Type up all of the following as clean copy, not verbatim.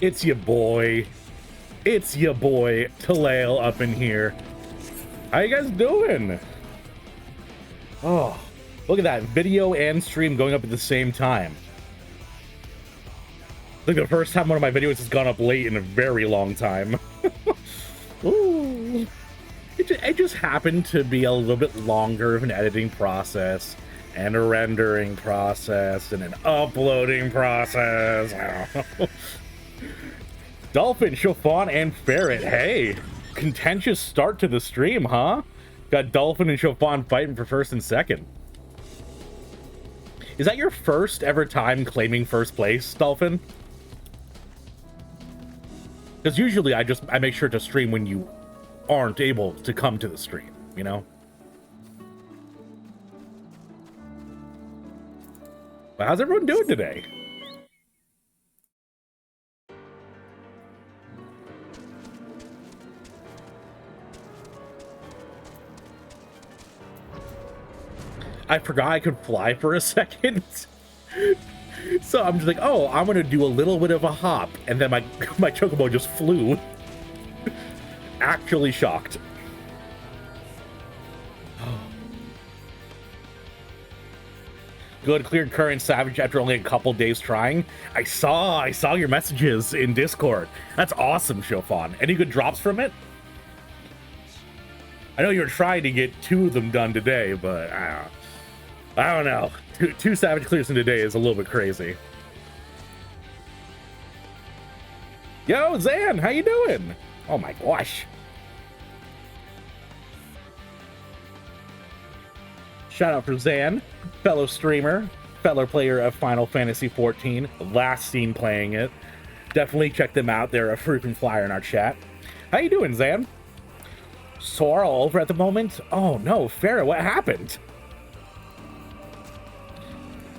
It's your boy. It's your boy, Talale, up in here. How you guys doing? Oh, look at that. Video and stream going up at the same time. I think the first time one of my videos has gone up late in a very long time. Ooh. It just happened to be a little bit longer of an editing process and a rendering process and an uploading process. I don't know. Dolphin, Chiffon, and Ferret. Hey, contentious start to the stream, huh? Got Dolphin and Chiffon fighting for first and second. Is that your first ever time claiming first place, Dolphin? Because usually I make sure to stream when you aren't able to come to the stream, you know? But how's everyone doing today? I forgot I could fly for a second. So I'm just like, oh, I'm gonna do a little bit of a hop, and then my chocobo just flew. Actually shocked. Good, cleared current Savage after only a couple days trying. I saw your messages in Discord. That's awesome, Chiffon. Any good drops from it? I know you're trying to get 2 of them done today, but I don't know. Two Savage clears in today is a little bit crazy. Yo, Zan, how you doing? Oh my gosh. Shout out for Zan, fellow streamer, fellow player of Final Fantasy XIV, last seen playing it. Definitely check them out. They're a frequent flyer in our chat. How you doing, Zan? Sore all over at the moment? Oh no, Farrah, what happened?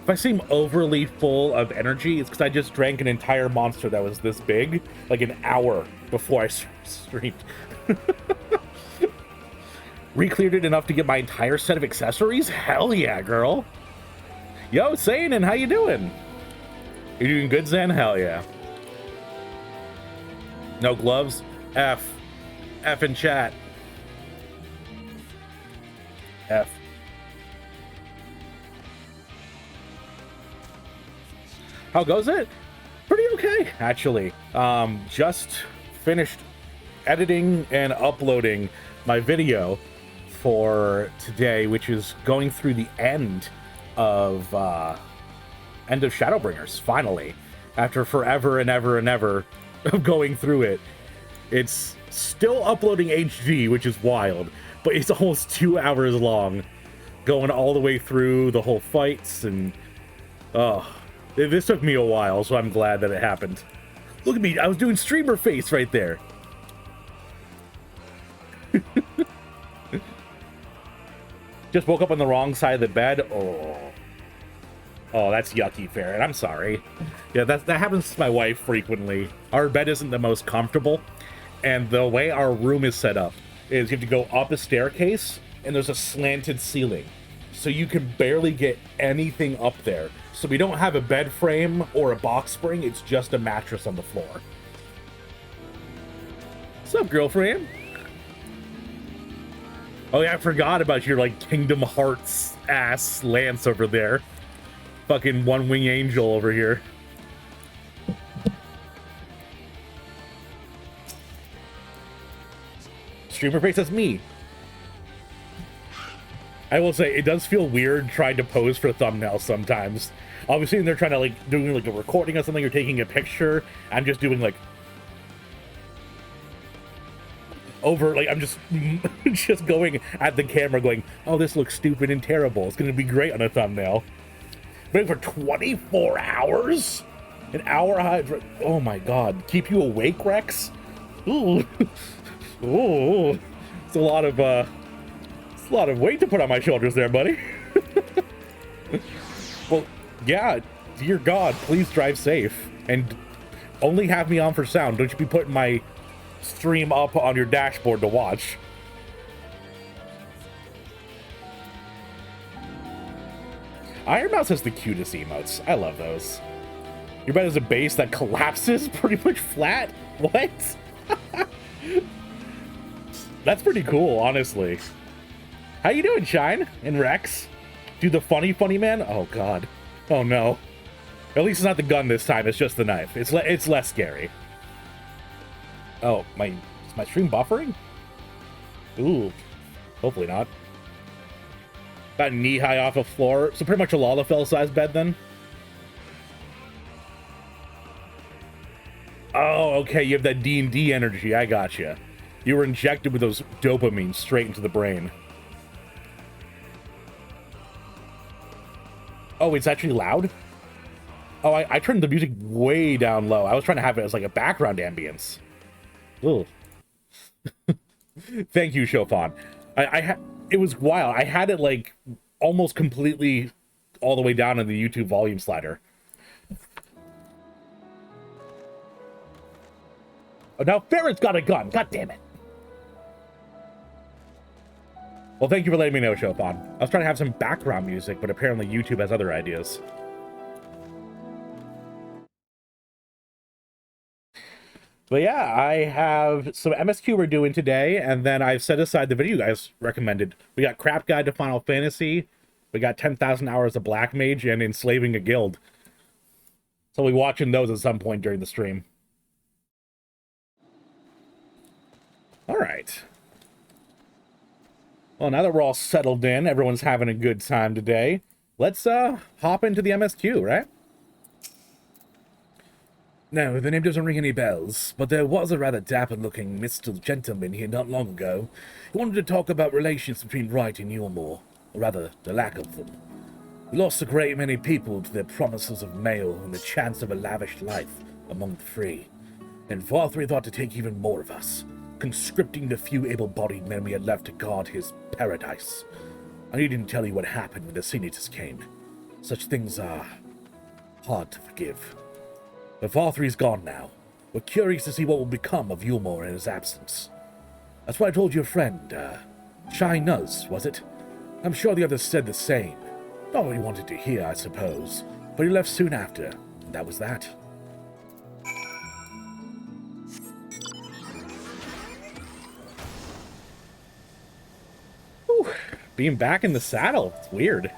If I seem overly full of energy, it's because I just drank an entire monster that was this big, like an hour before I streamed. Recleared it enough to get my entire set of accessories? Hell yeah, girl. Yo, Sainin, how you doing? You doing good, Zen? Hell yeah. No gloves? F in chat. F. How goes it? Pretty okay, actually. Just finished editing and uploading my video for today, which is going through the end of Shadowbringers, finally. After forever and ever and ever of going through it. It's still uploading HD, which is wild, but it's almost 2 hours long, going all the way through the whole fights, and this took me a while, so I'm glad that it happened. Look at me, I was doing streamer face right there. Just woke up on the wrong side of the bed. Oh, that's yucky, Farron. I'm sorry. Yeah, that happens to my wife frequently. Our bed isn't the most comfortable, and the way our room is set up is you have to go up a staircase, and there's a slanted ceiling, so you can barely get anything up there. So we don't have a bed frame or a box spring. It's just a mattress on the floor. What's up, girlfriend? Oh yeah, I forgot about your, like, Kingdom Hearts ass Lance over there. Fucking One Wing Angel over here. Streamer face, that's me. I will say, it does feel weird trying to pose for thumbnails sometimes. Obviously, they're trying to, like, doing, like, a recording of something or taking a picture. I'm just doing, like, over, like, I'm just just going at the camera going, oh, this looks stupid and terrible. It's gonna be great on a thumbnail. Wait for 24 hours? An hour high? Oh my god. Keep you awake, Rex? Ooh. Ooh. It's a lot of weight to put on my shoulders there, buddy. Well, yeah, dear God, please drive safe. And only have me on for sound. Don't you be putting my stream up on your dashboard to watch. Iron Mouse has the cutest emotes. I love those. Your bed is a base that collapses pretty much flat? What? That's pretty cool, honestly. How you doing, Shine and Rex? Do the funny man? Oh, God. Oh, no. At least it's not the gun this time. It's just the knife. It's less scary. Oh, is my stream buffering? Ooh. Hopefully not. About knee-high off a floor. So pretty much a Lalafell-sized bed, then? Oh, okay. You have that D&D energy. I gotcha. You were injected with those dopamine straight into the brain. Oh, it's actually loud? Oh, I turned the music way down low. I was trying to have it as like a background ambience. Ooh. Thank you, Chopin. It was wild. I had it like almost completely all the way down in the YouTube volume slider. Oh, now Farron's got a gun. God damn it. Well, thank you for letting me know, Chopin. I was trying to have some background music, but apparently YouTube has other ideas. But yeah, I have some MSQ we're doing today, and then I've set aside the video you guys recommended. We got Crap Guide to Final Fantasy, we got 10,000 Hours of Black Mage, and Enslaving a Guild. So we'll be watching those at some point during the stream. Alright. Well, now that we're all settled in, everyone's having a good time today, let's hop into the MSQ, right? No, the name doesn't ring any bells, but there was a rather dapper-looking Mr. Gentleman here not long ago. He wanted to talk about relations between Wright and Yulmore, or rather, the lack of them. We lost a great many people to their promises of mail and the chance of a lavish life among the free. And Varthree thought to take even more of us, conscripting the few able-bodied men we had left to guard his paradise. I needn't tell you what happened when the Senators came. Such things are hard to forgive. But Varthree's gone now. We're curious to see what will become of Yulmore in his absence. That's why I told your friend, Shy Nuz, was it? I'm sure the others said the same. Not what he wanted to hear, I suppose, but he left soon after, and that was that. Whew. Being back in the saddle, it's weird.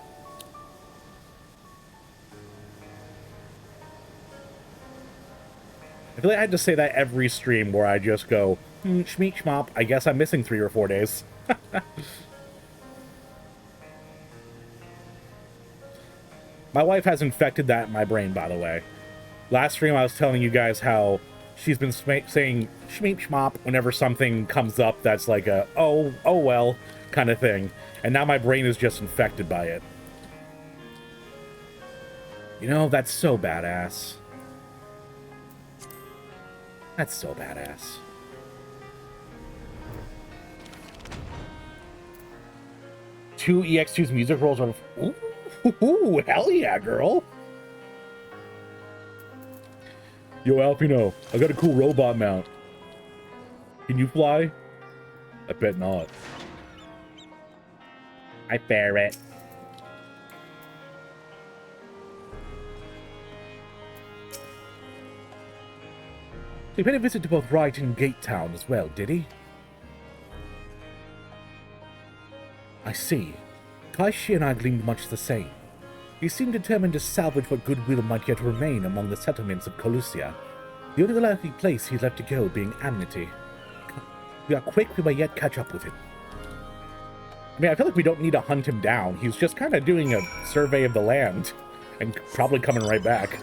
I feel like I had to say that every stream where I just go, schmeek schmop, I guess I'm missing 3 or 4 days. My wife has infected that in my brain, by the way. Last stream I was telling you guys how she's been saying schmeek schmop whenever something comes up that's like a, oh well, kind of thing. And now my brain is just infected by it. You know, that's so badass. That's so badass. Two EX2's music rolls on... Ooh, hell yeah, girl. Yo, Alpino, I got a cool robot mount. Can you fly? I bet not. I ferret. He paid a visit to both Wright and Gate Town as well, did he? I see. Kaishi and I gleaned much the same. He seemed determined to salvage what goodwill might yet remain among the settlements of Colusia, the only likely place he's left to go being Amity. If we are quick, we may yet catch up with him. I mean, I feel like we don't need to hunt him down. He's just kind of doing a survey of the land, and probably coming right back.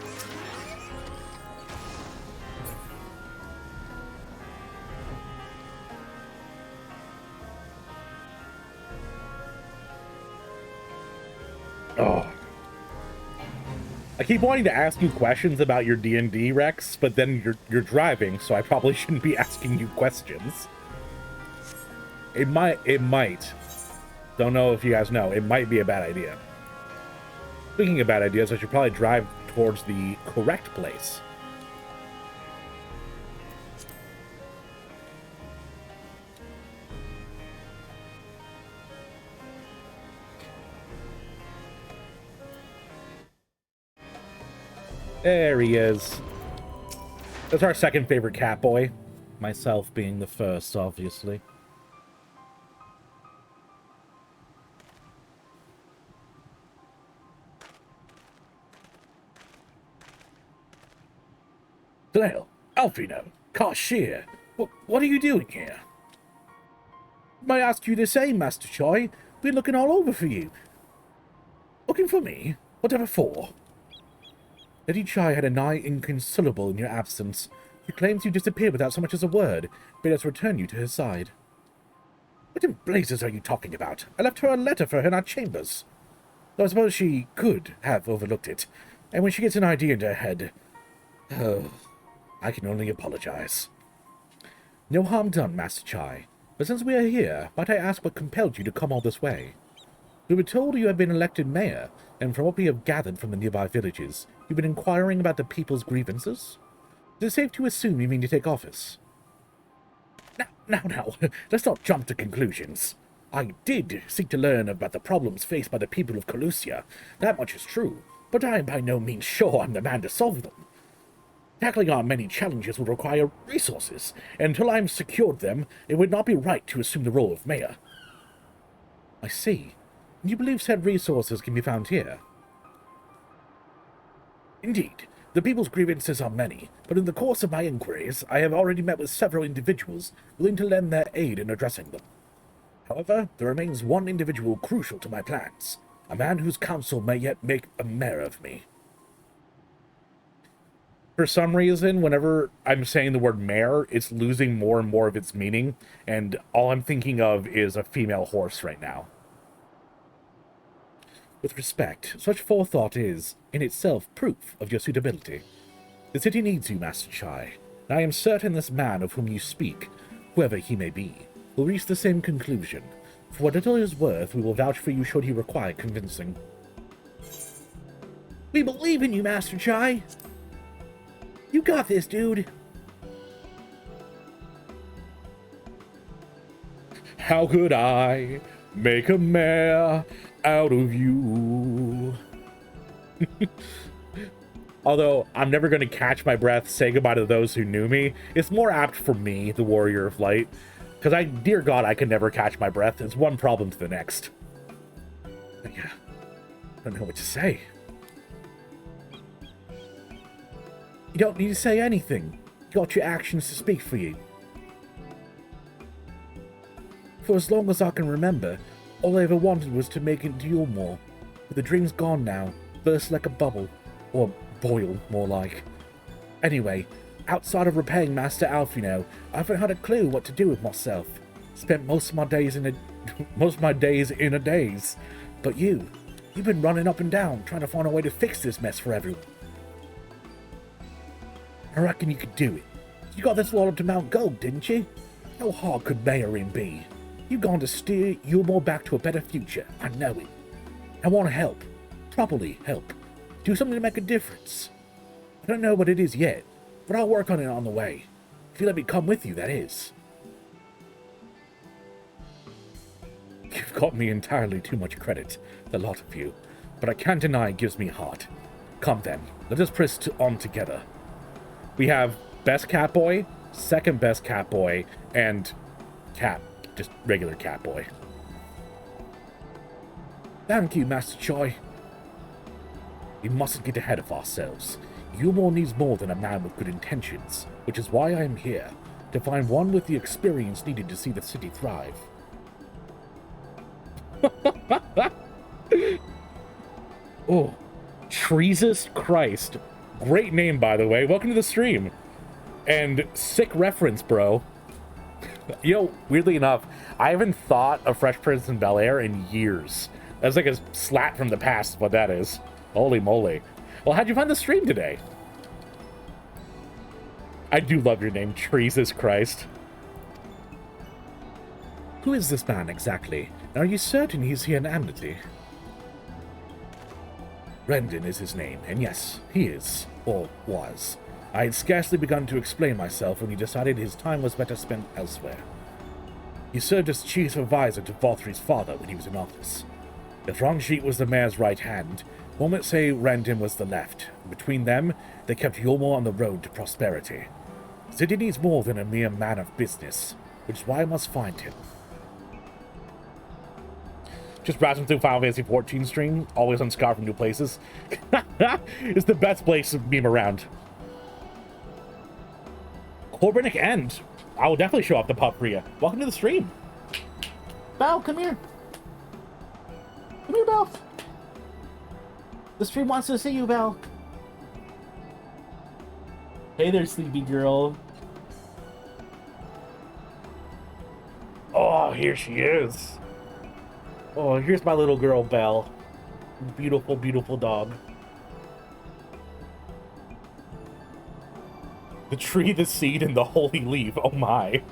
Oh. I keep wanting to ask you questions about your D&D, Rex, but then you're driving, so I probably shouldn't be asking you questions. It might. Don't know if you guys know. It might be a bad idea. Speaking of bad ideas, I should probably drive towards the correct place. There he is. That's our second favorite cat boy. Myself being the first, obviously. Dale, Alfino, Cashier, what are you doing here? May I ask you the same, Master Choi? Been looking all over for you. Looking for me? Whatever for? Lady Chai had a nigh inconsolable in your absence. He claims you disappeared without so much as a word, bid us return you to his side. What in blazes are you talking about? I left her a letter for her in our chambers. Though I suppose she could have overlooked it, and when she gets an idea into her head... Oh, I can only apologize. No harm done, Master Chai. But since we are here, might I ask what compelled you to come all this way? We were told you had been elected mayor, and from what we have gathered from the nearby villages, you've been inquiring about the people's grievances? Is it safe to assume you mean to take office? Now, let's not jump to conclusions. I did seek to learn about the problems faced by the people of Colusia. That much is true, but I am by no means sure I'm the man to solve them. Tackling our many challenges would require resources, and until I'm secured them, it would not be right to assume the role of mayor. I see. And you believe said resources can be found here? Indeed. The people's grievances are many, but in the course of my inquiries, I have already met with several individuals willing to lend their aid in addressing them. However, there remains one individual crucial to my plans, a man whose counsel may yet make a mayor of me. For some reason, whenever I'm saying the word mayor, it's losing more and more of its meaning, and all I'm thinking of is a female horse right now. With respect, such forethought is, in itself, proof of your suitability. The city needs you, Master Chai, and I am certain this man of whom you speak, whoever he may be, will reach the same conclusion. For what little is worth, we will vouch for you should he require convincing. We believe in you, Master Chai! You got this, dude! How could I make a mayor out of you? Although I'm never going to catch my breath, say goodbye to those who knew me, it's more apt for me, the Warrior of Light, because dear God, I can never catch my breath. It's one problem to the next. Yeah, I don't know what to say. You don't need to say anything. You got your actions to speak for you. For as long as I can remember, all I ever wanted was to make it endure more. But the dream's gone now, burst like a bubble. Or boil, more like. Anyway, outside of repaying Master Alfino, I haven't had a clue what to do with myself. Spent most of my days in a daze. But you've been running up and down, trying to find a way to fix this mess for everyone. I reckon you could do it. You got this all up to Mount Gold, didn't you? How hard could mayoring be? You've gone to steer Yulmore back to a better future, I know it. I want to help. Properly help. Do something to make a difference. I don't know what it is yet, but I'll work on it on the way. If you let me come with you, that is. You've got me entirely too much credit, the lot of you, but I can't deny it gives me heart. Come then, let us press on together. We have best cat boy, second best cat boy, and cat, just regular cat boy. Thank you, Master Choi. We mustn't get ahead of ourselves. Yulmore needs more than a man with good intentions, which is why I am here, to find one with the experience needed to see the city thrive. Oh, Jesus Christ. Great name, by the way. Welcome to the stream. And sick reference, bro. You know, weirdly enough, I haven't thought of Fresh Prince in Bel-Air in years. That's like a slap from the past, what that is. Holy moly. Well, how'd you find the stream today? I do love your name, Jesus Christ. Who is this man exactly? Are you certain he's here in Amity? Rendon is his name, and yes, he is, or was. I had scarcely begun to explain myself when he decided his time was better spent elsewhere. He served as chief advisor to Valtry's father when he was in office. If Rongshit was the mayor's right hand, One might say Random was the left. Between them, they kept Yulmore on the road to prosperity. The city needs more than a mere man of business, which is why I must find him. Just browsing through Final Fantasy XIV stream, always on Scout from new places. It's the best place to meme around. Corbinic End. I will definitely show up the pub for you. Welcome to the stream. Belle, come here. Come here, Belle. The stream wants to see you, Belle. Hey there, sleepy girl. Oh, here she is. Oh, here's my little girl, Belle. Beautiful, beautiful dog. The tree, the seed, and the holy leaf. Oh my.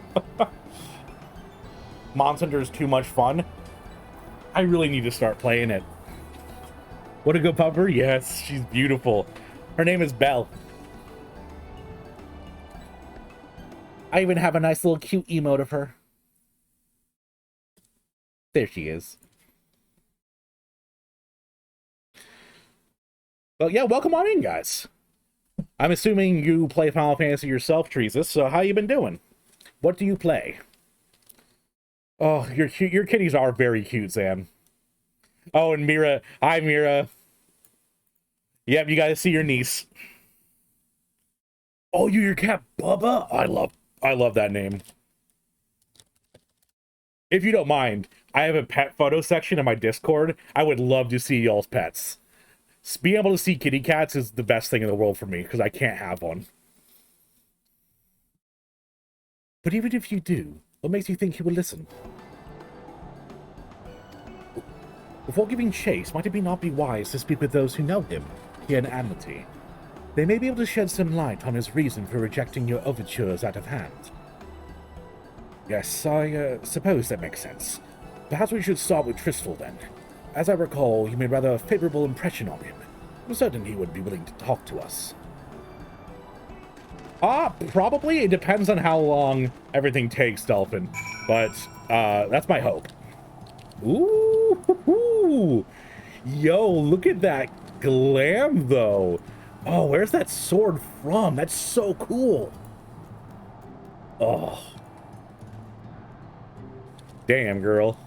Monster Hunter is too much fun. I really need to start playing it. What a good pupper? Yes, she's beautiful. Her name is Belle. I even have a nice little cute emote of her. There she is. Well, yeah, welcome on in, guys. I'm assuming you play Final Fantasy yourself, Teresis, so how you been doing? What do you play? Oh, your kitties are very cute, Sam. Oh, and Mira. Hi, Mira. Yep, you gotta see your niece. Oh, your cat, Bubba? I love that name. If you don't mind, I have a pet photo section in my Discord. I would love to see y'all's pets. Being able to see kitty cats is the best thing in the world for me, because I can't have one. But even if you do, what makes you think he will listen? Before giving chase, might it not be wise to speak with those who know him, here in Amity? They may be able to shed some light on his reason for rejecting your overtures out of hand. Yes, I suppose that makes sense. Perhaps we should start with Tristol then. As I recall, you made rather a favorable impression on him. I'm certain he would be willing to talk to us. Probably. It depends on how long everything takes, Dolphin. But, that's my hope. Ooh! Yo, look at that glam, though. Oh, where's that sword from? That's so cool. Oh. Damn, girl.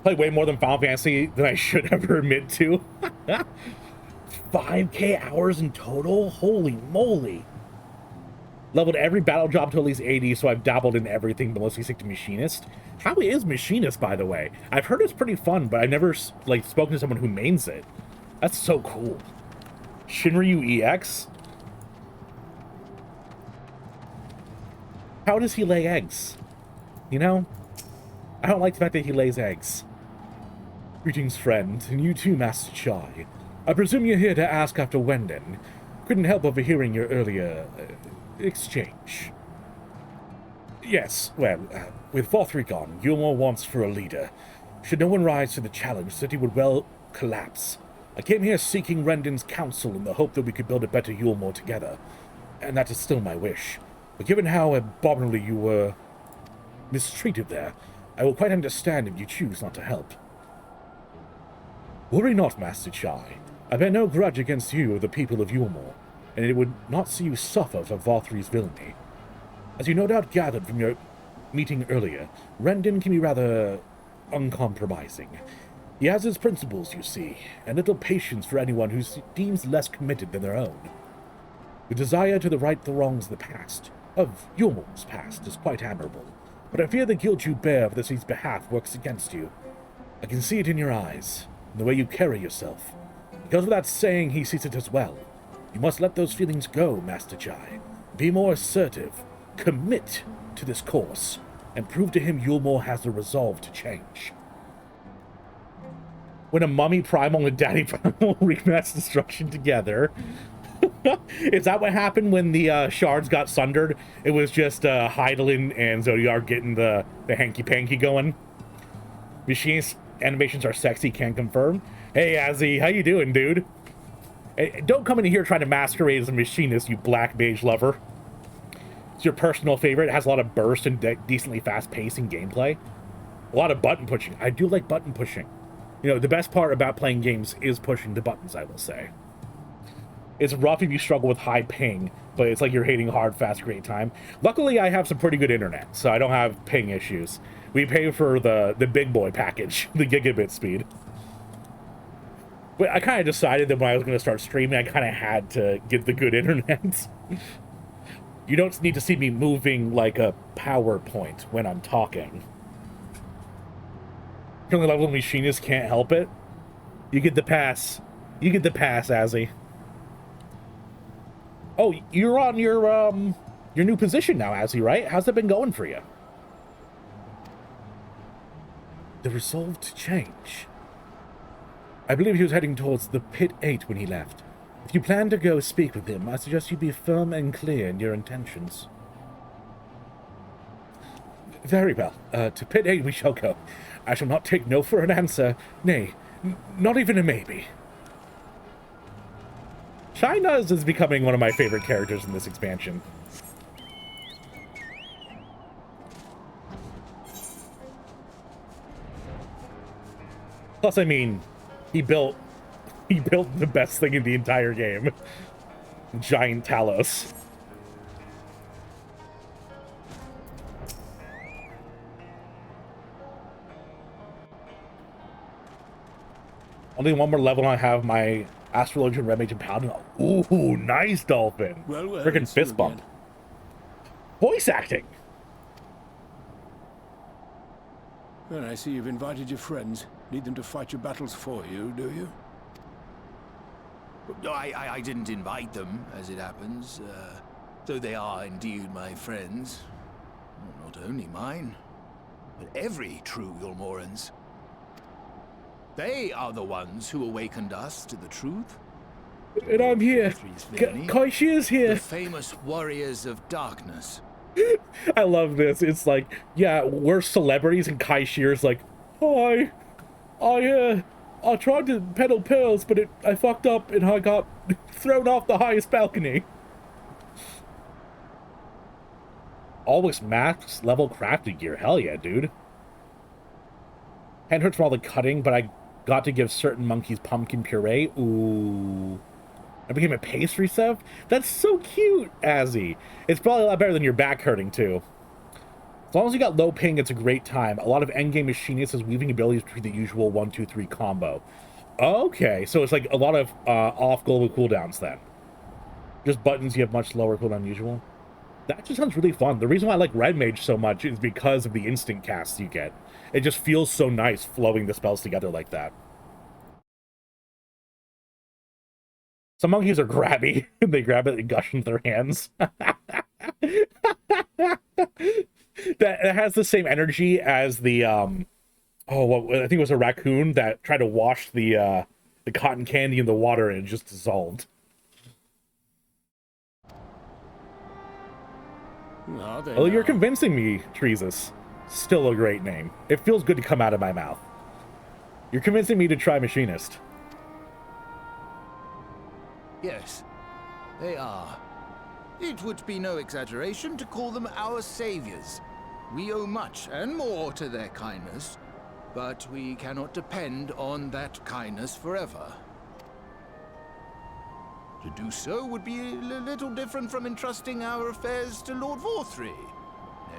Play way more than Final Fantasy than I should ever admit to. 5k hours in total? Holy moly. Leveled every battle job to at least 80, so I've dabbled in everything but mostly stick to Machinist. How is Machinist, by the way? I've heard it's pretty fun, but I've never, like, spoken to someone who mains it. That's so cool. Shinryu EX? How does he lay eggs? You know? I don't like the fact that he lays eggs. Greetings, friend, and you too, Master Chai. I presume you're here to ask after Wenden. Couldn't help overhearing your earlier exchange. Yes, well, with Vothri gone, Yulmore wants for a leader. Should no one rise to the challenge, the city would well collapse. I came here seeking Rendon's counsel in the hope that we could build a better Yulmore together, and that is still my wish. But given how abominably you were mistreated there, I will quite understand if you choose not to help. Worry not, Master Chai. I bear no grudge against you or the people of Yulmore, and it would not see you suffer for Vothri's villainy. As you no doubt gathered from your meeting earlier, Rendon can be rather uncompromising. He has his principles, you see, and little patience for anyone who deems less committed than their own. The desire to right the wrongs of the past, of Yulmore's past, is quite admirable, but I fear the guilt you bear for this behalf works against you. I can see it in your eyes, in the way you carry yourself. Because of that saying, he sees it as well. You must let those feelings go, Master Chai. Be more assertive. Commit to this course, and prove to him Yulmore has the resolve to change. When a Mummy Primal and Daddy Primal reach mass destruction together. Is that what happened when the shards got sundered? It was just Heidelin and Zodiac getting the hanky-panky going. Machinist animations are sexy, can confirm. Hey, Azzy, how you doing, dude? Hey, don't come in here trying to masquerade as a machinist, you black mage lover. It's your personal favorite. It has a lot of burst and decently fast-pacing gameplay. A lot of button pushing. I do like button pushing. You know, the best part about playing games is pushing the buttons, I will say. It's rough if you struggle with high ping, but it's like you're hitting hard, fast, great time. Luckily, I have some pretty good internet, so I don't have ping issues. We pay for the big boy package, the gigabit speed. But I kind of decided that when I was going to start streaming, I kind of had to get the good internet. You don't need to see me moving like a PowerPoint when I'm talking. Currently level machinist can't help it. You get the pass. You get the pass, Azzy. Oh, you're on your new position now, Azzy, right? How's that been going for you? The resolve to change. I believe he was heading towards the Pit 8 when he left. If you plan to go speak with him, I suggest you be firm and clear in your intentions. Very well. To Pit 8 we shall go. I shall not take no for an answer. Nay, not even a maybe. Shinaz is becoming one of my favorite characters in this expansion. Plus, I mean, he built the best thing in the entire game. Giant Talos. Only one more level and I have my Astrologian Red Mage and Paladin. Ooh, nice dolphin. Well, Freaking fist bump. Voice acting. Well, I see you've invited your friends. Need them to fight your battles for you, do you? I didn't invite them, as it happens, though they are indeed my friends. Not only mine, but every true Yulmoran's. They are the ones who awakened us to the truth. And I'm here. Kaishi is here. The famous warriors of darkness. I love this. It's like, yeah, we're celebrities, and Kaishir's like, hi. I tried to peddle pearls, but I fucked up and I got thrown off the highest balcony. Always max level crafted gear. Hell yeah, dude. Hand hurts from all the cutting, but I got to give certain monkeys pumpkin puree. Ooh. I became a pastry chef? That's so cute, Azzy. It's probably a lot better than your back hurting, too. As long as you got low ping, it's a great time. A lot of endgame machinists has weaving abilities between the usual 1-2-3 combo. Okay, so it's like a lot of off global cooldowns then. Just buttons you have much lower cooldown than usual. That just sounds really fun. The reason why I like Red Mage so much is because of the instant casts you get. It just feels so nice flowing the spells together like that. Some monkeys are grabby. They grab it and gush into their hands. That has the same energy as the I think it was a raccoon that tried to wash the cotton candy in the water and it just dissolved. Oh, you're convincing me, Treesus. Still a great name. It feels good to come out of my mouth. You're convincing me to try Machinist. Yes, they are. It would be no exaggeration to call them our saviors. We owe much and more to their kindness, but we cannot depend on that kindness forever. To do so would be a little different from entrusting our affairs to Lord Vorthry.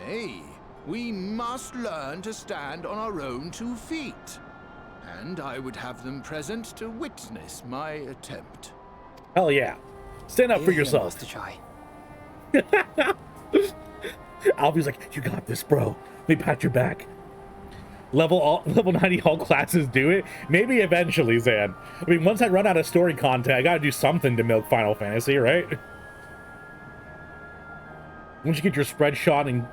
Nay, we must learn to stand on our own 2 feet. And I would have them present to witness my attempt. Hell yeah. Stand up for yourself. To try. Alfie's like, you got this, bro. Let me pat your back. Level 90 all classes do it? Maybe eventually, Zan. I mean, once I run out of story content, I gotta do something to milk Final Fantasy, right? Once you get your spread shot and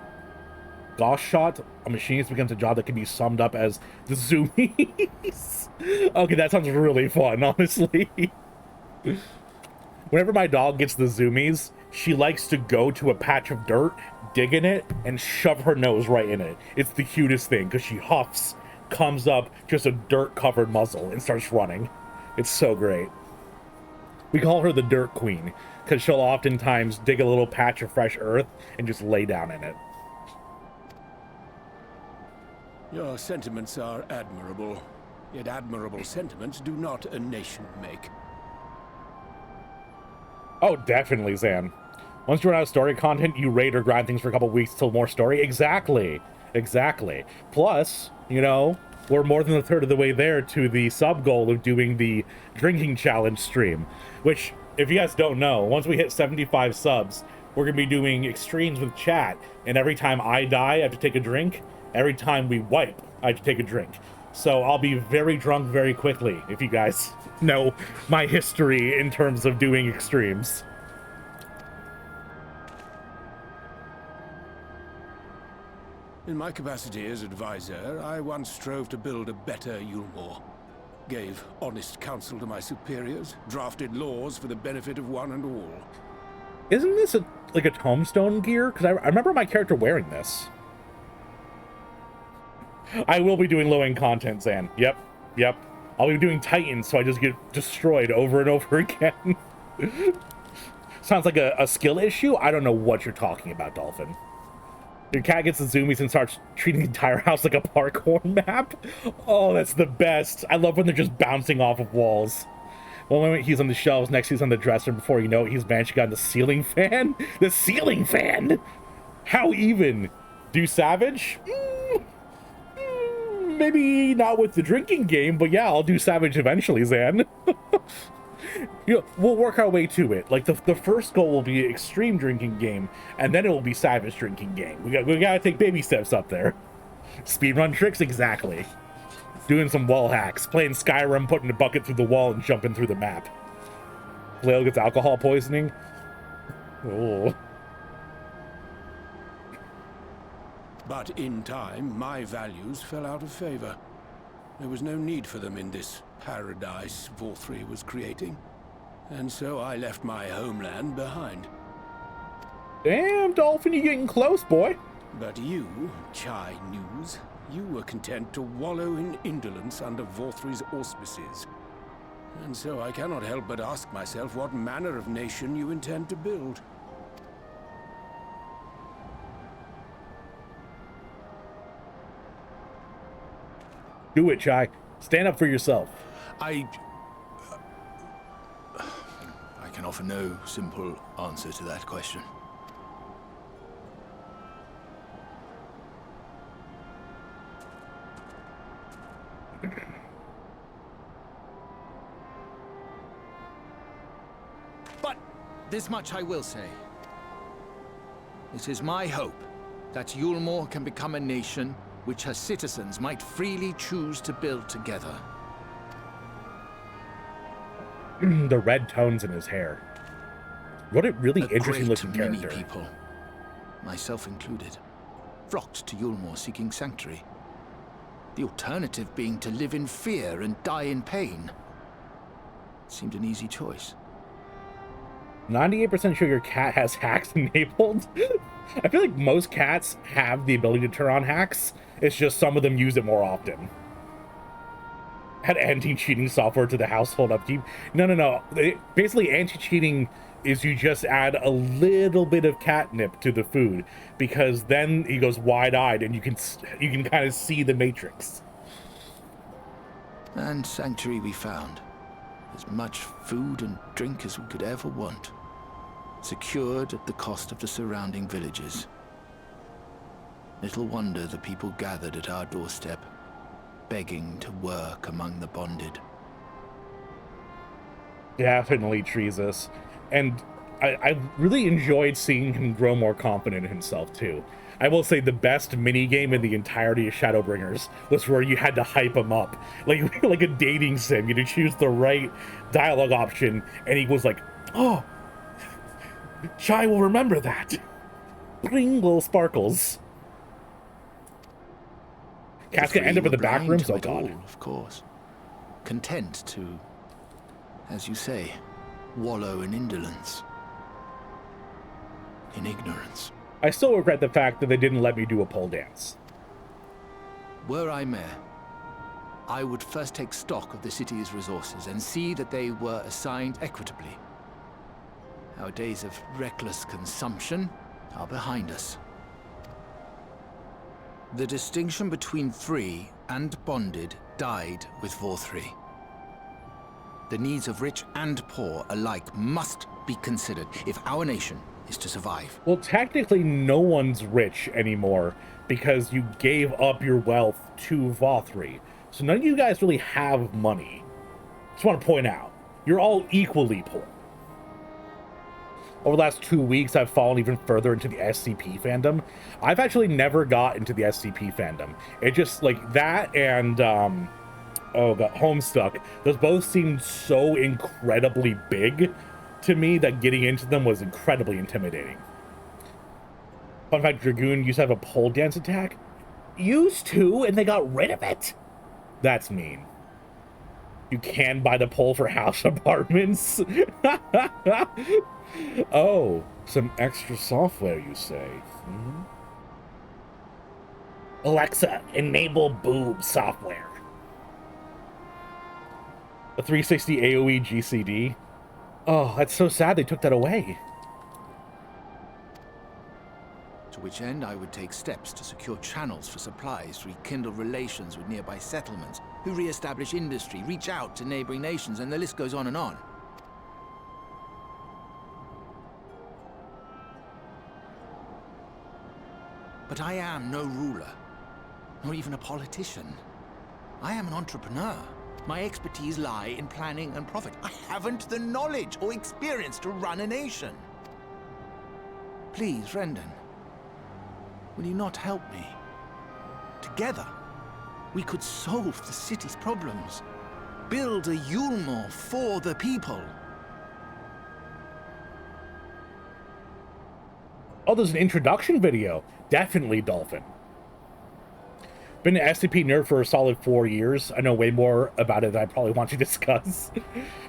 Gosh shot, a machinist becomes a job that can be summed up as the zoomies. Okay, that sounds really fun, honestly. Whenever my dog gets the zoomies, she likes to go to a patch of dirt, dig in it, and shove her nose right in it. It's the cutest thing, because she huffs, comes up, just a dirt-covered muzzle, and starts running. It's so great. We call her the Dirt Queen, because she'll oftentimes dig a little patch of fresh earth and just lay down in it. Your sentiments are admirable. Yet admirable sentiments do not a nation make. Oh, definitely, Zan. Once you run out of story content, you raid or grind things for a couple weeks till more story. Exactly. Exactly. Plus, you know, we're more than a third of the way there to the sub goal of doing the drinking challenge stream, which, if you guys don't know, once we hit 75 subs, we're going to be doing extremes with chat, and every time I die, I have to take a drink. Every time we wipe, I have to take a drink. So I'll be very drunk very quickly, if you guys know my history in terms of doing extremes. In my capacity as advisor, I once strove to build a better Yulmore. Gave honest counsel to my superiors, drafted laws for the benefit of one and all. Isn't this like a tombstone gear? Because I remember my character wearing this. I will be doing low-end content, Zan. Yep. I'll be doing Titans, so I just get destroyed over and over again. Sounds like a skill issue? I don't know what you're talking about, Dolphin. Your cat gets the zoomies and starts treating the entire house like a parkour map. Oh, that's the best. I love when they're just bouncing off of walls. One moment he's on the shelves, next he's on the dresser, and before you know it, he's managed to get on the ceiling fan. The ceiling fan! How even? Do Savage? Maybe not with the drinking game, but yeah, I'll do Savage eventually, Zan. You know, we'll work our way to it. Like, the first goal will be extreme drinking game, and then it will be Savage drinking game. We gotta take baby steps up there. Speedrun tricks? Exactly. Doing some wall hacks. Playing Skyrim, putting a bucket through the wall and jumping through the map. Flail gets alcohol poisoning. Oh. But in time, my values fell out of favor. There was no need for them in this paradise Vorthri was creating. And so I left my homeland behind. Damn, Dolphin, you're getting close, boy. But you, Chai News, you were content to wallow in indolence under Vorthri's auspices. And so I cannot help but ask myself what manner of nation you intend to build. Do it, Chai. Stand up for yourself. I can offer no simple answer to that question. But this much I will say. It is my hope that Yulmore can become a nation which her citizens might freely choose to build together. The red tones in his hair. What a really interesting looking Many character. people, myself included, flocked to Yulmore seeking sanctuary. The alternative being to live in fear and die in pain. It seemed an easy choice. 98% sure your cat has hacks enabled. I feel like most cats have the ability to turn on hacks. It's just some of them use it more often. Add anti-cheating software to the household upkeep. No. Basically, anti-cheating is you just add a little bit of catnip to the food, because then he goes wide-eyed and you can kind of see the matrix. And sanctuary we found. As much food and drink as we could ever want. Secured at the cost of the surrounding villages. Little wonder the people gathered at our doorstep, begging to work among the bonded. Definitely Treesus. And I really enjoyed seeing him grow more confident in himself, too. I will say the best minigame in the entirety of Shadowbringers was where you had to hype him up. Like a dating sim. You had to choose the right dialogue option, and he was like, oh, Chai will remember that. Bling, little sparkles. Cat's gonna end up in the back rooms? Oh, God. Of course. Content to, as you say, wallow in indolence. In ignorance. I still regret the fact that they didn't let me do a pole dance. Were I mayor, I would first take stock of the city's resources and see that they were assigned equitably. Our days of reckless consumption are behind us. The distinction between free and bonded died with Vor3. The needs of rich and poor alike must be considered if our nation is to survive. Well, technically, no one's rich anymore because you gave up your wealth to Vor3. So none of you guys really have money. Just want to point out, you're all equally poor. Over the last 2 weeks, I've fallen even further into the SCP fandom. I've actually never got into the SCP fandom. It just, like, that and, oh god, Homestuck. Those both seemed so incredibly big to me that getting into them was incredibly intimidating. Fun fact, Dragoon used to have a pole dance attack. Used to, and they got rid of it. That's mean. You can buy the pole for house apartments. Oh, some extra software, you say? Mm-hmm. Alexa, enable boob software. A 360 AoE GCD. Oh, that's so sad they took that away. To which end I would take steps to secure channels for supplies, rekindle relations with nearby settlements, who re-establish industry, reach out to neighboring nations, and the list goes on and on. But I am no ruler, nor even a politician. I am an entrepreneur. My expertise lie in planning and profit. I haven't the knowledge or experience to run a nation. Please, Rendon, will you not help me? Together, we could solve the city's problems. Build a Yulmore for the people. Oh, there's an introduction video. Definitely, Dolphin. Been an SCP nerd for a solid 4 years. I know way more about it than I probably want to discuss.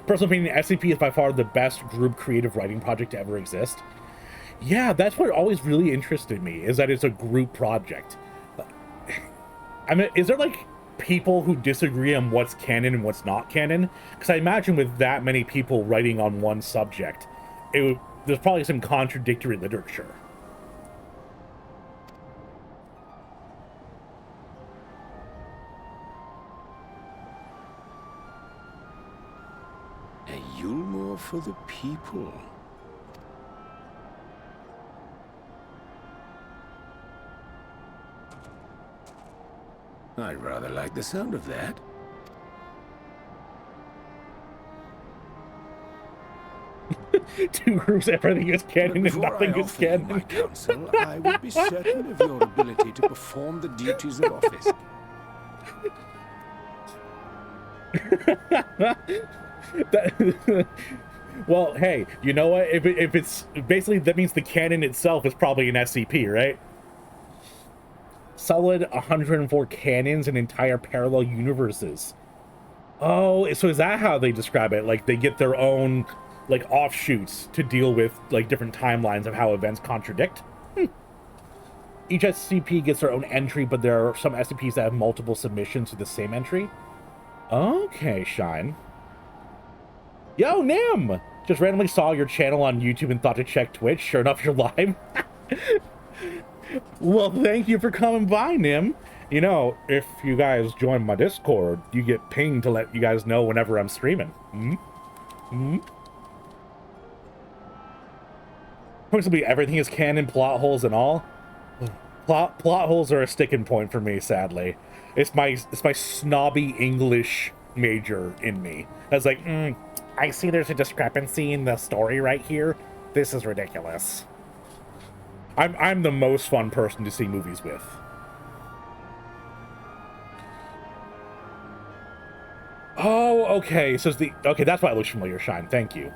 Personal opinion, SCP is by far the best group creative writing project to ever exist. Yeah, that's what always really interested me, is that it's a group project. I mean, is there, like, people who disagree on what's canon and what's not canon? Because I imagine with that many people writing on one subject, there's probably some contradictory literature. A Yulmore for the people. I rather like the sound of that. Two groups, everything is canon and nothing is canon. My counsel, I would be certain of your ability to perform the duties of office. Well, hey, you know what? If it's basically, that means the canon itself is probably an SCP, right? Solid 104 canons and entire parallel universes. Oh, so is that how they describe it? Like, they get their own, like, offshoots to deal with, like, different timelines of how events contradict? Each SCP gets their own entry, but there are some SCPs that have multiple submissions to the same entry. Okay, Shine. Yo, Nim! Just randomly saw your channel on YouTube and thought to check Twitch. Sure enough, you're live. Well, thank you for coming by, Nim. You know, if you guys join my Discord, you get pinged to let you guys know whenever I'm streaming. Principally, everything is canon, plot holes and all. Plot holes are a sticking point for me, sadly. It's my snobby English major in me. That's like, I see there's a discrepancy in the story right here. This is ridiculous. I'm the most fun person to see movies with. Oh, okay. So it's okay, that's why it looks familiar, Shine. Thank you.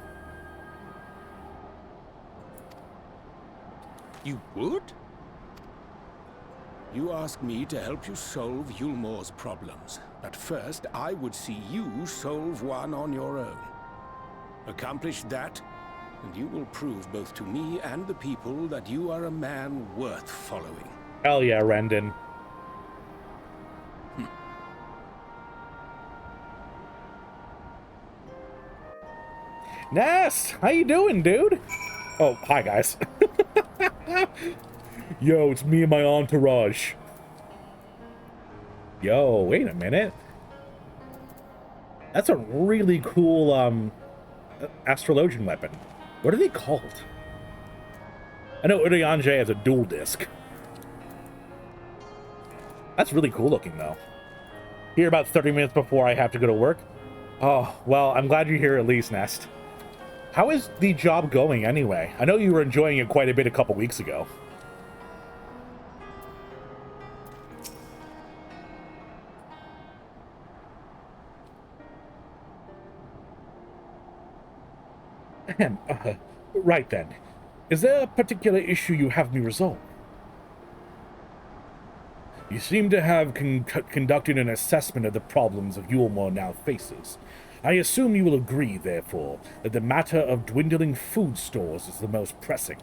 You would? You ask me to help you solve Yulmore's problems. But first, I would see you solve one on your own. Accomplish that, and you will prove both to me and the people that you are a man worth following. Hell yeah, Rendon. Ness, how you doing, dude? Oh, hi, guys. Yo, it's me and my entourage. Yo, wait a minute. That's a really cool astrologian weapon. What are they called? I know Urianger has a dual disc. That's really cool looking, though. Here about 30 minutes before I have to go to work. Oh, well, I'm glad you're here at least, Nest. How is the job going anyway? I know you were enjoying it quite a bit a couple weeks ago. Ahem, right then. Is there a particular issue you have me resolve? You seem to have conducted an assessment of the problems of Yulmore now faces. I assume you will agree, therefore, that the matter of dwindling food stores is the most pressing.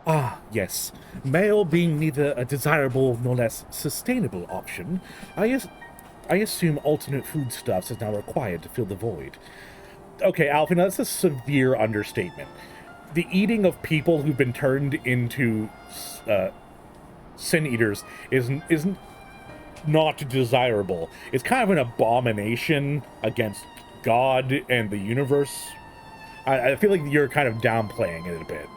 Ah, yes. Mail being neither a desirable nor less sustainable option, I assume alternate foodstuffs is now required to fill the void. Okay, Alfie, that's a severe understatement. The eating of people who've been turned into sin eaters isn't not desirable. It's kind of an abomination against God and the universe. I feel like you're kind of downplaying it a bit.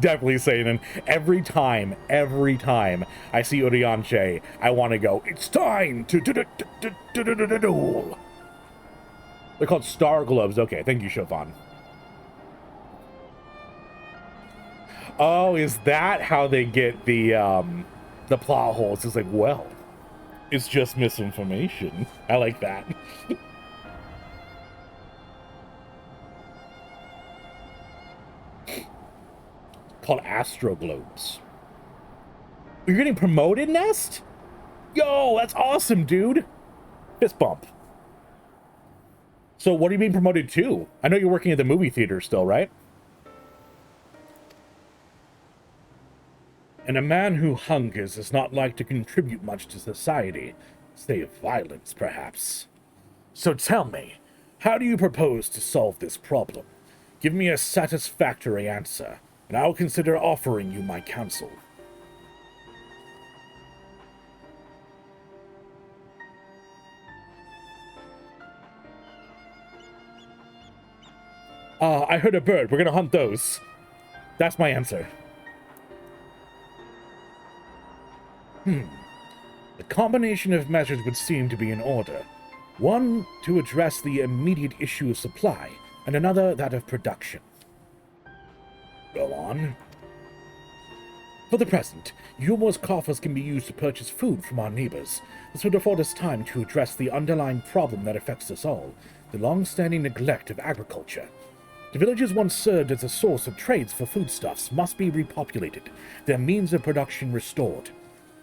Definitely saying every time I see Urianger, I want to go, it's time to do. They're called star globes. Okay, thank you, Chauvin. Oh, is that how they get the plot holes? It's like, well, it's just misinformation. I like that. Called astro globes. You're getting promoted, Nest? Yo, that's awesome, dude. Fist bump. So what are you being promoted to? I know you're working at the movie theater still, right? And a man who hungers is not like to contribute much to society, save violence, perhaps. So tell me, how do you propose to solve this problem? Give me a satisfactory answer, and I'll consider offering you my counsel. I heard a bird. We're gonna hunt those. That's my answer. The combination of measures would seem to be in order. One, to address the immediate issue of supply, and another, that of production. Go on. For the present, Yulmore's coffers can be used to purchase food from our neighbors. This would afford us time to address the underlying problem that affects us all, the long-standing neglect of agriculture. The villages once served as a source of trades for foodstuffs must be repopulated, their means of production restored.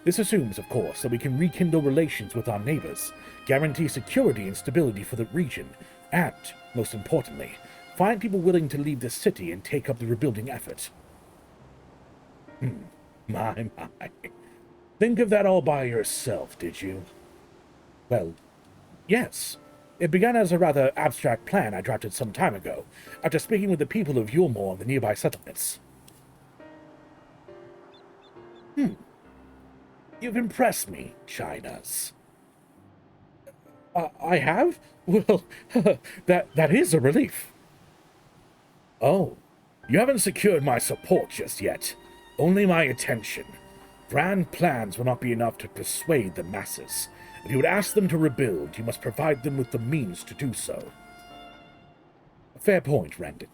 This assumes, of course, that we can rekindle relations with our neighbors, guarantee security and stability for the region, and, most importantly, find people willing to leave the city and take up the rebuilding effort. My. Think of that all by yourself, did you? Well, yes. It began as a rather abstract plan I drafted some time ago, after speaking with the people of Yulmore and the nearby settlements. You've impressed me, Chinas. I have? Well, that is a relief. Oh, you haven't secured my support just yet. Only my attention. Grand plans will not be enough to persuade the masses. If you would ask them to rebuild, you must provide them with the means to do so. A fair point, Randon,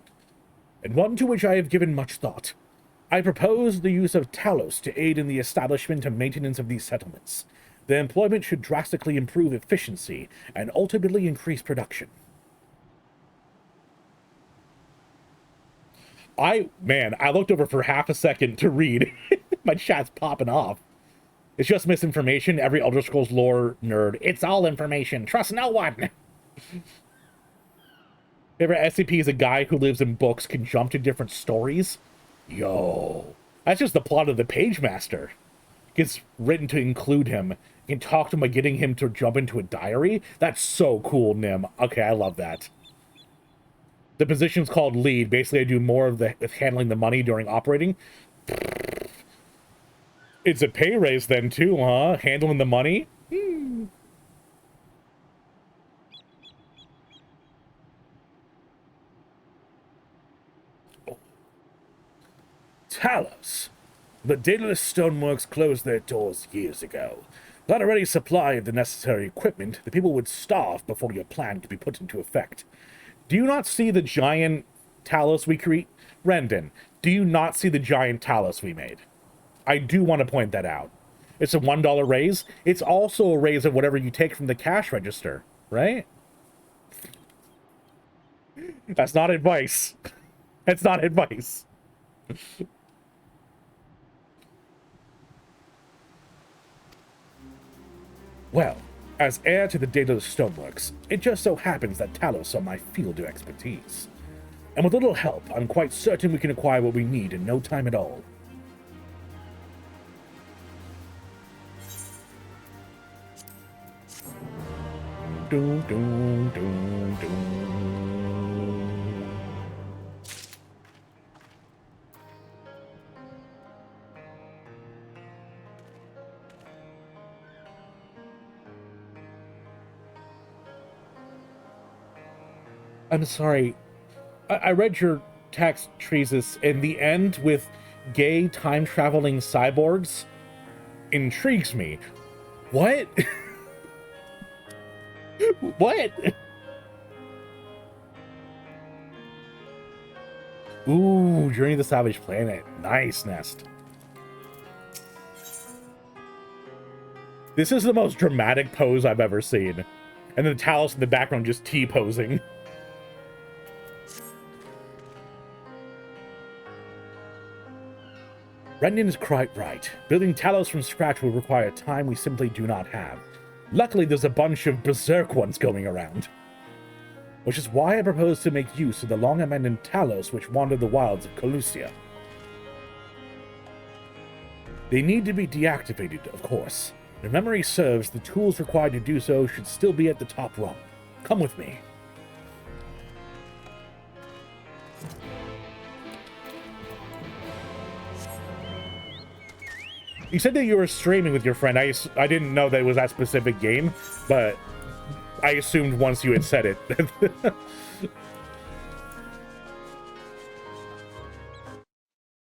and one to which I have given much thought. I propose the use of Talos to aid in the establishment and maintenance of these settlements. Their employment should drastically improve efficiency and ultimately increase production. I looked over for half a second to read. My chat's popping off. It's just misinformation. Every Elder Scrolls lore nerd. It's all information. Trust no one. Favorite SCP is a guy who lives in books, can jump to different stories. Yo. That's just the plot of the Page Master. It's written to include him. You can talk to him by getting him to jump into a diary. That's so cool, Nim. Okay, I love that. The position's called lead. Basically, I do more of the handling the money during operating. It's a pay raise then, too, huh? Handling the money? Talos. The Daedalus Stoneworks closed their doors years ago. Without a ready supply of the necessary equipment, the people would starve before your plan could be put into effect. Do you not see the giant Talos we create? Rendon, do you not see the giant Talos we made? I do want to point that out. It's a $1 raise. It's also a raise of whatever you take from the cash register, right? That's not advice. That's not advice. Well, as heir to the Daedalus Stoneworks, it just so happens that Talos are my field of expertise. And with a little help, I'm quite certain we can acquire what we need in no time at all. Doom, doom, doom, doom. I'm sorry. I read your text, Treesus, and the end with gay time-traveling cyborgs intrigues me. What? What? Ooh, Journey to the Savage Planet. Nice, Nest. This is the most dramatic pose I've ever seen. And then Talos in the background just T-posing. Rendon is quite right. Building Talos from scratch will require time we simply do not have. Luckily, there's a bunch of berserk ones going around. Which is why I propose to make use of the long-abandoned Talos which wander the wilds of Colusia. They need to be deactivated, of course. If memory serves, the tools required to do so should still be at the top rung. Come with me. You said that you were streaming with your friend. I didn't know that it was that specific game, but I assumed once you had said it.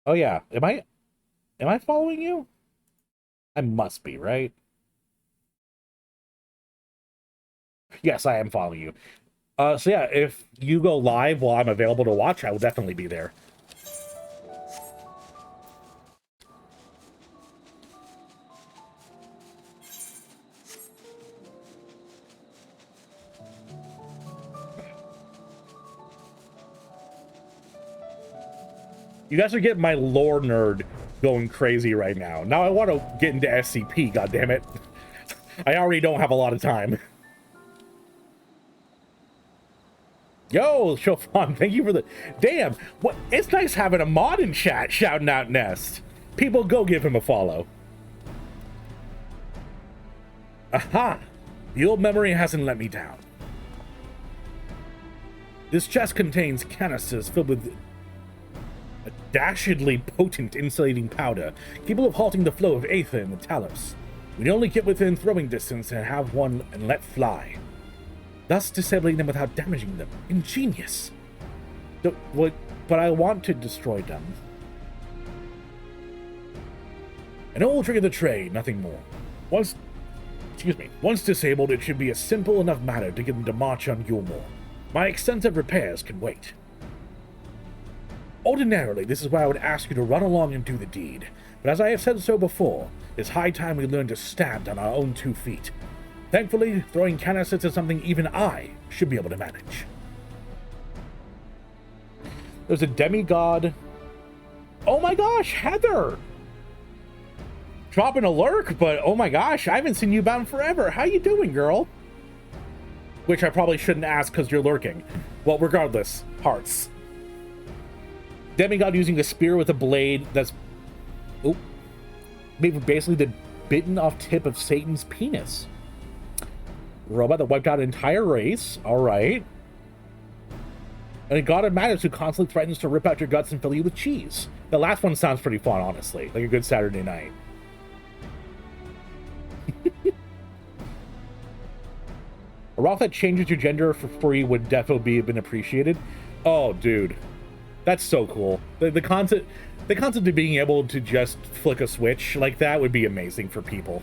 Oh yeah, am I following you? I must be, right? Yes, I am following you. So yeah, if you go live while I'm available to watch, I will definitely be there. You guys are getting my lore nerd going crazy right now. Now I want to get into SCP, goddammit. I already don't have a lot of time. Yo, Chofan, thank you for the... Damn, what? It's nice having a mod in chat shouting out Nest. People, go give him a follow. Aha! The old memory hasn't let me down. This chest contains canisters filled with a dashedly potent insulating powder, capable of halting the flow of aether in the Talos. We only get within throwing distance and have one and let fly, thus disabling them without damaging them. Ingenious. But I want to destroy them. An old trick of the trade, nothing more. Once disabled, it should be a simple enough matter to get them to march on Yulmore. My extensive repairs can wait. Ordinarily, this is where I would ask you to run along and do the deed, but as I have said so before, it's high time we learn to stand on our own 2 feet. Thankfully, throwing canisters is something even I should be able to manage. There's a demigod. Oh my gosh, Heather! Dropping a lurk, but oh my gosh, I haven't seen you bound forever. How you doing, girl? Which I probably shouldn't ask because you're lurking. Well, regardless, hearts. Demigod using a spear with a blade that's... Oh. Basically the bitten off tip of Satan's penis. Robot that wiped out an entire race. Alright. And a god of madness who constantly threatens to rip out your guts and fill you with cheese. The last one sounds pretty fun, honestly. Like a good Saturday night. A rock that changes your gender for free would definitely been appreciated. Oh, dude. That's so cool. The concept of being able to just flick a switch like that would be amazing for people.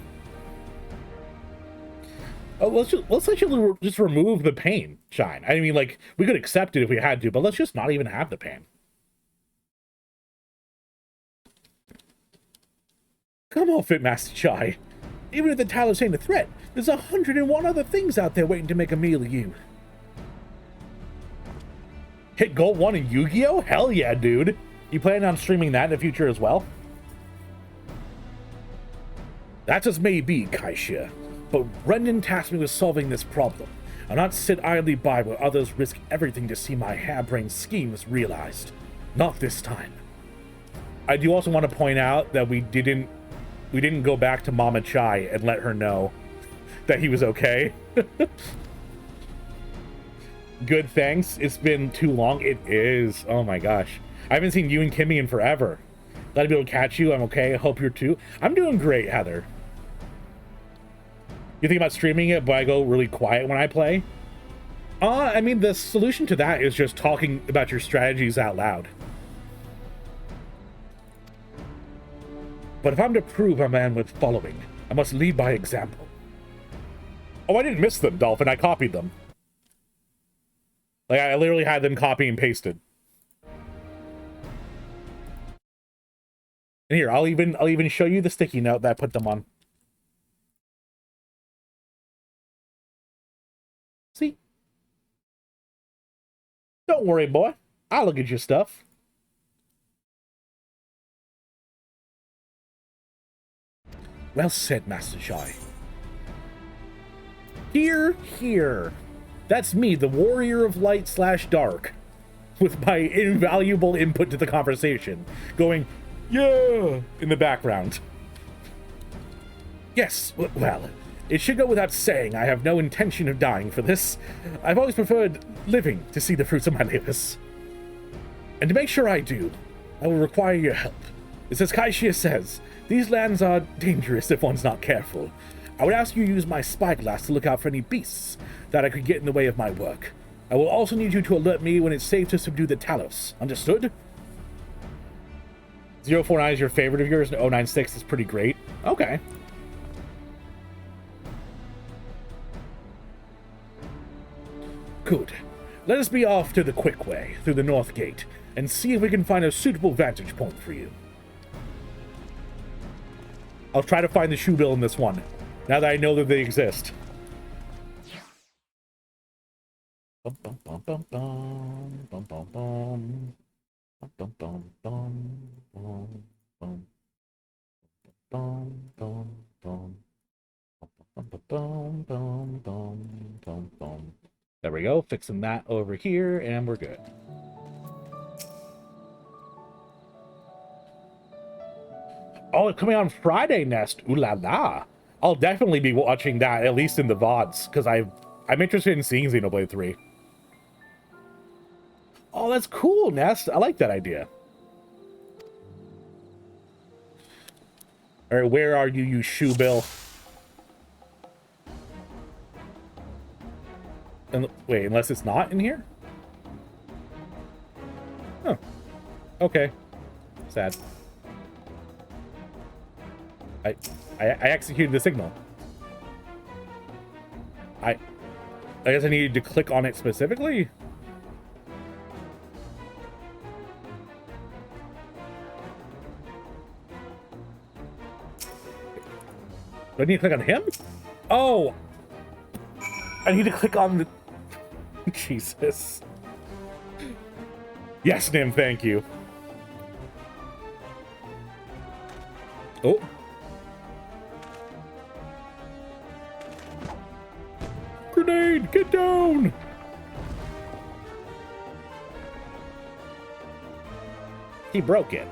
Oh, let's actually just remove the pain, Shine. I mean, like, we could accept it if we had to, but let's just not even have the pain. Come off it, Master Chai. Even if the Talos ain't a threat, there's 101 other things out there waiting to make a meal of you. Hit Gold 1 in Yu-Gi-Oh? Hell yeah, dude. You planning on streaming that in the future as well? That's as may be, Kaishia. But Brendan tasked me with solving this problem. I'll not sit idly by while others risk everything to see my harebrained schemes realized. Not this time. I do also want to point out that we didn't go back to Mama Chai and let her know that he was okay. Good, thanks. It's been too long. It is. Oh my gosh. I haven't seen you and Kimmy in forever. Glad to be able to catch you. I'm okay. I hope you're too. I'm doing great, Heather. You think about streaming it, but I go really quiet when I play? I mean, the solution to that is just talking about your strategies out loud. But if I'm to prove a man with following, I must lead by example. Oh, I didn't miss them, Dolphin. I copied them. Like, I literally had them copy and pasted. And here, I'll even show you the sticky note that I put them on. See? Don't worry, boy. I'll look at your stuff. Well said, Master Chai. Here. That's me, the warrior of light / dark, with my invaluable input to the conversation, going, yeah, in the background. Yes, well, it should go without saying I have no intention of dying for this. I've always preferred living to see the fruits of my labors. And to make sure I do, I will require your help. It's as Kaishia says, these lands are dangerous if one's not careful. I would ask you to use my spyglass to look out for any beasts that I could get in the way of my work. I will also need you to alert me when it's safe to subdue the Talos. Understood? 049 is your favorite of yours, and 096 is pretty great. Okay. Good. Let us be off to the quick way, through the north gate, and see if we can find a suitable vantage point for you. I'll try to find the shoe bill in this one, now that I know that they exist. Bum, bum, bum, bum, bum, bum, bum, bum. Bum, bum, bum, bum, bum, bum, bum, bum. Bum, bum, bum, bum, bum. There we go, fixing that over here, and we're good. Oh, it's coming on Friday, Nest. Ooh la la. I'll definitely be watching that, at least in the VODs, because I'm interested in seeing Xenoblade 3. Oh, that's cool, Nest. I like that idea. All right, where are you, you shoe bill? And wait, unless it's not in here? Oh. Okay. Sad. I executed the signal. I guess I needed to click on it specifically? Do I need to click on him? Oh! I need to click on the... Jesus. Yes, Nim, thank you. Oh. Grenade! Get down! He broke it.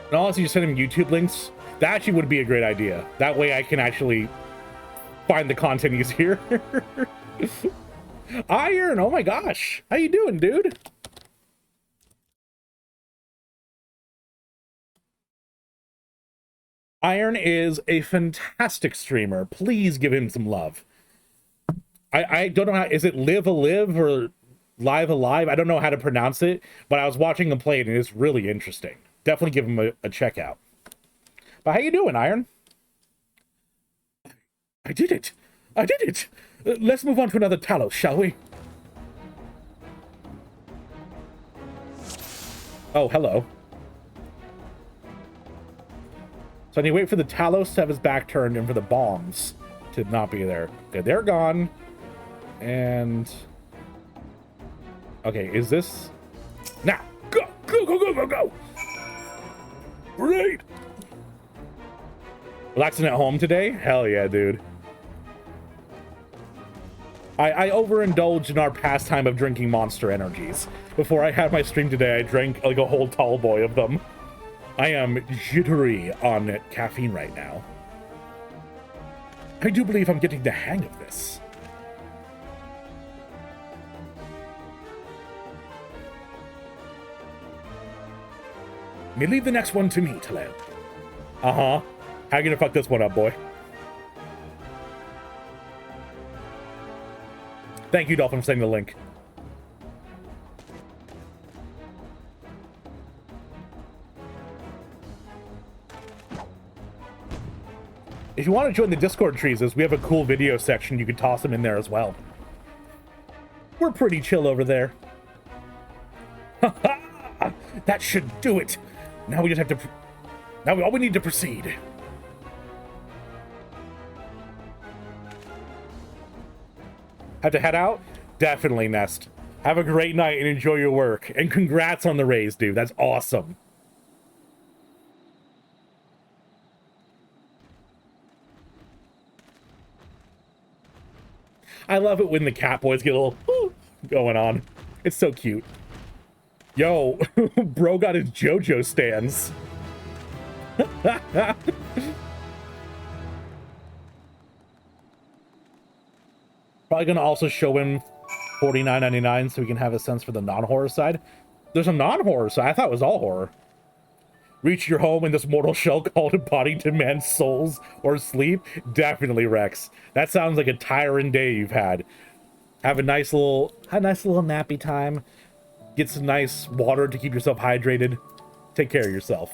And honestly, you send him YouTube links. That actually would be a great idea. That way I can actually find the content easier. Iron, oh my gosh. How you doing, dude? Iron is a fantastic streamer. Please give him some love. I don't know how, is it live alive or live alive? I don't know how to pronounce it, but I was watching him play it and it's really interesting. Definitely give him a check out. But how you doing, Iron? I did it. I did it. Let's move on to another Talos, shall we? Oh, hello. So I need to wait for the Talos to have his back turned and for the bombs to not be there. Okay, they're gone. And... okay, is this... now! Go! Go, go, go, go, go! Great! Relaxing at home today? Hell yeah, dude. I overindulged in our pastime of drinking Monster Energies. Before I had my stream today, I drank like a whole tall boy of them. I am jittery on caffeine right now. I do believe I'm getting the hang of this. May leave the next one to me, Taleb. Uh-huh. How you gonna fuck this one up, boy? Thank you, Dolphin, for sending the link. If you want to join the Discord trees, we have a cool video section. You can toss them in there as well. We're pretty chill over there. That should do it. Now we just have to... now all we need to proceed. Have to head out? Definitely, Nest. Have a great night and enjoy your work. And congrats on the raise, dude. That's awesome. I love it when the cat boys get a little going on. It's so cute. Yo, bro got his JoJo stands. Probably gonna also show him $49.99 so we can have a sense for the non-horror side. There's a non-horror side. I thought it was all horror. Reach your home in this mortal shell called embodying to man's souls or sleep? Definitely, Rex. That sounds like a tiring day you've had. Have a nice little nappy time. Get some nice water to keep yourself hydrated. Take care of yourself.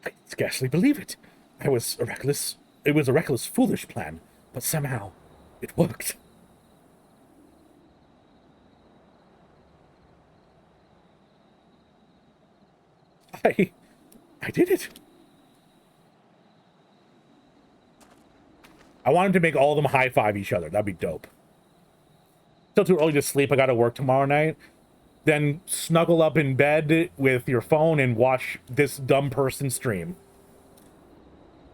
I scarcely believe it. It was a reckless, foolish plan, but somehow it worked. I did it. I wanted to make all of them high-five each other. That'd be dope. Still too early to sleep. I gotta work tomorrow night. Then snuggle up in bed with your phone and watch this dumb person stream.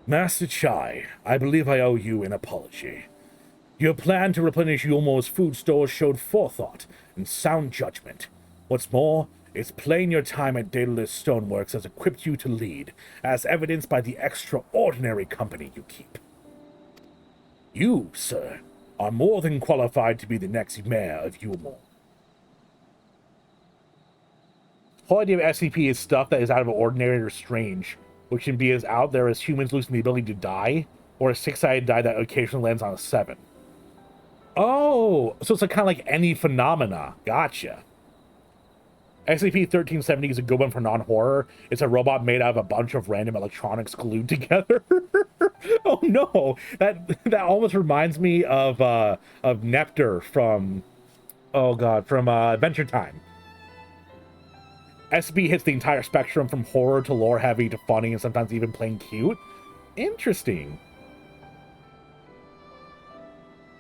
Master Chai, I believe I owe you an apology. Your plan to replenish Yulmo's food stores showed forethought and sound judgment. What's more, it's plain your time at Daedalus Stoneworks has equipped you to lead, as evidenced by the extraordinary company you keep. You, sir, are more than qualified to be the next mayor of Yulmo. The whole idea of SCP is stuff that is out of ordinary or strange, which can be as out there as humans losing the ability to die, or a six-sided die that occasionally lands on a 7. Oh, so it's like, kind of like any phenomena. Gotcha. SCP-1370 is a good one for non-horror. It's a robot made out of a bunch of random electronics glued together. Oh no, that almost reminds me of Nectar from, oh god, from Adventure Time. SCP hits the entire spectrum from horror to lore heavy to funny and sometimes even plain cute. Interesting.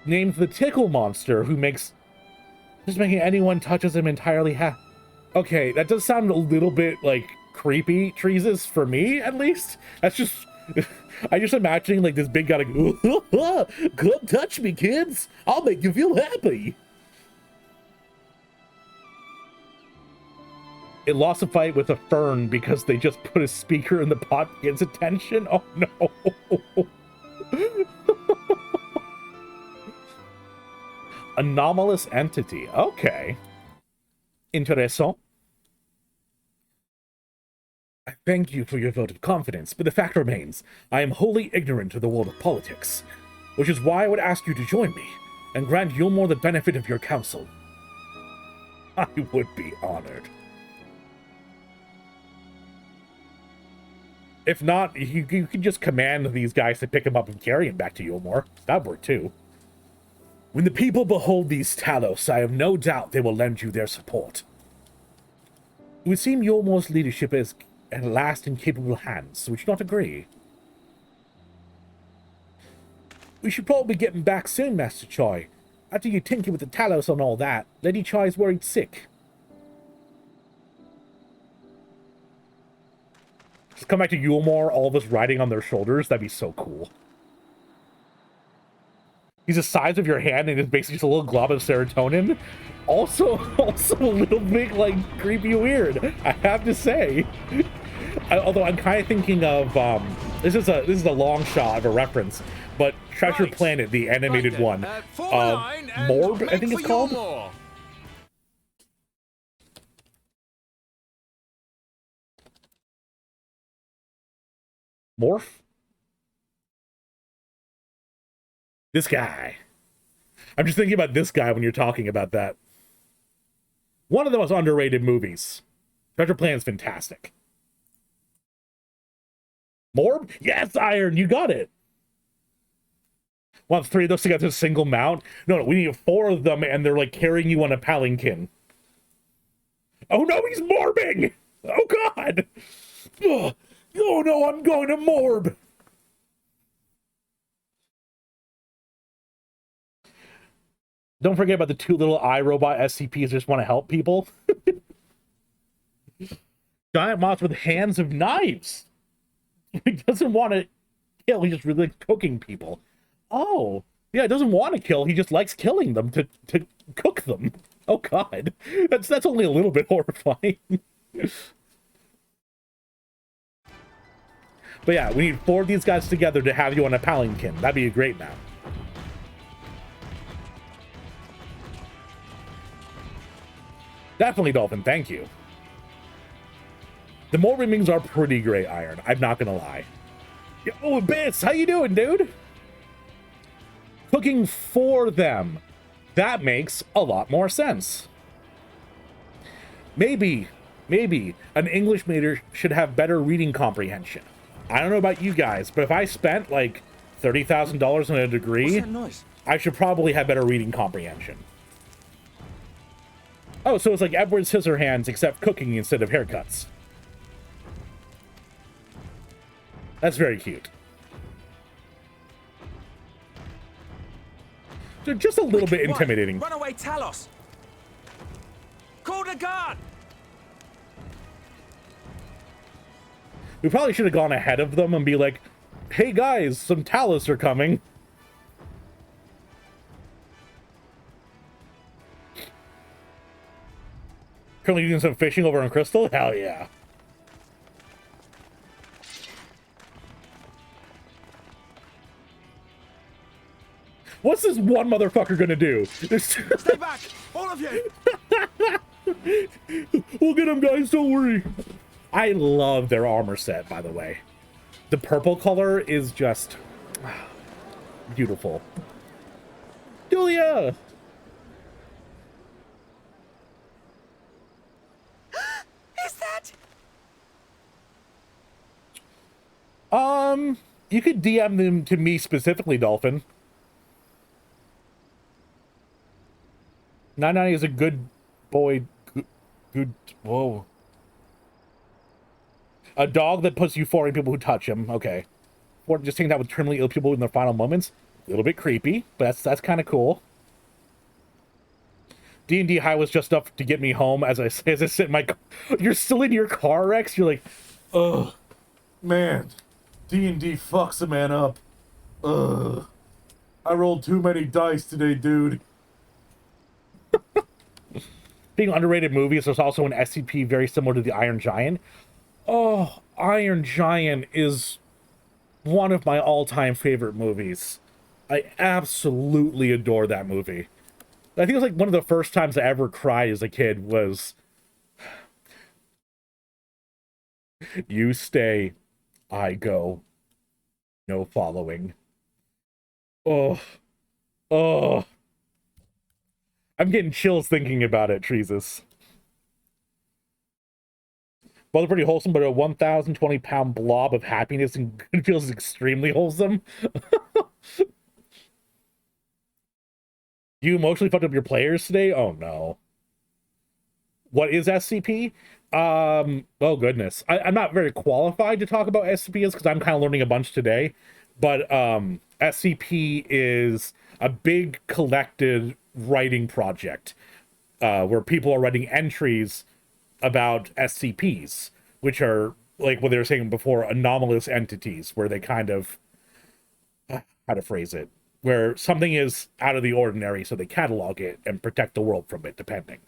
Named the Tickle Monster, who makes just making anyone touches him entirely happy. Okay, that does sound a little bit, like, creepy, Treesus, for me, at least. That's just... I just imagining, like, this big guy, like, come touch me, kids! I'll make you feel happy! It lost a fight with a fern because they just put a speaker in the pot to get its attention? Oh, no! Anomalous entity. Okay. Interesting. Thank you for your vote of confidence, but the fact remains, I am wholly ignorant of the world of politics, which is why I would ask you to join me, and grant Yulmore the benefit of your counsel. I would be honored. If not, you could just command these guys to pick him up and carry him back to Yulmore. That'd work too. When the people behold these Talos, I have no doubt they will lend you their support. It would seem Yulmore's leadership is at last in capable hands, would you not agree? We should probably be getting back soon, Master Choi. After you tinker with the Talos and all that, Lady Choi's worried sick. Just come back to Yulmore, all of us riding on their shoulders, that'd be so cool. He's the size of your hand and is basically just a little glob of serotonin. Also a little bit, like, creepy weird, I have to say. Although I'm kind of thinking of, this is a long shot of a reference, but Treasure Planet, the animated one. Morb, I think it's called? Morph? This guy. I'm just thinking about this guy when you're talking about that. One of the most underrated movies. Treasure Planet's fantastic. Morb? Yes, Iron, you got it. Want 3 of those to get to a single mount? No, we need 4 of them, and they're like carrying you on a palanquin. Oh no, he's morbing! Oh god! Ugh. Oh no, I'm going to morb! Don't forget about the 2 little iRobot SCPs that just want to help people. Giant moths with hands of knives! He doesn't want to kill, he just really likes cooking people. Oh, yeah, he doesn't want to kill, he just likes killing them to cook them. Oh god, that's only a little bit horrifying. But yeah, we need 4 of these guys together to have you on a palanquin. That'd be a great map. Definitely, Dolphin, thank you. The morbing things are pretty great, Iron. I'm not gonna lie. Yo, Abyss, how you doing, dude? Cooking for them. That makes a lot more sense. Maybe an English major should have better reading comprehension. I don't know about you guys, but if I spent like $30,000 on a degree, I should probably have better reading comprehension. Oh, so it's like Edward Scissorhands, except cooking instead of haircuts. That's very cute. So just a little bit intimidating. Runaway Talos! Call the guard! We probably should have gone ahead of them and be like, hey guys, some Talos are coming. Currently doing some fishing over on Crystal? Hell yeah. What's this one motherfucker gonna do? Stay back! All of you! We'll get him, guys, don't worry. I love their armor set, by the way. The purple color is just beautiful. Julia! Is that? You could DM them to me specifically, Dolphin. 990 is a good boy. Good. Whoa. A dog that puts euphoria in people who touch him. Okay. Or just hanging out with terminally ill people in their final moments. A little bit creepy, but that's kind of cool. D&D High was just enough to get me home as I sit in my car. You're still in your car, Rex? You're like, ugh, man, D&D fucks a man up. Ugh. I rolled too many dice today, dude. Being underrated movies, there's also an SCP very similar to the Iron Giant. Oh, Iron Giant is one of my all-time favorite movies. I absolutely adore that movie. I think it was like one of the first times I ever cried as a kid was You stay, I go. No following. Oh, oh. I'm getting chills thinking about it, Treesus. Both are pretty wholesome, but a 1,020-pound blob of happiness and good feels extremely wholesome. You emotionally fucked up your players today? Oh no. What is SCP? Oh goodness. I'm not very qualified to talk about SCP because I'm kind of learning a bunch today. But SCP is a big collected writing project where people are writing entries about SCPs, which are like what they were saying before, anomalous entities, where they kind of how to phrase it, where something is out of the ordinary, so they catalog it and protect the world from it, depending.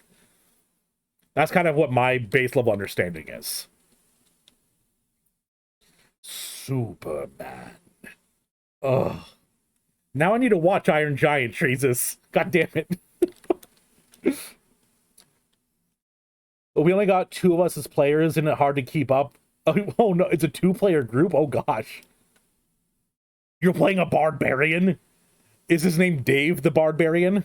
That's kind of what my base level understanding is. Superman. Ugh. Now I need to watch Iron Giant, Jesus. God damn it. We only got 2 of us as players, and it's hard to keep up. Oh no, it's a 2-player group? Oh gosh. You're playing a barbarian? Is his name Dave the Barbarian?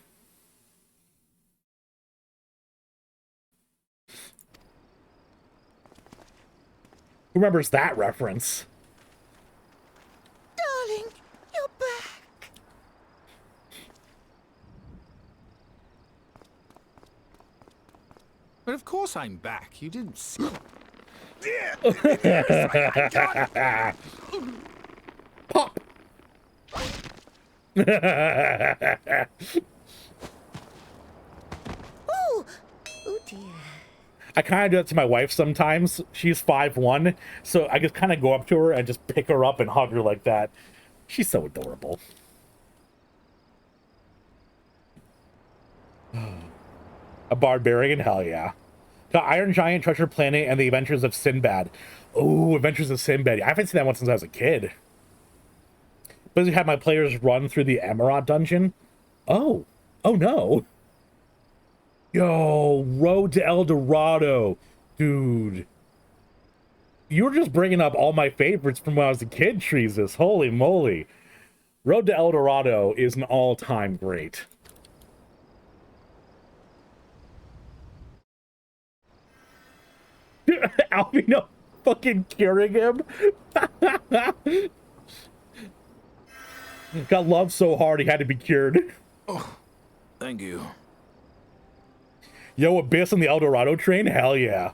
Who remembers that reference? Darling, you're back. But of course I'm back. You didn't see. Pop! Oh, oh dear. I kind of do that to my wife sometimes. She's 5'1", so I just kind of go up to her and just pick her up and hug her like that. She's so adorable. A barbarian? Hell yeah. Got Iron Giant, Treasure Planet, and The Adventures of Sinbad. Oh, Adventures of Sinbad. I haven't seen that one since I was a kid. But had my players run through the Emerald dungeon. Oh. Oh no. Yo, Road to El Dorado. Dude. You were just bringing up all my favorites from when I was a kid, Treesus. Holy moly. Road to El Dorado is an all-time great. Albino fucking curing him. Got loved so hard he had to be cured. Oh, thank you. Yo, Abyss on the El Dorado train? Hell yeah.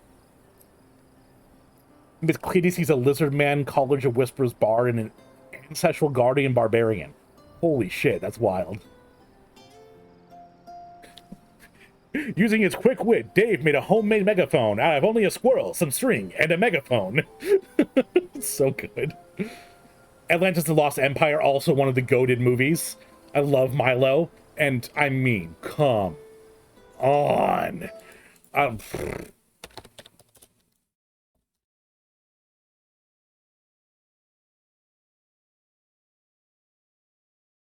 Miss Cleety sees a lizard man, College of Whispers bar, and an ancestral guardian barbarian. Holy shit, that's wild. Using his quick wit, Dave made a homemade megaphone out of only a squirrel, some string, and a megaphone. So good. Atlantis the Lost Empire, also one of the goated movies. I love Milo, and I mean, come on.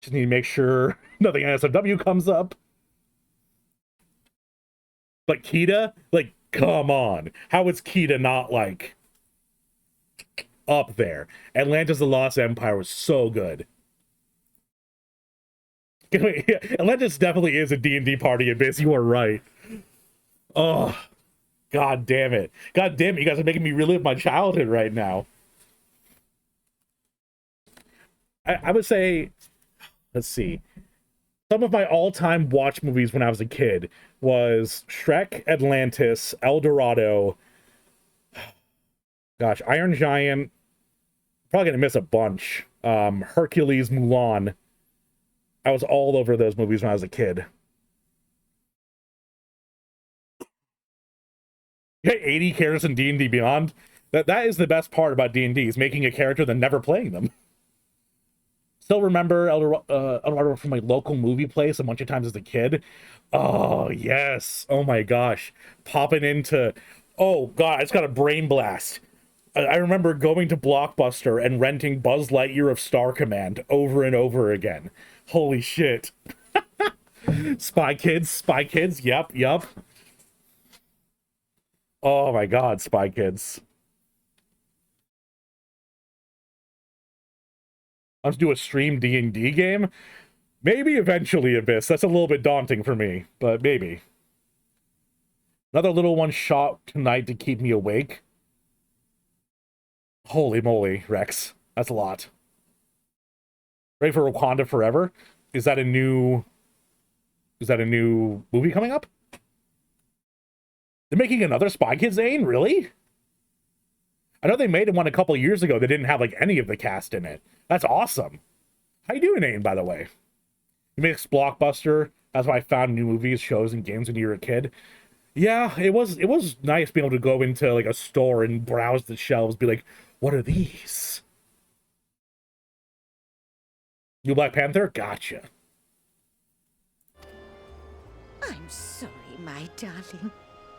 Just need to make sure nothing NSFW comes up. But Kita? Like, come on. How is Kita not, like, up there? Atlantis the Lost Empire was so good. Atlantis definitely is a D&D party Abyss. You are right. Oh, god damn it. God damn it, you guys are making me relive my childhood right now. I would say, let's see. Some of my all-time watch movies when I was a kid was Shrek, Atlantis, El Dorado. Gosh, Iron Giant. Probably gonna miss a bunch. Hercules, Mulan. I was all over those movies when I was a kid. You got 80 characters in D&D Beyond. That is the best part about D&D, is making a character then never playing them. Still remember El Dorado from my local movie place a bunch of times as a kid. Oh, yes. Oh, my gosh. Popping into... Oh, God, I just got a brain blast. I remember going to Blockbuster and renting Buzz Lightyear of Star Command over and over again. Holy shit. Spy Kids. Yep. Oh, my God, Spy Kids. Let's do a stream D&D game. Maybe eventually, Abyss. That's a little bit daunting for me, but maybe. Another little one shot tonight to keep me awake. Holy moly, Rex. That's a lot. Ready for Wakanda Forever? Is that a new movie coming up? They're making another Spy Kids, Zane? Really? I know they made one a couple years ago that didn't have like any of the cast in it. That's awesome. How you doing, Aim, by the way? You makes Blockbuster. That's why I found new movies, shows, and games when you were a kid. Yeah, it was nice being able to go into like a store and browse the shelves, be like, what are these? New Black Panther? Gotcha. I'm sorry, my darling.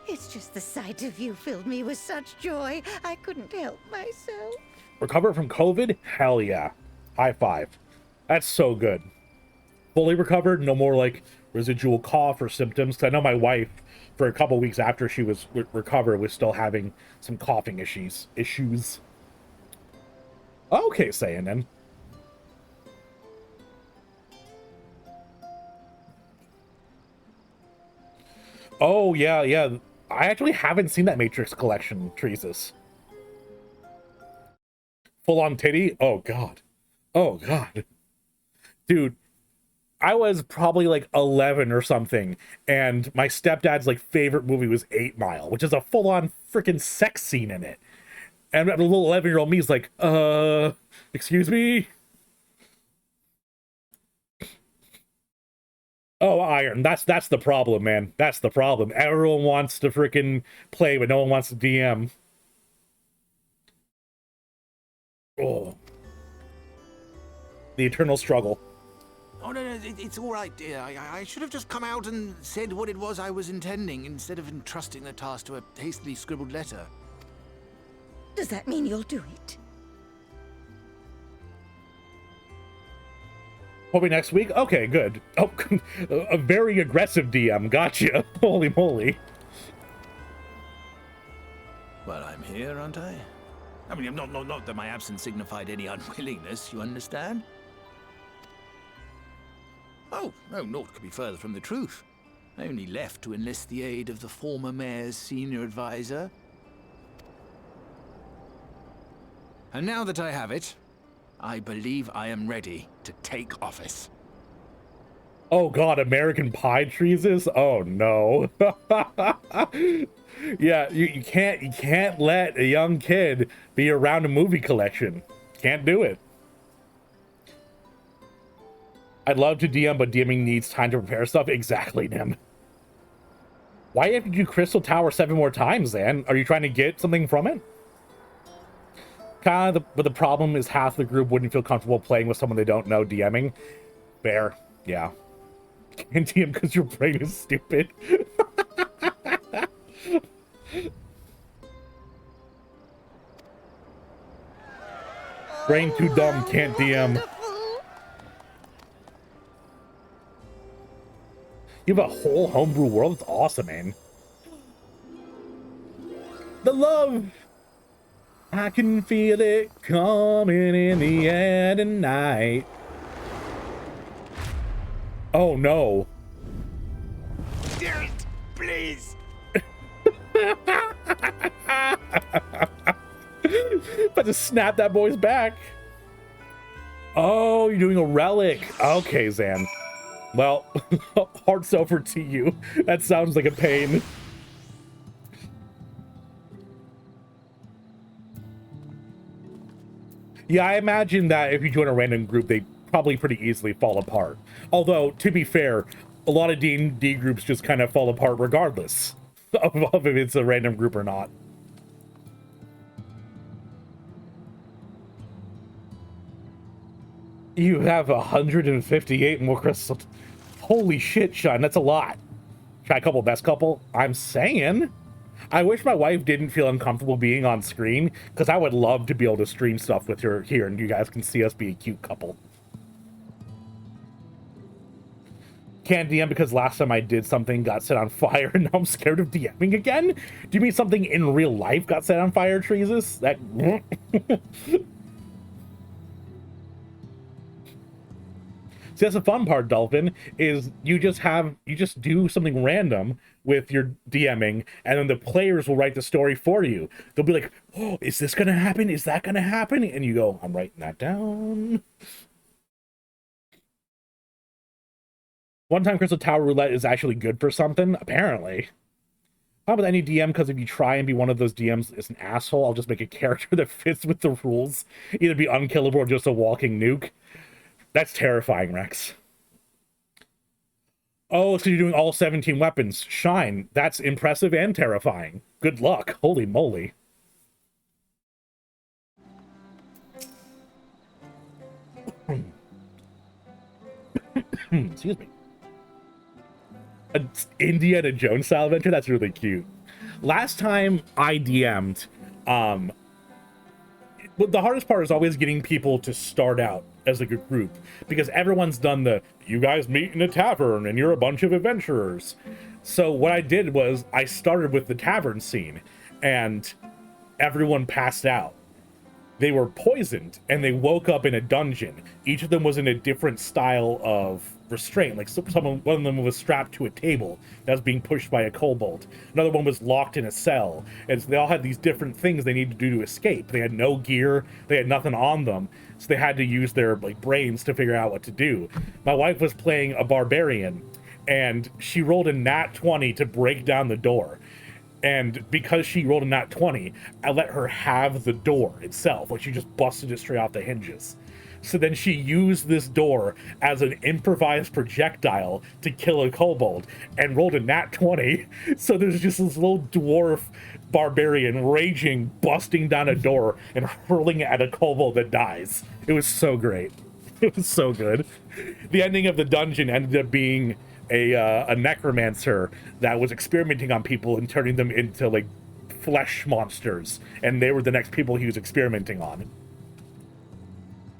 It's just the sight of you filled me with such joy, I couldn't help myself. Recover from COVID? Hell yeah. High five. That's so good. Fully recovered, no more like residual cough or symptoms. 'Cause I know my wife, for a couple weeks after she was recovered, was still having some coughing issues. Okay, saying then. Oh, yeah. I actually haven't seen that Matrix collection, Treesus. Full on titty? Oh, God. Dude, I was probably like 11 or something, and my stepdad's like favorite movie was 8 Mile, which is a full on freaking sex scene in it. And a little 11-year-old me is like, excuse me? Oh, Iron, that's the problem, man. That's the problem. Everyone wants to freaking play, but no one wants to DM. Oh. The eternal struggle. Oh, no, it's all right, dear. I should have just come out and said what it was I was intending, instead of entrusting the task to a hastily scribbled letter. Does that mean you'll do it? Probably next week? Okay, good. Oh, a very aggressive DM. Gotcha. Holy moly. Well, I'm here, aren't I? I mean, not that my absence signified any unwillingness, you understand? Oh, no, naught could be further from the truth. I only left to enlist the aid of the former mayor's senior advisor. And now that I have it, I believe I am ready to take office. Oh god, American Pie Treesus? Oh no. Yeah, you can't let a young kid be around a movie collection. Can't do it. I'd love to DM, but DMing needs time to prepare stuff. Exactly, Nim. Why have you do Crystal Tower 7 more times, then? Are you trying to get something from it? But the problem is half the group wouldn't feel comfortable playing with someone they don't know DMing. Fair, yeah. Can't DM because your brain is stupid. Brain too dumb, can't DM. You have a whole homebrew world? That's awesome, man. The love! I can feel it coming in the air tonight. Oh no. Spirit, please! About to snap that boy's back. Oh, you're doing a relic. Okay, Zan. Well, heart's over to you. That sounds like a pain. Yeah, I imagine that if you join a random group, they probably pretty easily fall apart. Although, to be fair, a lot of D&D groups just kind of fall apart regardless of if it's a random group or not. You have 158 more crystals. Holy shit, Sean, that's a lot. Try a couple best couple. I'm saying. I wish my wife didn't feel uncomfortable being on screen, because I would love to be able to stream stuff with her here, and you guys can see us be a cute couple. Can't DM because last time I did something got set on fire, and now I'm scared of DMing again? Do you mean something in real life got set on fire, Treesus? That... See, that's the fun part, Dolphin, is you just do something random with your DMing, and then the players will write the story for you. They'll be like, oh, is this gonna happen? Is that gonna happen? And you go, I'm writing that down. One time Crystal Tower Roulette is actually good for something, apparently. Not with any DM, because if you try and be one of those DMs that's an asshole, I'll just make a character that fits with the rules. Either be unkillable or just a walking nuke. That's terrifying, Rex. Oh, so you're doing all 17 weapons. Shine. That's impressive and terrifying. Good luck. Holy moly. Excuse me. An Indiana Jones style adventure? That's really cute. Last time I DM'd, but the hardest part is always getting people to start out as like a group, because everyone's done the, you guys meet in a tavern and you're a bunch of adventurers. So what I did was I started with the tavern scene and everyone passed out. They were poisoned and they woke up in a dungeon. Each of them was in a different style of restraint. Like one of them was strapped to a table that was being pushed by a kobold. Another one was locked in a cell. And so they all had these different things they needed to do to escape. They had no gear. They had nothing on them. So they had to use their like brains to figure out what to do. My wife was playing a barbarian and she rolled a nat 20 to break down the door. And because she rolled a nat 20, I let her have the door itself. Like, she just busted it straight off the hinges. So then she used this door as an improvised projectile to kill a kobold and rolled a nat 20. So there's just this little dwarf barbarian raging, busting down a door and hurling it at a kobold that dies. It was so great. It was so good. The ending of the dungeon ended up being a necromancer that was experimenting on people and turning them into like flesh monsters, and they were the next people he was experimenting on.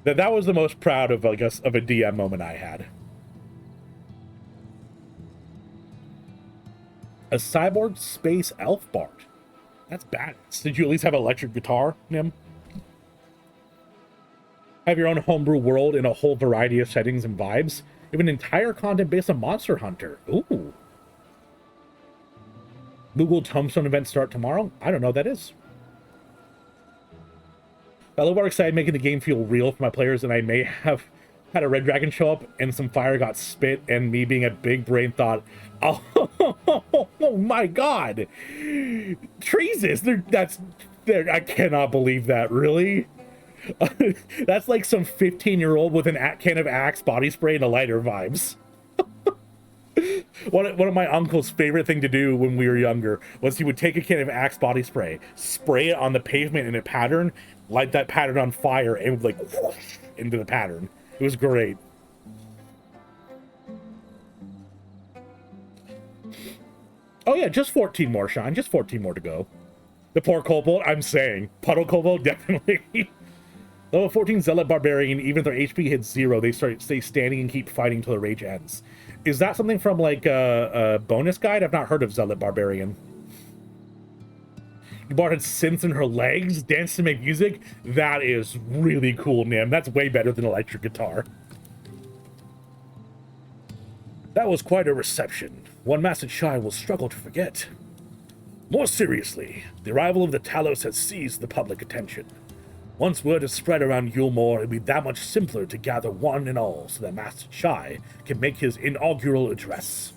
That was the most proud of, I guess, of a DM moment I had. A cyborg space elf bard. That's badass. Did you at least have an electric guitar, Nim? Have your own homebrew world in a whole variety of settings and vibes. You have an entire content based on Monster Hunter. Ooh. Google Tombstone events start tomorrow? I don't know what that is. I love how excited making the game feel real for my players, and I may have had a red dragon show up and some fire got spit, and me being a big brain thought, oh, oh my god. Treases, I cannot believe that, really? That's like some 15-year-old with a can of Axe body spray and a lighter vibes. One of my uncle's favorite thing to do when we were younger was he would take a can of Axe body spray, spray it on the pavement in a pattern, light that pattern on fire, and would like whoosh into the pattern. It was great. Oh yeah, just 14 more, Sean. Just 14 more to go. The poor kobold, I'm saying. Puddle kobold, definitely. Level 14 Zealot Barbarian, even if their HP hits 0, they stay standing and keep fighting until their rage ends. Is that something from, like, a bonus guide? I've not heard of Zealot Barbarian. You bought had synths in her legs, dance to make music? That is really cool, Nim. That's way better than electric guitar. That was quite a reception. One Master Shy will struggle to forget. More seriously, the arrival of the Talos has seized the public attention. Once word is spread around Yulmore, it'll be that much simpler to gather one and all so that Master Shy can make his inaugural address.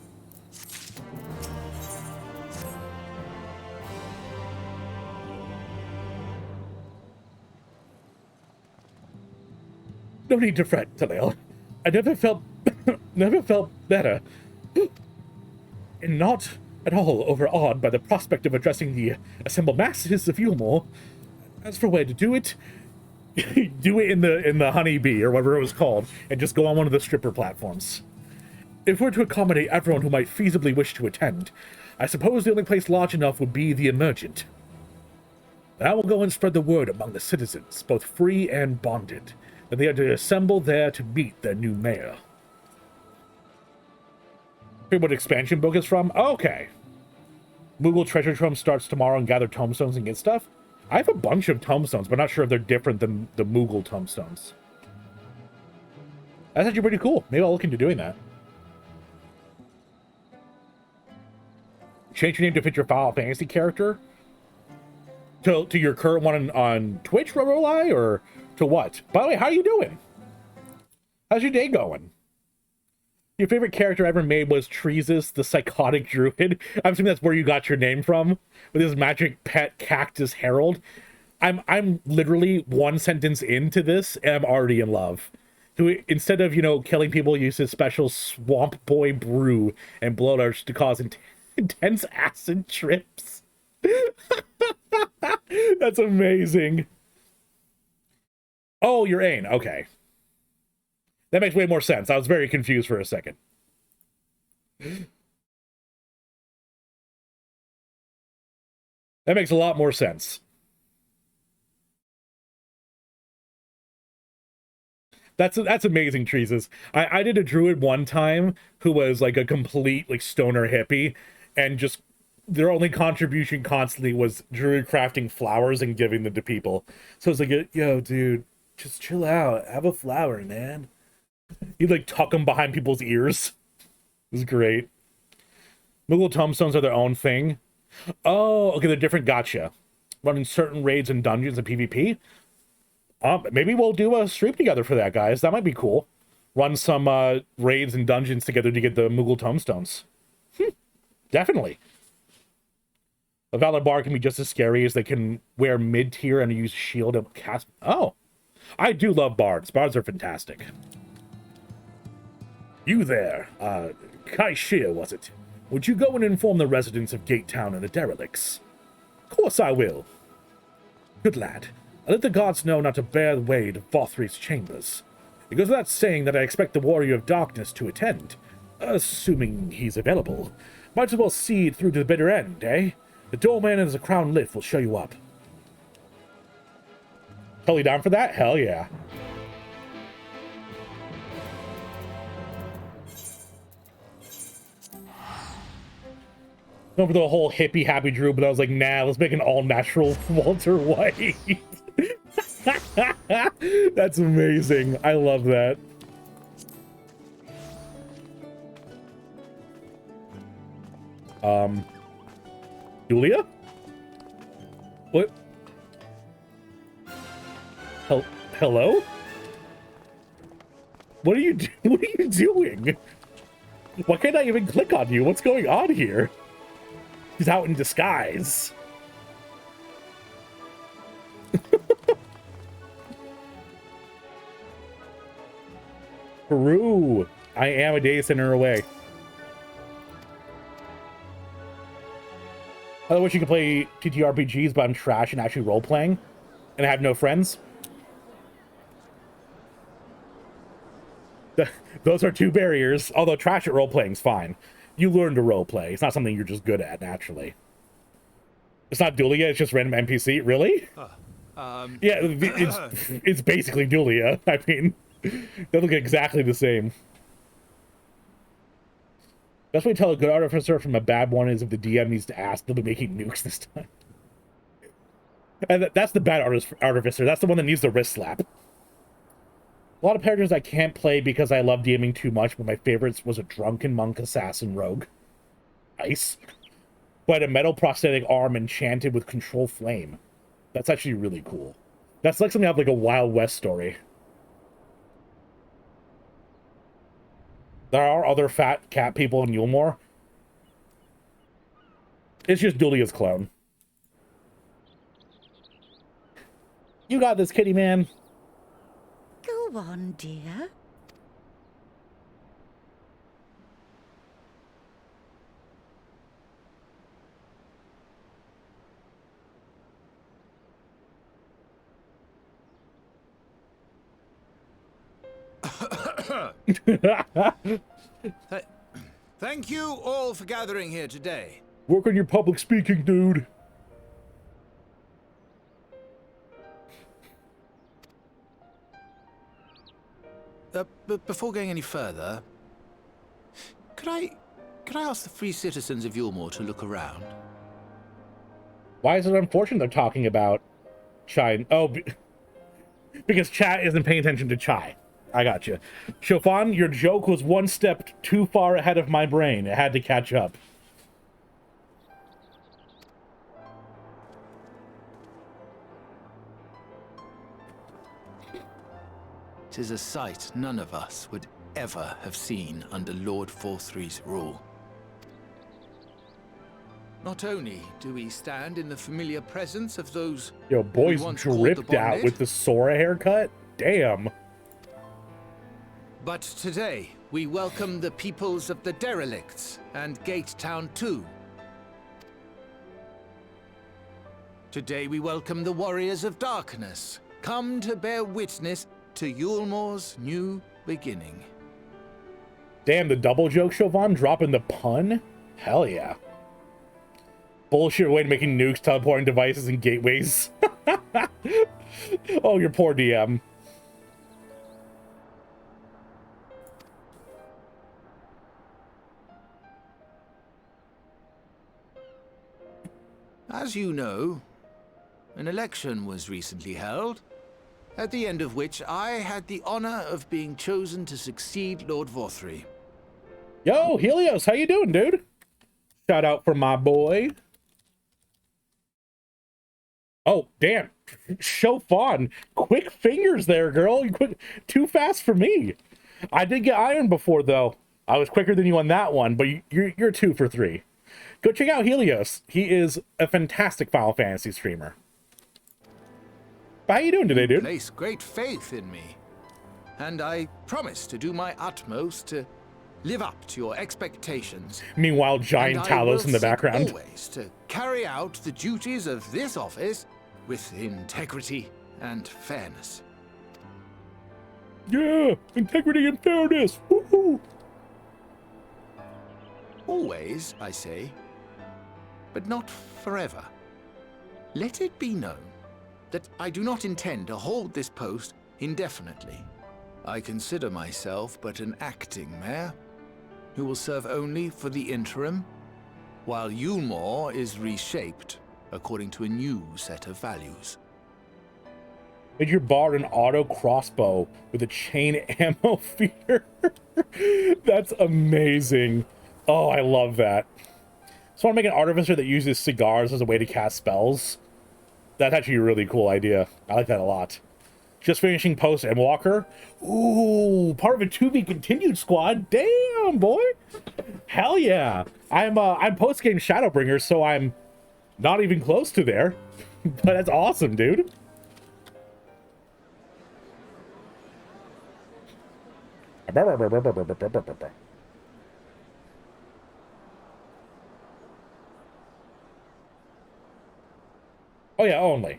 No need to fret, Talil. I never felt better. And not at all overawed by the prospect of addressing the assembled masses of Yulmore. As for where to do it, do it in the honeybee or whatever it was called, and just go on one of the stripper platforms. If we're to accommodate everyone who might feasibly wish to attend, I suppose the only place large enough would be the Emergent. I will go and spread the word among the citizens, both free and bonded, that they are to assemble there to meet their new mayor. Hear what expansion book is from? Okay. Moogle Treasure Trove starts tomorrow and gather tombstones and get stuff. I have a bunch of tombstones, but not sure if they're different than the Moogle tombstones. That's actually pretty cool. Maybe I'll look into doing that. Change your name to fit your Final Fantasy character? To your current one on Twitch, Rolai, or to what? By the way, how are you doing? How's your day going? Your favorite character I ever made was Treesus, the psychotic druid. I'm assuming that's where you got your name from, with his magic pet cactus herald. I'm literally one sentence into this, and I'm already in love. Who, instead of, killing people, uses special swamp boy brew and blowdarts to cause intense acid trips. That's amazing. Oh, you're Ain. Okay. That makes way more sense. I was very confused for a second. That makes a lot more sense. That's amazing, Treesus. I did a druid one time who was like a complete stoner hippie, and just their only contribution constantly was druid crafting flowers and giving them to people. So it's like, yo, dude, just chill out. Have a flower, man. He'd tuck them behind people's ears. It was great. Moogle tombstones are their own thing. Oh, okay, they're different. Gotcha. Running certain raids and dungeons and PvP. Maybe we'll do a stream together for that, guys. That might be cool. Run some raids and dungeons together to get the Moogle tombstones. Definitely. A Valor Bard can be just as scary as they can wear mid-tier and use shield and cast... Oh. I do love bards. Bards are fantastic. You there, Kai Shia, was it? Would you go and inform the residents of Gate Town and the derelicts? Of course I will. Good lad. I let the gods know not to bear the way to Vothri's chambers. It goes without saying that I expect the Warrior of Darkness to attend. Assuming he's available. Might as well see it through to the bitter end, eh? The doorman and the crown lift will show you up. Totally down for that? Hell yeah. Going for the whole hippie happy Drew, but I was like, nah, let's make an all-natural Walter White. That's amazing. I love that. Julia? What? Hello? What are you doing? Why can't I even click on you? What's going on here? He's out in disguise. Peru. I am a data center away. I wish you could play TTRPGs, but I'm trash and actually role-playing, and I have no friends. Those are two barriers, although trash at role-playing is fine. You learn to roleplay. It's not something you're just good at, naturally. It's not Dulia, it's just random NPC. Really? Yeah, it's basically Dulia. I mean, they look exactly the same. Best way to tell a good artificer from a bad one is if the DM needs to ask, they'll be making nukes this time. And that's the bad artificer. That's the one that needs the wrist slap. A lot of characters I can't play because I love DMing too much, but my favorites was a drunken monk assassin rogue. Nice. But a metal prosthetic arm enchanted with control flame. That's actually really cool. That's like something out of like a Wild West story. There are other fat cat people in Yulmore. It's just Dulia's clone. You got this, kitty man. Go on, dear. Thank you all for gathering here today. Work on your public speaking, dude. But before going any further, could I ask the free citizens of Yulmore to look around? Why is it unfortunate they're talking about Chai? Oh, because chat isn't paying attention to Chai. I got you. Chofan, your joke was one step too far ahead of my brain. It had to catch up. 'Tis a sight none of us would ever have seen under Lord Forthry's rule. Not only do we stand in the familiar presence of those Yo, boys we once called the dripped out bonded, with the Sora haircut. Damn. but today we welcome the peoples of the derelicts and Gate Town 2. Today we welcome the warriors of darkness, come to bear witness to Yulmore's new beginning. Damn, the double joke, Chauvin, dropping the pun? Hell yeah. Bullshit way to making nukes, teleporting devices, and gateways. Oh, your poor DM. As you know, an election was recently held, at the end of which I had the honor of being chosen to succeed Lord Vorthry. Yo, Helios, how you doing, dude? Shout out for my boy. Oh, damn. Chauvin. Quick fingers there, girl. Quick, too fast for me. I did get iron before, though. I was quicker than you on that one, but you're 2 for 3. Go check out Helios. He is a fantastic Final Fantasy streamer. How you doing today, dude? Place great faith in me, and I promise to do my utmost to live up to your expectations. Meanwhile, giant And I Talos will in the seek background. always to carry out the duties of this office with integrity and fairness. Yeah, integrity and fairness. Woohoo! Always, I say, but not forever. Let it be known that I do not intend to hold this post indefinitely. I consider myself but an acting mayor who will serve only for the interim, while Yulmore is reshaped according to a new set of values. Made your bard an auto crossbow with a chain ammo feeder. That's amazing. Oh, I love that. So I want to make an artificer that uses cigars as a way to cast spells. That's actually a really cool idea. I like that a lot. Just finishing post and Walker. Ooh, part of a 2v continued squad. Damn, boy. Hell yeah. I'm post game Shadowbringer, so I'm not even close to there. But that's awesome, dude. Oh yeah, only.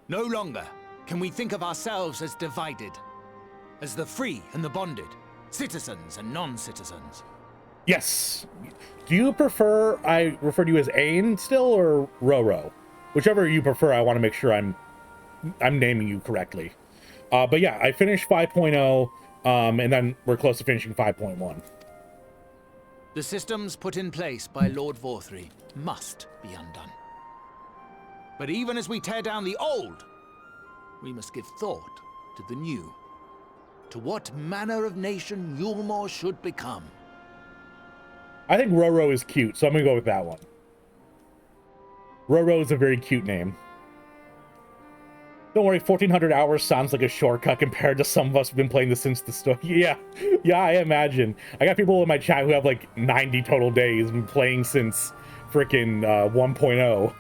No longer can we think of ourselves as divided, as the free and the bonded, citizens and non-citizens. Yes. Do you prefer I refer to you as Ain still or Roro? Whichever you prefer, I want to make sure I'm naming you correctly. But yeah, I finished 5.0, and then we're close to finishing 5.1. The systems put in place by Lord Vorthry must be undone. But even as we tear down the old, we must give thought to the new, to what manner of nation Yulmore should become. I think Roro is cute, so I'm gonna go with that one. Roro is a very cute name. Don't worry, 1400 hours sounds like a shortcut compared to some of us who've been playing this since the start. Yeah, I imagine. I got people in my chat who have like 90 total days and playing since freaking 1.0.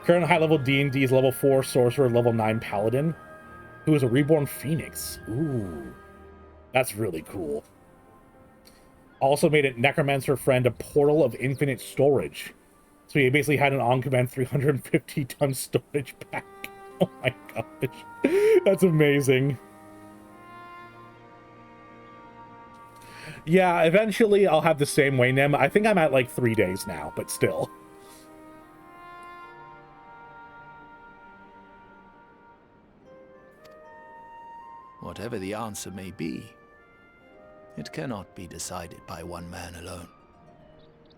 Current high-level D&D is level 4 sorcerer, level 9 paladin, who is a reborn phoenix. Ooh, that's really cool. Also made a necromancer friend a portal of infinite storage. So he basically had an on-command 350-ton storage pack. Oh my gosh. That's amazing. Yeah, eventually I'll have the same way, Nem. I think I'm at like 3 days now, but still. Whatever the answer may be, it cannot be decided by one man alone.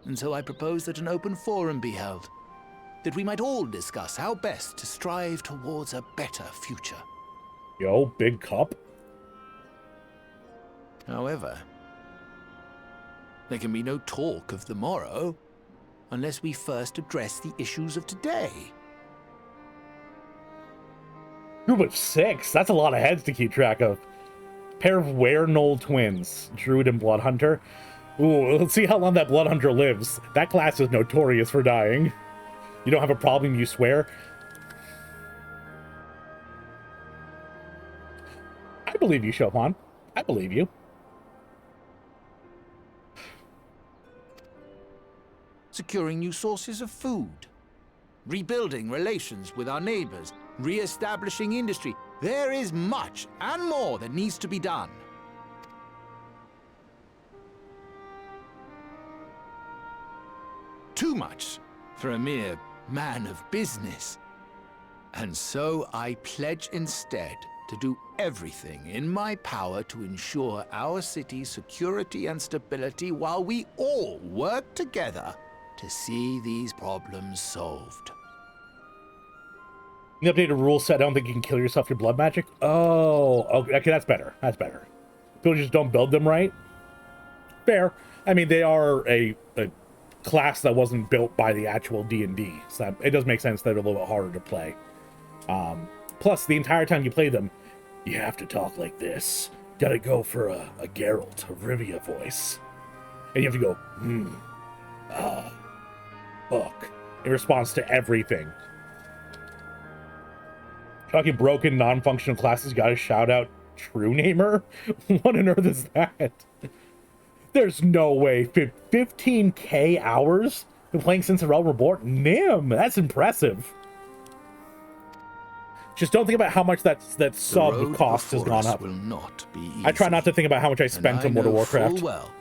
And so I propose that an open forum be held, that we might all discuss how best to strive towards a better future. Yo, big cup. However, there can be no talk of the morrow unless we first address the issues of today. Group of 6? That's a lot of heads to keep track of. Pair of Were-Null twins, Druid and Bloodhunter. Ooh, let's see how long that Bloodhunter lives. That class is notorious for dying. You don't have a problem, you swear? I believe you, Chopin. I believe you. Securing new sources of food, rebuilding relations with our neighbors, re-establishing industry. There is much and more that needs to be done. Too much for a mere man of business. And so I pledge instead to do everything in my power to ensure our city's security and stability while we all work together to see these problems solved. The updated rule set, I don't think you can kill yourself through blood magic. Oh, okay, that's better. That's better. People just don't build them right. Fair. I mean, they are a class that wasn't built by the actual D&D, so it does make sense that they're a little bit harder to play. Plus, the entire time you play them, you have to talk like this. Gotta go for a Geralt, a Rivia voice. And you have to go, fuck, in response to everything. Talking broken, non-functional classes, gotta shout out True Namer? What on earth is that? There's no way. 15k hours? Been playing since the Realm Reborn? Nim, that's impressive. Just don't think about how much that sub cost has gone up. Will not be easy. I try not to think about how much I spent on World of Warcraft. Full well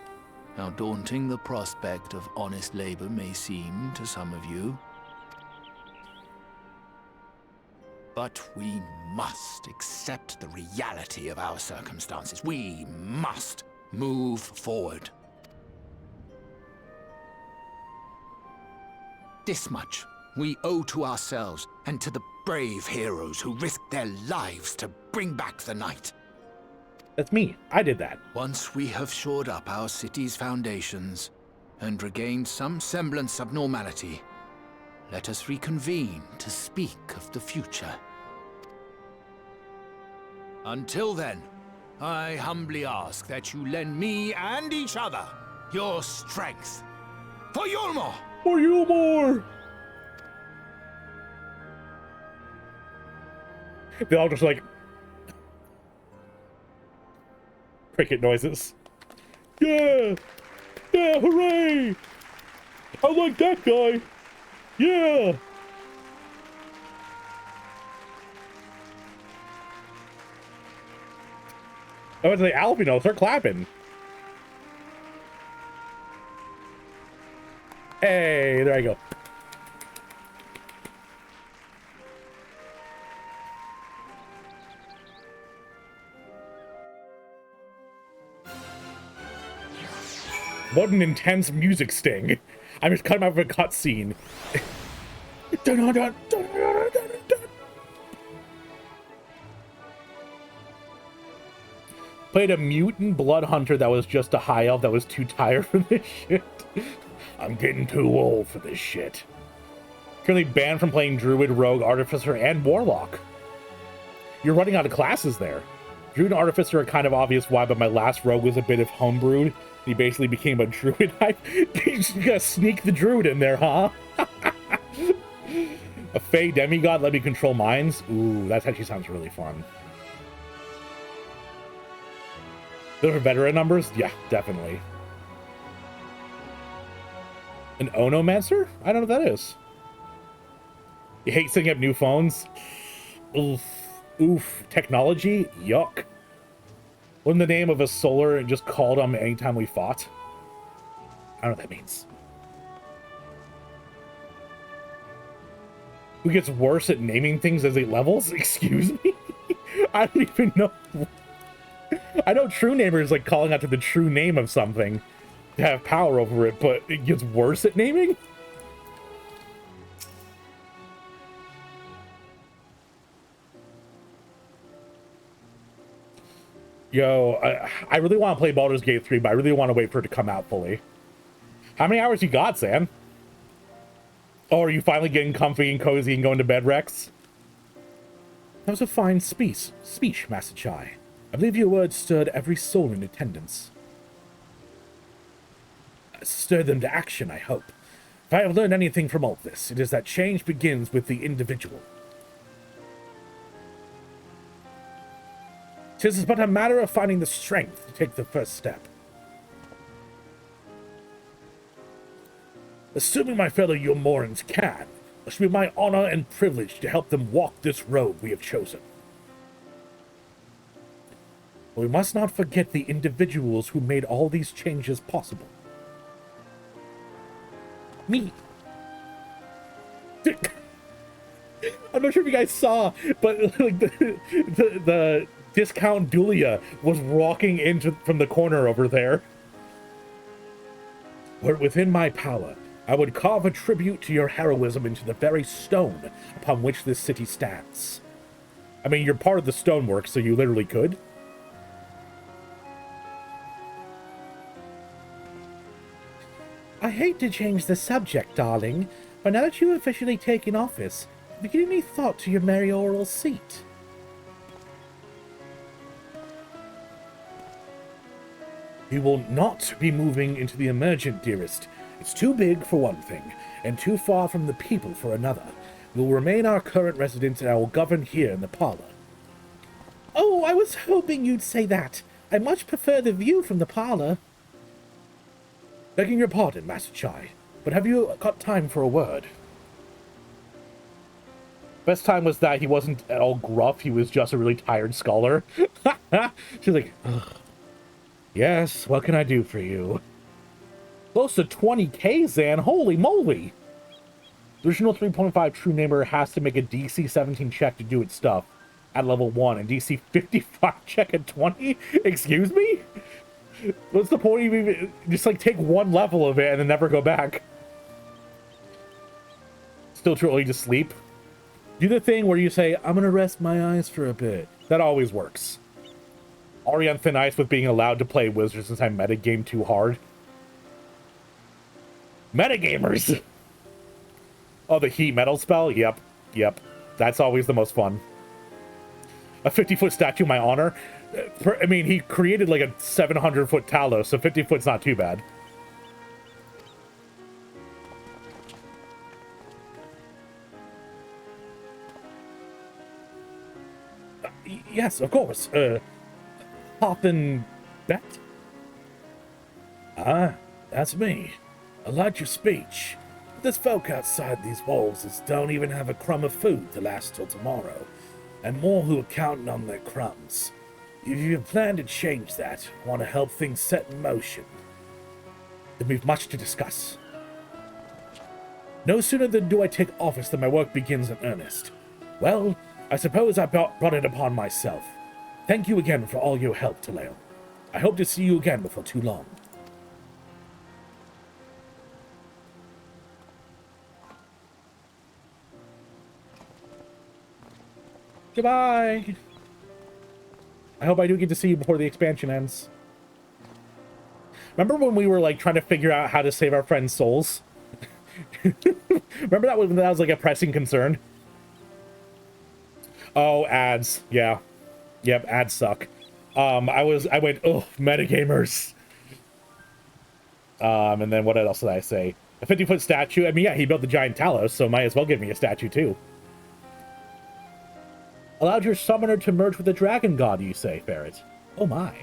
how daunting the prospect of honest labor may seem to some of you. But we must accept the reality of our circumstances. We must move forward. This much we owe to ourselves and to the brave heroes who risked their lives to bring back the night. That's me. I did that. Once we have shored up our city's foundations and regained some semblance of normality, let us reconvene to speak of the future. Until then, I humbly ask that you lend me and each other your strength. For Yulmore! For Yulmore! They all just like cricket noises. Yeah! Yeah, hooray! I like that guy! Yeah! I went to the Alpino, start clapping. Hey, there I go. What an intense music sting. I'm just cutting out of a cutscene. Played a mutant blood hunter that was just a high elf that was too tired for this shit. I'm getting too old for this shit. Currently banned from playing druid, rogue, artificer, and warlock. You're running out of classes there. Druid and artificer are kind of obvious why, but my last rogue was a bit of homebrewed. He basically became a druid. You just gotta sneak the druid in there, huh? A fey demigod let me control minds. Ooh, that actually sounds really fun. Those are veteran numbers? Yeah, definitely. An Onomancer? I don't know what that is. You hate setting up new phones? Oof. Oof. Technology? Yuck. What in the name of a solar and just called on anytime we fought? I don't know what that means. Who gets worse at naming things as it levels? Excuse me? I don't even know. I know True Namer is like calling out to the true name of something to have power over it, but it gets worse at naming? Yo, I really want to play Baldur's Gate 3, but I really want to wait for it to come out fully. How many hours you got, Sam? Oh, are you finally getting comfy and cozy and going to bed, Rex? That was a fine speech, Master Chai. I believe your words stirred every soul in attendance. Stir them to action, I hope. If I have learned anything from all this, it is that change begins with the individual. 'Tis but a matter of finding the strength to take the first step. Assuming my fellow Yomorans can, it should be my honor and privilege to help them walk this road we have chosen. But we must not forget the individuals who made all these changes possible. Me. I'm not sure if you guys saw, but like the discount Dulia was walking into from the corner over there. Were it within my power, I would carve a tribute to your heroism into the very stone upon which this city stands. I mean, you're part of the stonework, so you literally could. I hate to change the subject, darling, but now that you have officially taken office, have you given any thought to your mayoral seat? You will not be moving into the emergent, dearest. It's too big for one thing, and too far from the people for another. We will remain our current residence, and I will govern here in the parlor. Oh, I was hoping you'd say that. I much prefer the view from the parlor. Begging your pardon, Master Chai, but have you got time for a word? Best time was that he wasn't at all gruff, he was just a really tired scholar. She's like, ugh. Yes, what can I do for you? Close to 20k, Zan, holy moly! The original 3.5 True Namer has to make a DC 17 check to do its stuff at level 1, and DC 55 check at 20? Excuse me? What's the point of even just like take one level of it and then never go back? Still too early to sleep. Do the thing where you say, I'm gonna rest my eyes for a bit. That always works. Already on thin ice with being allowed to play Wizards since I metagame too hard. Metagamers! Oh, the heat metal spell? Yep. That's always the most fun. A 50-foot statue in my honor? I mean, he created like a 700-foot Talos, so 50 foot's not too bad. Yes, of course. Hoppin' Bet? Ah, that's me. I like your speech. But there's folk outside these walls that don't even have a crumb of food to last till tomorrow, and more who are counting on their crumbs. If you plan to change that, want to help things set in motion, then we've much to discuss. No sooner than do I take office than my work begins in earnest. Well, I suppose I brought it upon myself. Thank you again for all your help, Taleo. I hope to see you again before too long. Goodbye! I hope I do get to see you before the expansion ends. Remember when we were, like, trying to figure out how to save our friends' souls? Remember that when that was, like, a pressing concern? Oh, ads. Yeah. Yep, ads suck. I went, oh, metagamers. And then what else did I say? A 50-foot statue? I mean, yeah, he built the giant Talos, so might as well give me a statue, too. Allowed your summoner to merge with the dragon god, you say, Ferret. Oh my.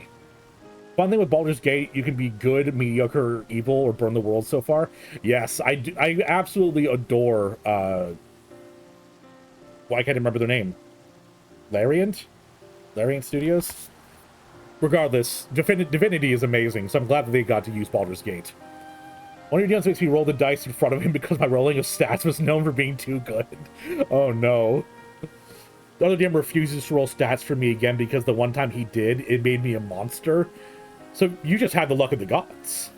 Fun thing with Baldur's Gate, you can be good, mediocre, evil, or burn the world so far. Yes, I absolutely adore, well, I can't remember their name. Lariant? Lariant Studios? Regardless, Divinity is amazing, so I'm glad that they got to use Baldur's Gate. One of your DMs makes me roll the dice in front of him because my rolling of stats was known for being too good. Oh no. The other DM refuses to roll stats for me again because the one time he did, it made me a monster. So you just had the luck of the gods.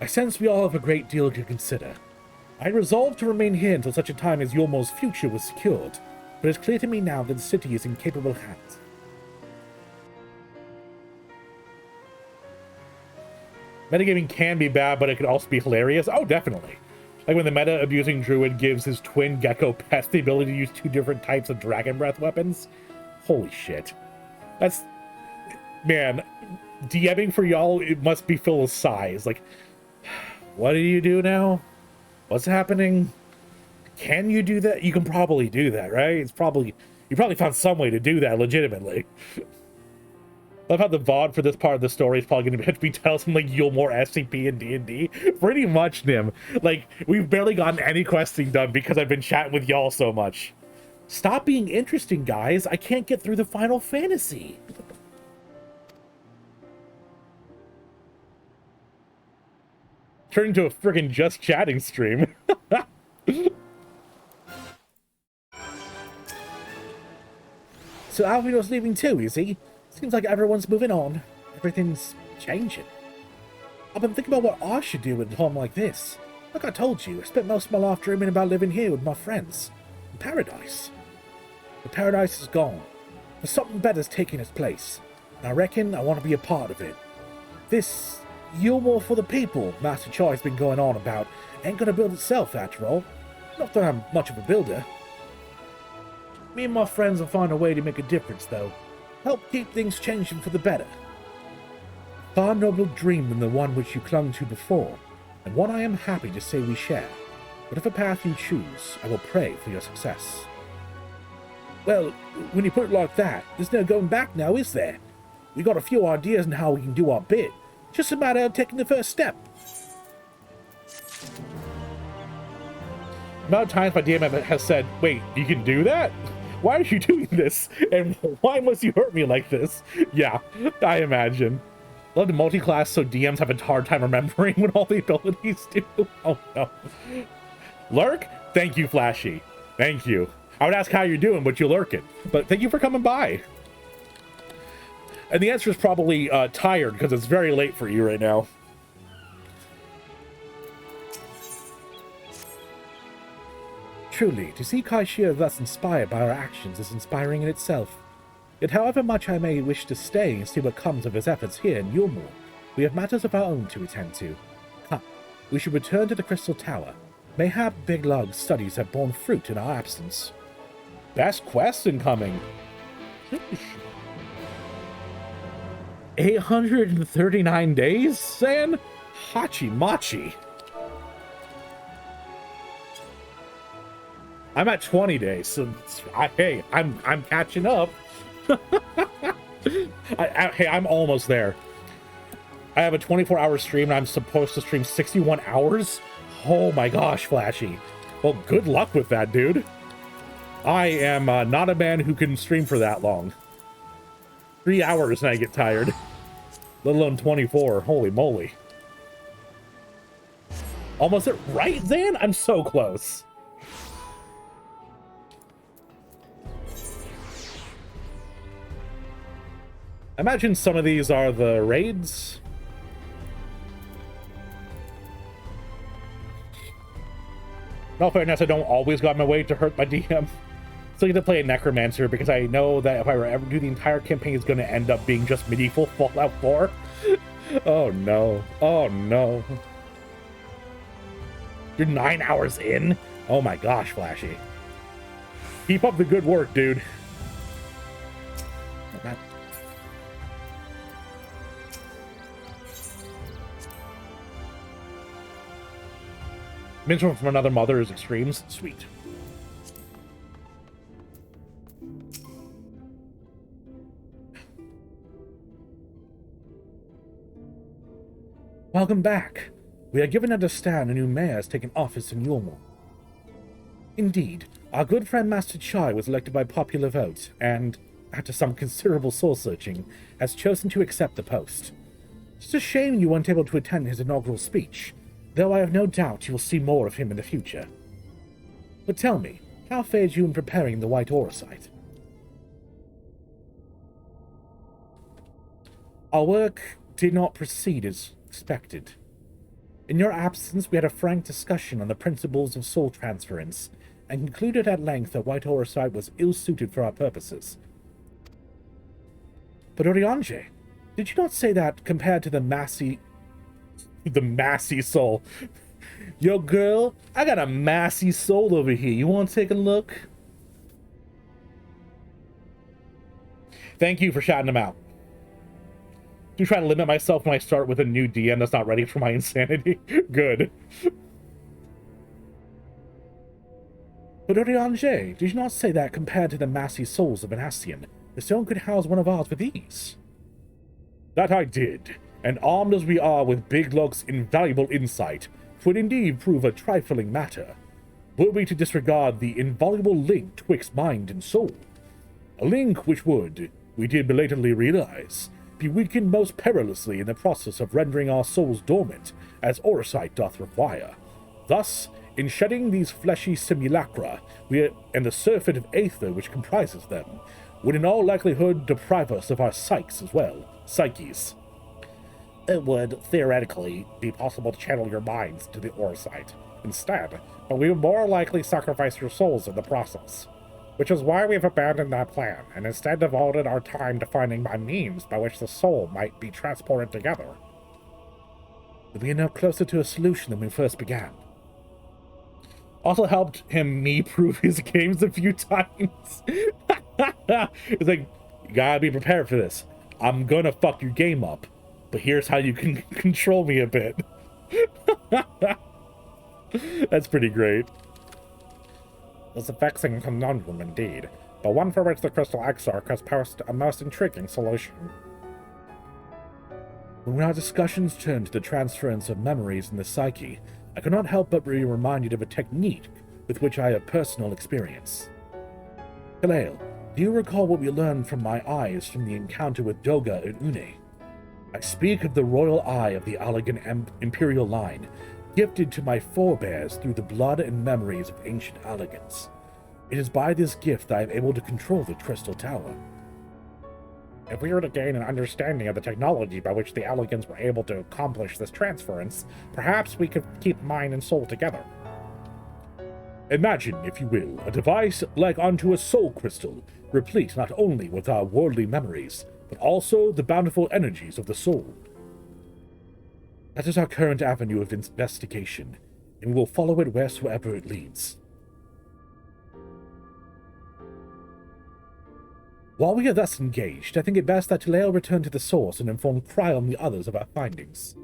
I sense we all have a great deal to consider. I resolved to remain here until such a time as Yomo's future was secured. but it's clear to me now that the city is in capable hands. Metagaming can be bad, but it can also be hilarious. Oh, definitely. Like when the meta-abusing druid gives his twin gecko pest the ability to use 2 different types of dragon breath weapons. Holy shit. That's... Man, DMing for y'all, it must be filled with sighs. Like, what do you do now? What's happening? Can you do that? You can probably do that, right? It's probably... You probably found some way to do that legitimately. I love how the VOD for this part of the story is probably going to be tell some like Yulmore SCP and D&D. Pretty much, Nim. Like, we've barely gotten any questing done because I've been chatting with y'all so much. Stop being interesting, guys. I can't get through the Final Fantasy. Turn into a friggin' just chatting stream. So Alvino's leaving too, is he? Seems like everyone's moving on. Everything's changing. I've been thinking about what I should do at a time like this. Like I told you, I spent most of my life dreaming about living here with my friends. In paradise. The paradise is gone. But something better's taking its place. And I reckon I want to be a part of it. This Yulmore for the people Master Chai's been going on about ain't gonna build itself after all. Not that I'm much of a builder. Me and my friends will find a way to make a difference, though. Help keep things changing for the better. Far nobler dream than the one which you clung to before, and one I am happy to say we share. Whatever path you choose, I will pray for your success. Well, when you put it like that, there's no going back now, is there? We got a few ideas on how we can do our bit. Just a matter of taking the first step. The amount of times my DM has said, wait, you can do that? Why are you doing this? And why must you hurt me like this? Yeah, I imagine. Love to multi-class so DMs have a hard time remembering what all the abilities do. Oh no. Lurk? Thank you, Flashy. Thank you. I would ask how you're doing, but you lurk it. But thank you for coming by. And the answer is probably tired, because it's very late for you right now. Truly, to see Kaishia thus inspired by our actions is inspiring in itself. Yet however much I may wish to stay and see what comes of his efforts here in Yulmore, we have matters of our own to attend to. Come, we should return to the Crystal Tower. Mayhap Big Lug's studies have borne fruit in our absence. Best quest incoming. 839 days, San? Hachi Machi. I'm at 20 days, so hey, I'm catching up. Hey, I'm almost there. I have a 24-hour stream, and I'm supposed to stream 61 hours? Oh my gosh, Flashy. Well, good luck with that, dude. I am not a man who can stream for that long. 3 hours and I get tired. Let alone 24. Holy moly. Almost there. Right, Zan? I'm so close. I imagine some of these are the raids. In all fairness, I don't always go out of my way to hurt my DM. Still get to play a Necromancer because I know that if I were ever do the entire campaign, it's going to end up being just medieval Fallout 4. Oh no. Oh no. You're 9 hours in? Oh my gosh, Flashy. Keep up the good work, dude. Mention from another mother is extremes. Sweet. Welcome back. We are given to understand a new mayor has taken office in Yulmore. Indeed, our good friend Master Chai was elected by popular vote, and, after some considerable soul-searching, has chosen to accept the post. It's a shame you weren't able to attend his inaugural speech, though I have no doubt you will see more of him in the future. But tell me, how fared you in preparing the White Aura site? Our work did not proceed as expected. In your absence, we had a frank discussion on the principles of soul transference, and concluded at length that White Orsite was ill-suited for our purposes. But Oriange, did you not say that compared to the massy soul? Yo, girl, I got a massy soul over here. You want to take a look? Thank you for shouting him out. Do try to limit myself when I start with a new DM that's not ready for my insanity. Good. But Oriange, did you not say that compared to the massy souls of an Ascian, the stone could house one of ours with ease? That I did, and armed as we are with Big Locke's invaluable insight, would indeed prove a trifling matter, were we to disregard the inviolable link twixt mind and soul. A link which would, we did belatedly realize, be weakened most perilously in the process of rendering our souls dormant, as Orsite doth require. Thus, in shedding these fleshy simulacra, and the surfeit of aether which comprises them, would in all likelihood deprive us of our psyches as well. Psyches. It would, theoretically, be possible to channel your minds to the Orsite instead, but we would more likely sacrifice your souls in the process. Which is why we have abandoned that plan, and instead devoted our time to finding a means by which the soul might be transported together. We are now closer to a solution than we first began. Also helped me prove his games a few times. It's like, you gotta be prepared for this. I'm gonna fuck your game up, but here's how you can control me a bit. That's pretty great. It's a vexing conundrum indeed, but one for which the Crystal Exarch has posed a most intriguing solution. When our discussions turned to the transference of memories in the psyche, I could not help but be reminded of a technique with which I have personal experience. Kalael, do you recall what we learned from my eyes from the encounter with Doga and Une? I speak of the royal eye of the Allegan imperial line, gifted to my forebears through the blood and memories of ancient Allegans. It is by this gift that I am able to control the Crystal Tower. If we were to gain an understanding of the technology by which the Allegans were able to accomplish this transference, perhaps we could keep mind and soul together. Imagine, if you will, a device like unto a soul crystal, replete not only with our worldly memories, but also the bountiful energies of the soul. That is our current avenue of investigation, and we will follow it wheresoever it leads. While we are thus engaged, I think it best that Kalael return to the source and inform Cryo and the others of our findings.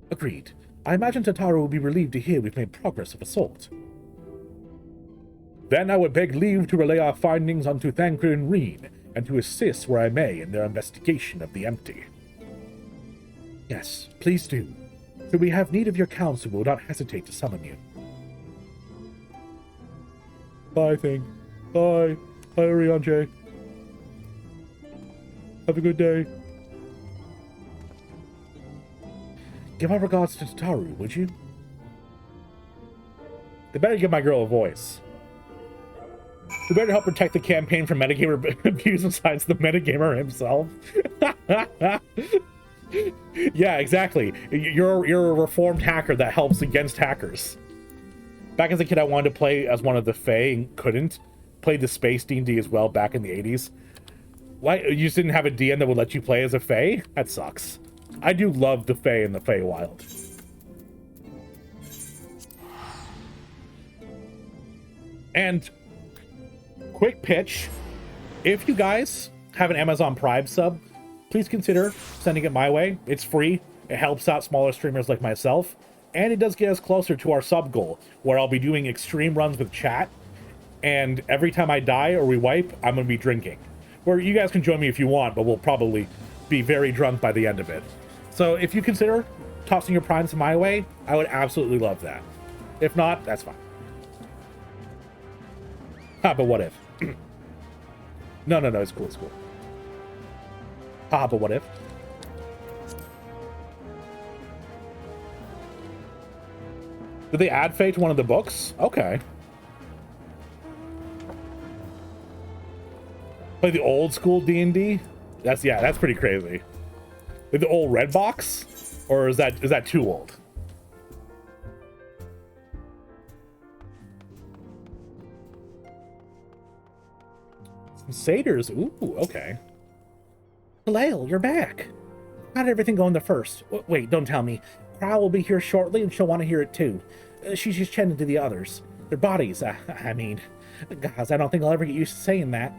Agreed. I imagine Tataru will be relieved to hear we've made progress of a sort. Then I would beg leave to relay our findings unto Thancred and Reen, and to assist where I may in their investigation of the empty. Yes, please do. Should we have need of your counsel, we will not hesitate to summon you. Bye, Thing. Bye. Bye, Oriange. Have a good day. Give our regards to Tataru, would you? They better give my girl a voice. They better help protect the campaign from metagamer abuse besides the metagamer himself. Yeah, exactly. You're a reformed hacker that helps against hackers. Back as a kid, I wanted to play as one of the Fae and couldn't. Played the Space D&D as well back in the 80s. Why? You just didn't have a DM that would let you play as a Fae? That sucks. I do love the Fae and the Feywild. And quick pitch, if you guys have an Amazon Prime sub, please consider sending it my way. It's free. It helps out smaller streamers like myself. And it does get us closer to our sub goal, where I'll be doing extreme runs with chat. And every time I die or we wipe, I'm going to be drinking. Where you guys can join me if you want, but we'll probably be very drunk by the end of it. So if you consider tossing your primes my way, I would absolutely love that. If not, that's fine. But what if? No, it's cool, it's cool. But what if? Did they add Fae to one of the books? Okay. Like the old school D&D? That's pretty crazy. Like the old red box? Or is that too old? Some satyrs. Ooh, okay. Kalale, you're back. How did everything go in the first? Wait, don't tell me. Crow will be here shortly, and she'll want to hear it too. She's just chatting to the others. Their bodies, I mean. Guys, I don't think I'll ever get used to saying that.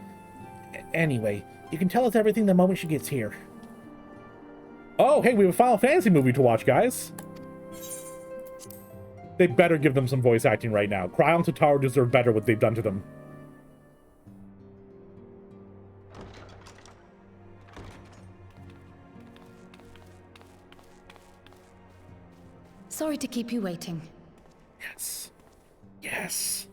Anyway, you can tell us everything the moment she gets here. Oh, hey, we have a Final Fantasy movie to watch, guys. They better give them some voice acting right now. Cryo and Totaro deserve better what they've done to them. Sorry to keep you waiting. Yes. Yes.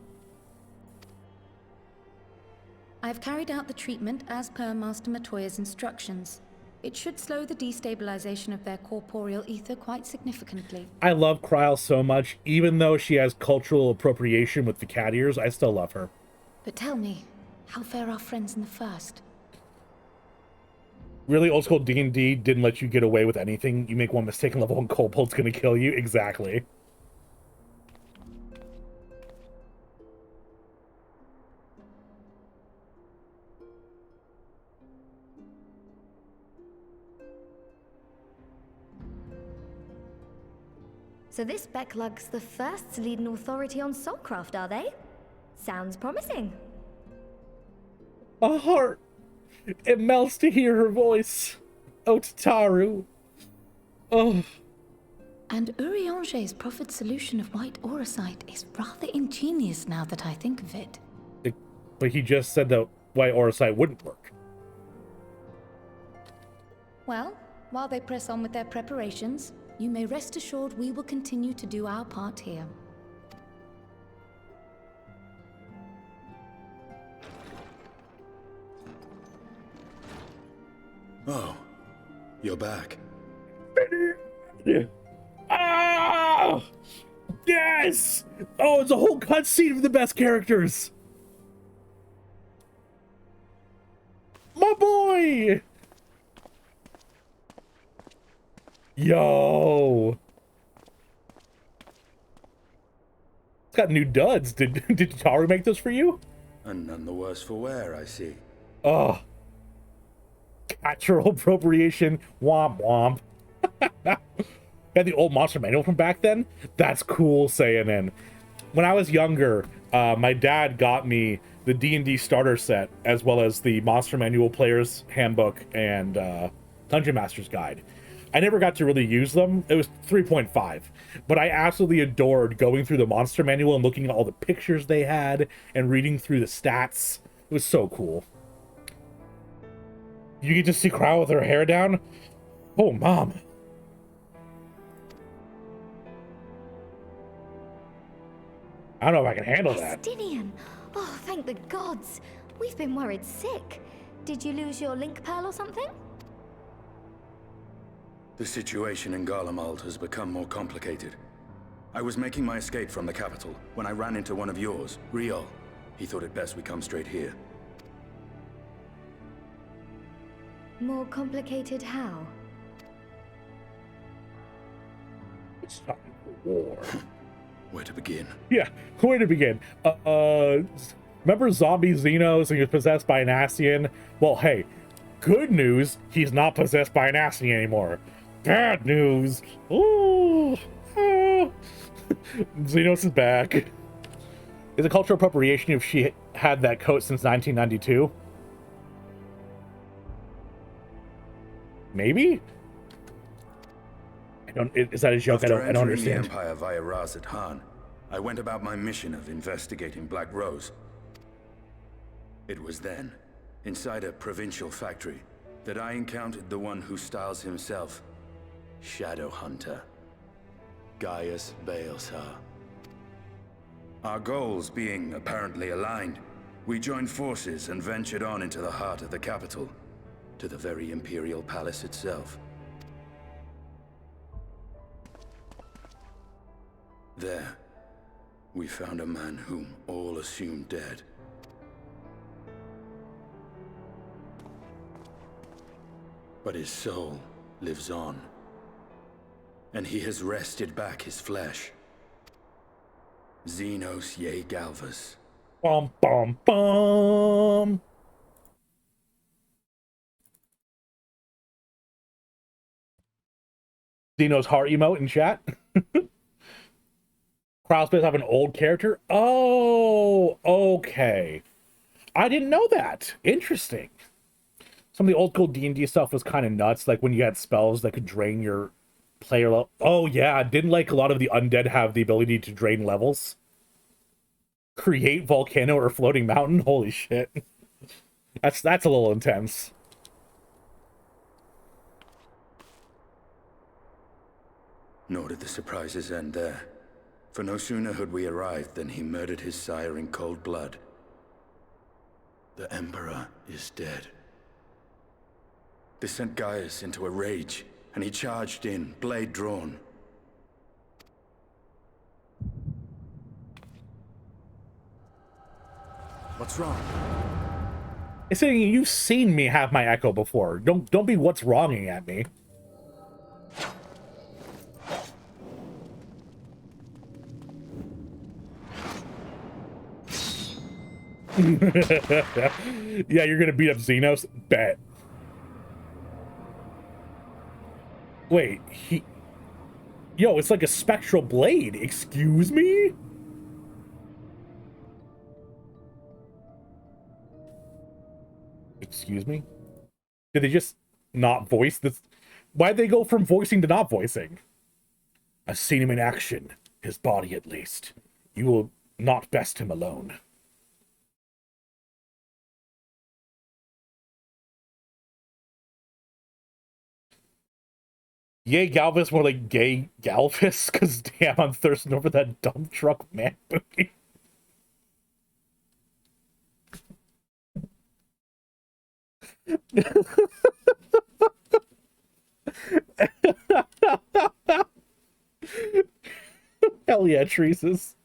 I've carried out the treatment as per Master Matoya's instructions. It should slow the destabilization of their corporeal ether quite significantly. I love Cryo so much. Even though she has cultural appropriation with the cat ears, I still love her. But tell me, how fare our friends in the first? Really, old school D&D didn't let you get away with anything. You make one mistake and level 1 kobold's gonna kill you. Exactly. So this Becklug's the first to lead an authority on soulcraft, are they? Sounds promising. A heart. It melts to hear her voice. Oh, Tataru. Oh. And Urianger's proffered solution of white auracite is rather ingenious now that I think of it. But he just said that white auracite wouldn't work. Well, while they press on with their preparations, you may rest assured we will continue to do our part here. Oh, you're back. Ah! Yes! Oh, it's a whole cutscene of the best characters. My boy! Yo! It's got new duds. Did Taru make this for you? And none the worse for wear, I see. Oh. Cultural appropriation. Womp womp. Got the old monster manual from back then? That's cool, saying. When I was younger, my dad got me the D&D starter set, as well as the monster manual player's handbook and Dungeon Master's Guide. I never got to really use them. It was 3.5. But I absolutely adored going through the monster manual and looking at all the pictures they had and reading through the stats. It was so cool. You get to see Crow with her hair down? Oh, Mom. I don't know if I can handle that. Estinian! Oh, thank the gods! We've been worried sick. Did you lose your link pearl or something? The situation in Garlemald has become more complicated. I was making my escape from the capital when I ran into one of yours, Riol. He thought it best we come straight here. More complicated how? It's not war. Where to begin? Yeah, where to begin? Remember zombie Zenos and he was possessed by an Ascian? Well, hey, good news, he's not possessed by an Ascian anymore. Bad news. Ooh. Ah. Zenos is back. Is it cultural appropriation if she had that coat since 1992? Maybe? Is that a joke? After I don't understand. the Empire via Razat Han, I went about my mission of investigating Black Rose. It was then, inside a provincial factory, that I encountered the one who styles himself Shadow Hunter, Gaius Baelsar. Our goals being apparently aligned, we joined forces and ventured on into the heart of the capital, to the very Imperial Palace itself. There, we found a man whom all assumed dead. But his soul lives on, and he has wrested back his flesh. Zenos ye Galvas. Bum, bum, bum. Zenos heart emote in chat. Crowdspace have an old character? Oh, okay. I didn't know that. Interesting. Some of the old school D&D stuff was kind of nuts, like when you had spells that could drain your player level. Oh yeah, didn't like a lot of the undead have the ability to drain levels? Create volcano or floating mountain? Holy shit. That's a little intense. Nor did the surprises end there. For no sooner had we arrived than he murdered his sire in cold blood. The Emperor is dead. This sent Gaius into a rage, and he charged in, blade drawn. What's wrong? It's saying you've seen me have my echo before. Don't be what's wronging at me. Yeah, you're gonna beat up Zenos? Bet. Wait, Yo, it's like a spectral blade. Excuse me? Excuse me? Did they just not voice this? Why'd they go from voicing to not voicing? I've seen him in action. His body, at least. You will not best him alone. Yay, Galvis, more like gay Galvis, because damn, I'm thirsting over that dump truck man booty. Hell yeah, Treeses.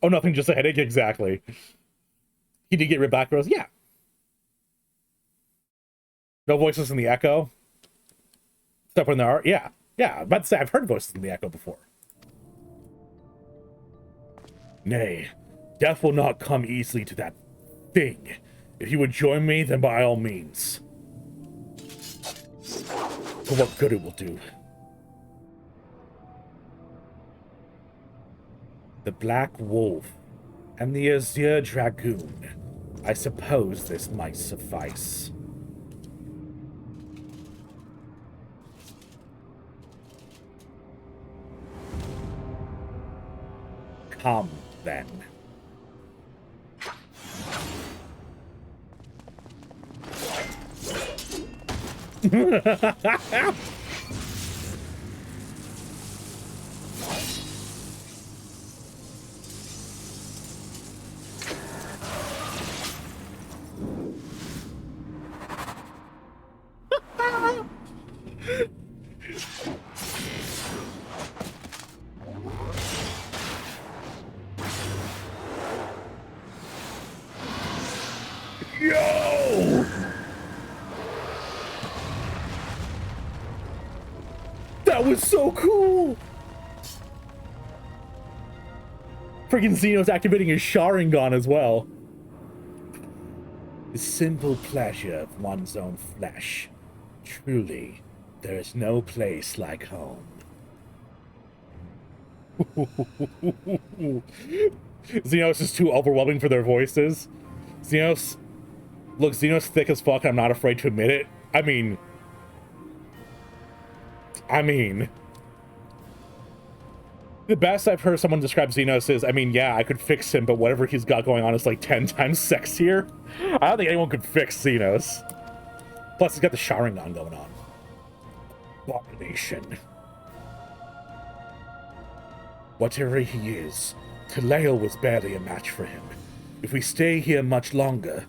Oh, nothing, just a headache, exactly. He did get rid back rows, yeah. No voices in the echo. Stuff when there are, yeah. Yeah, I'm about to say, I've heard voices in the echo before. Nay, death will not come easily to that thing. If you would join me, then by all means. For what good it will do. The Black Wolf and the Azure Dragoon. I suppose this might suffice. Come, then. Yo! That was so cool! Freaking Zenos activating his Sharingan as well. The simple pleasure of one's own flesh. Truly, there is no place like home. Zenos is too overwhelming for their voices. Zenos... Look, Zenos thick as fuck, I'm not afraid to admit it. I mean... The best I've heard someone describe Zenos is, I mean, yeah, I could fix him, but whatever he's got going on is like 10 times sexier. I don't think anyone could fix Zenos. Plus, he's got the Sharingan going on. Abomination. Whatever he is, Kaleo was barely a match for him. If we stay here much longer...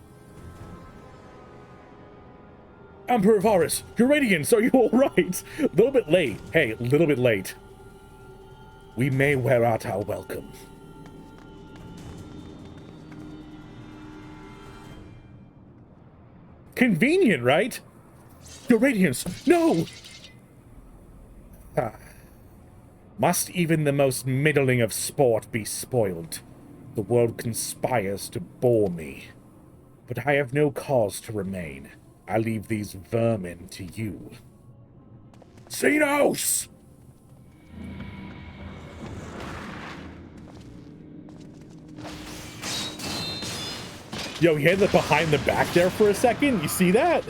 Emperor Varus, your radiance, are you alright? A little bit late. Hey, a little bit late. We may wear out our welcome. Convenient, right? Your radiance, no! Ah. Must even the most middling of sport be spoiled? The world conspires to bore me. But I have no cause to remain. I leave these vermin to you. Zenos! Yo, he had the behind the back there for a second. You see that?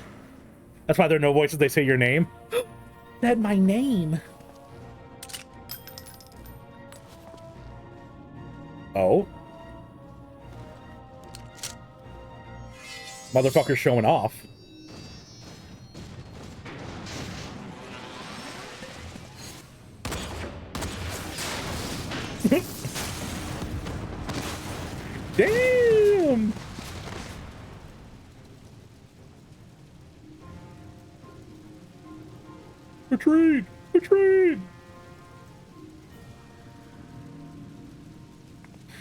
That's why there are no voices. They say your name. Said my name. Oh. Motherfucker showing off. Damn! Retreat! Retreat!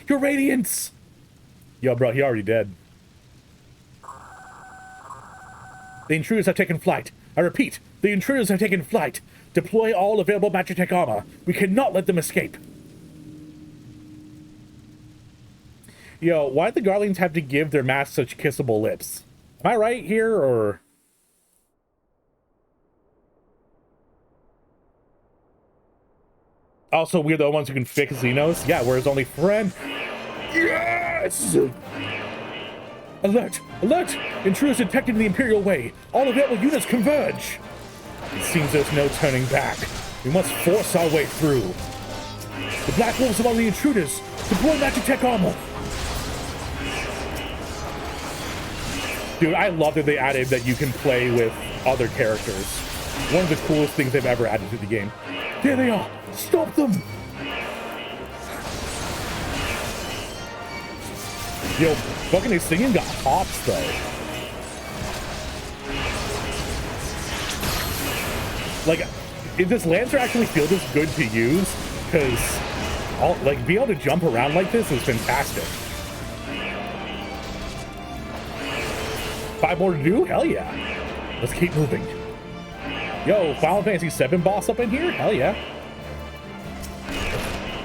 Your radiance! Yo, bro, he already dead. The intruders have taken flight. I repeat, the intruders have taken flight. Deploy all available Magitech armor. We cannot let them escape. Yo, why do the Guardians have to give their masks such kissable lips? Am I right here, or... Also, we're the ones who can fix Zenos? Yeah, we're his only friend. Yes! Alert! Alert! Intruders detected in the Imperial Way. All available units converge. It seems there's no turning back. We must force our way through. The Black Wolves among the intruders. Deploy Magitech armor. Dude, I love that they added that you can play with other characters. One of the coolest things they've ever added to the game. There they are! Stop them! Yo, fucking his singing got hops though. Like, if this Lancer actually feel this good to use, because like being able to jump around like this is fantastic. 5 more to do? Hell yeah. Let's keep moving. Yo, Final Fantasy 7 boss up in here? Hell yeah.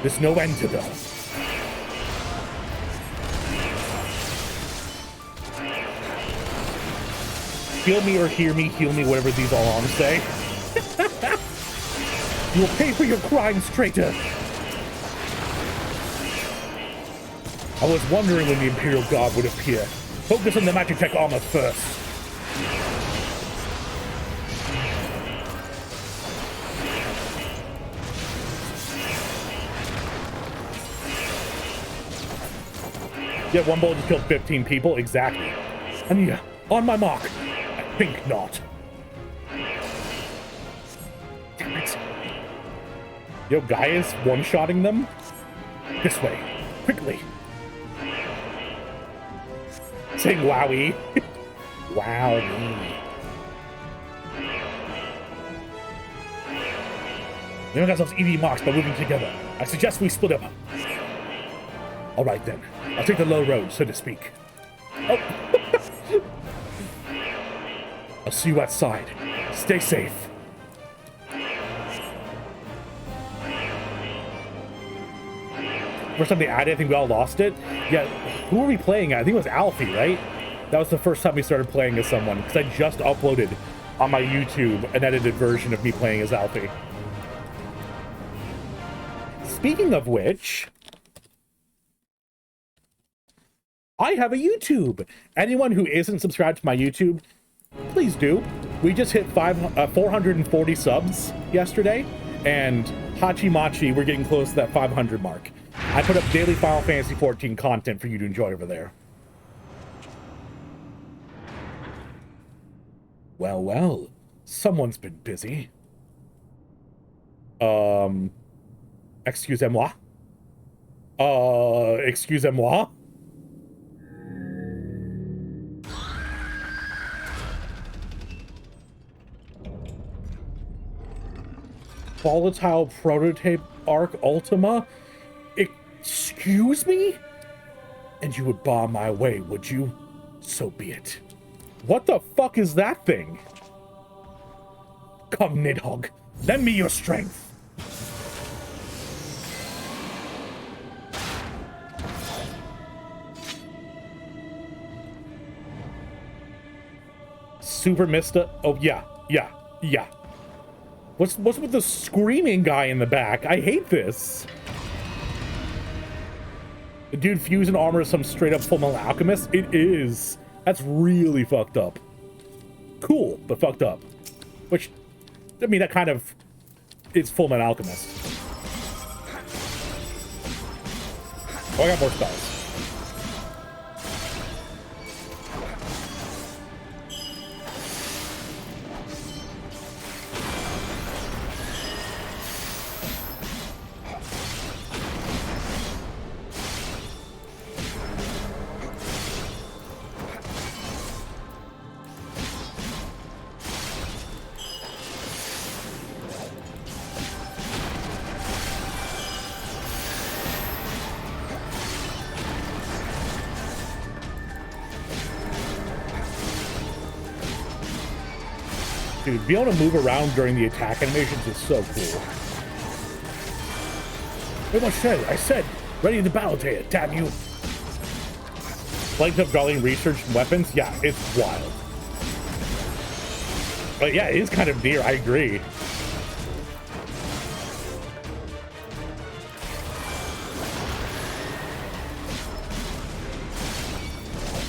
There's no end to them. Feel me or hear me, heal me, whatever these all arms say. You will pay for your crimes, traitor. I was wondering when the Imperial Guard would appear. Focus on the Magitech armor first. Yeah, one bullet just killed 15 people. Exactly. And yeah, on my mark. I think not. Damn it. Yo, guy is one-shotting them. This way. Quickly. Saying wowie. Wowie. We make ourselves EV marks by moving together. I suggest we split up. All right then. I'll take the low road, so to speak. Oh. I'll see you outside. Stay safe. First time they added, I think we all lost it. Yeah, who were we playing at? I think it was Alfie, right? That was the first time we started playing as someone, because I just uploaded on my YouTube an edited version of me playing as Alfie. Speaking of which, I have a YouTube. Anyone who isn't subscribed to my YouTube, please do. We just hit 440 subs yesterday, and Hachi-Machi, we're getting close to that 500 mark. I put up daily Final Fantasy XIV content for you to enjoy over there. Well, well, someone's been busy. Excusez-moi. Excusez-moi. Volatile prototype Arc Ultima? Excuse me? And you would bar my way, would you? So be it. What the fuck is that thing? Come, Nidhogg. Lend me your strength. super Mista. Oh, yeah. What's with the screaming guy in the back? I hate this. The dude fusing armor is some straight up Fullmetal Alchemist? It is. That's really fucked up. Cool, but fucked up. Which, I mean, that kind of is Fullmetal Alchemist. Oh, I got more spells. Dude, being able to move around during the attack animations is so cool. Very much said. I said, ready to battle, Taya, damn you. Like the Guardian research and weapons, yeah, it's wild. But yeah, it is kind of near, I agree.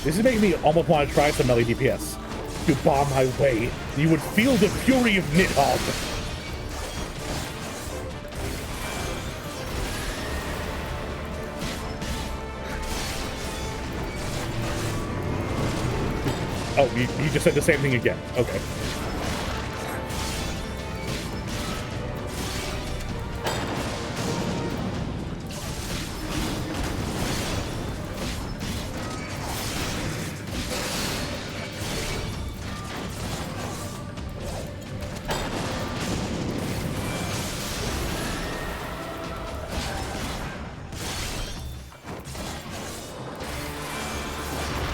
This is making me almost want to try some melee DPS. To bar my way, you would feel the fury of Nidhogg. Oh, you just said the same thing again. Okay.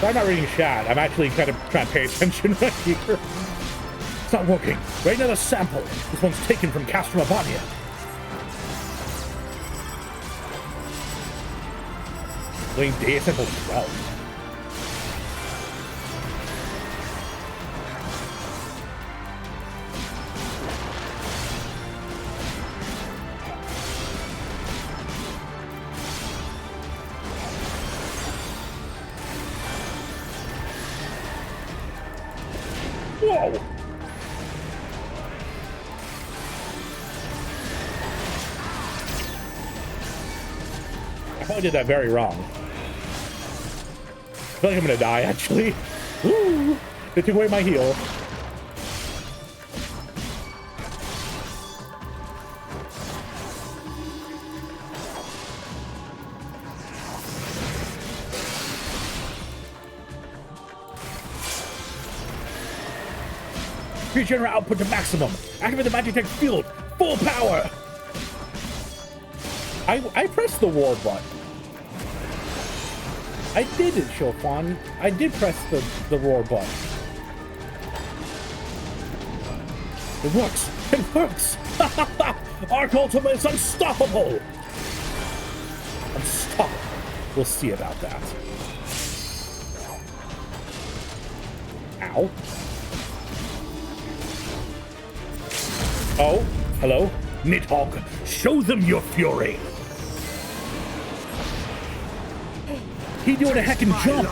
I'm not reading chat. I'm actually kind of trying to pay attention right here. It's not working. Right now, the sample. This one's taken from Castramabania. Playing data sample 12. Whoa! I probably did that very wrong. I feel like I'm gonna die, actually. Ooh, they took away my heal. Regenerate output to maximum. Activate the Magitech field. Full power. I pressed the war button. I did it, Chopin. I did press the roar button. It works. It works. Arc Ultimate is unstoppable. Unstoppable. We'll see about that. Ow. Oh, hello? Nidhogg, show them your fury! He doing a heckin' jump!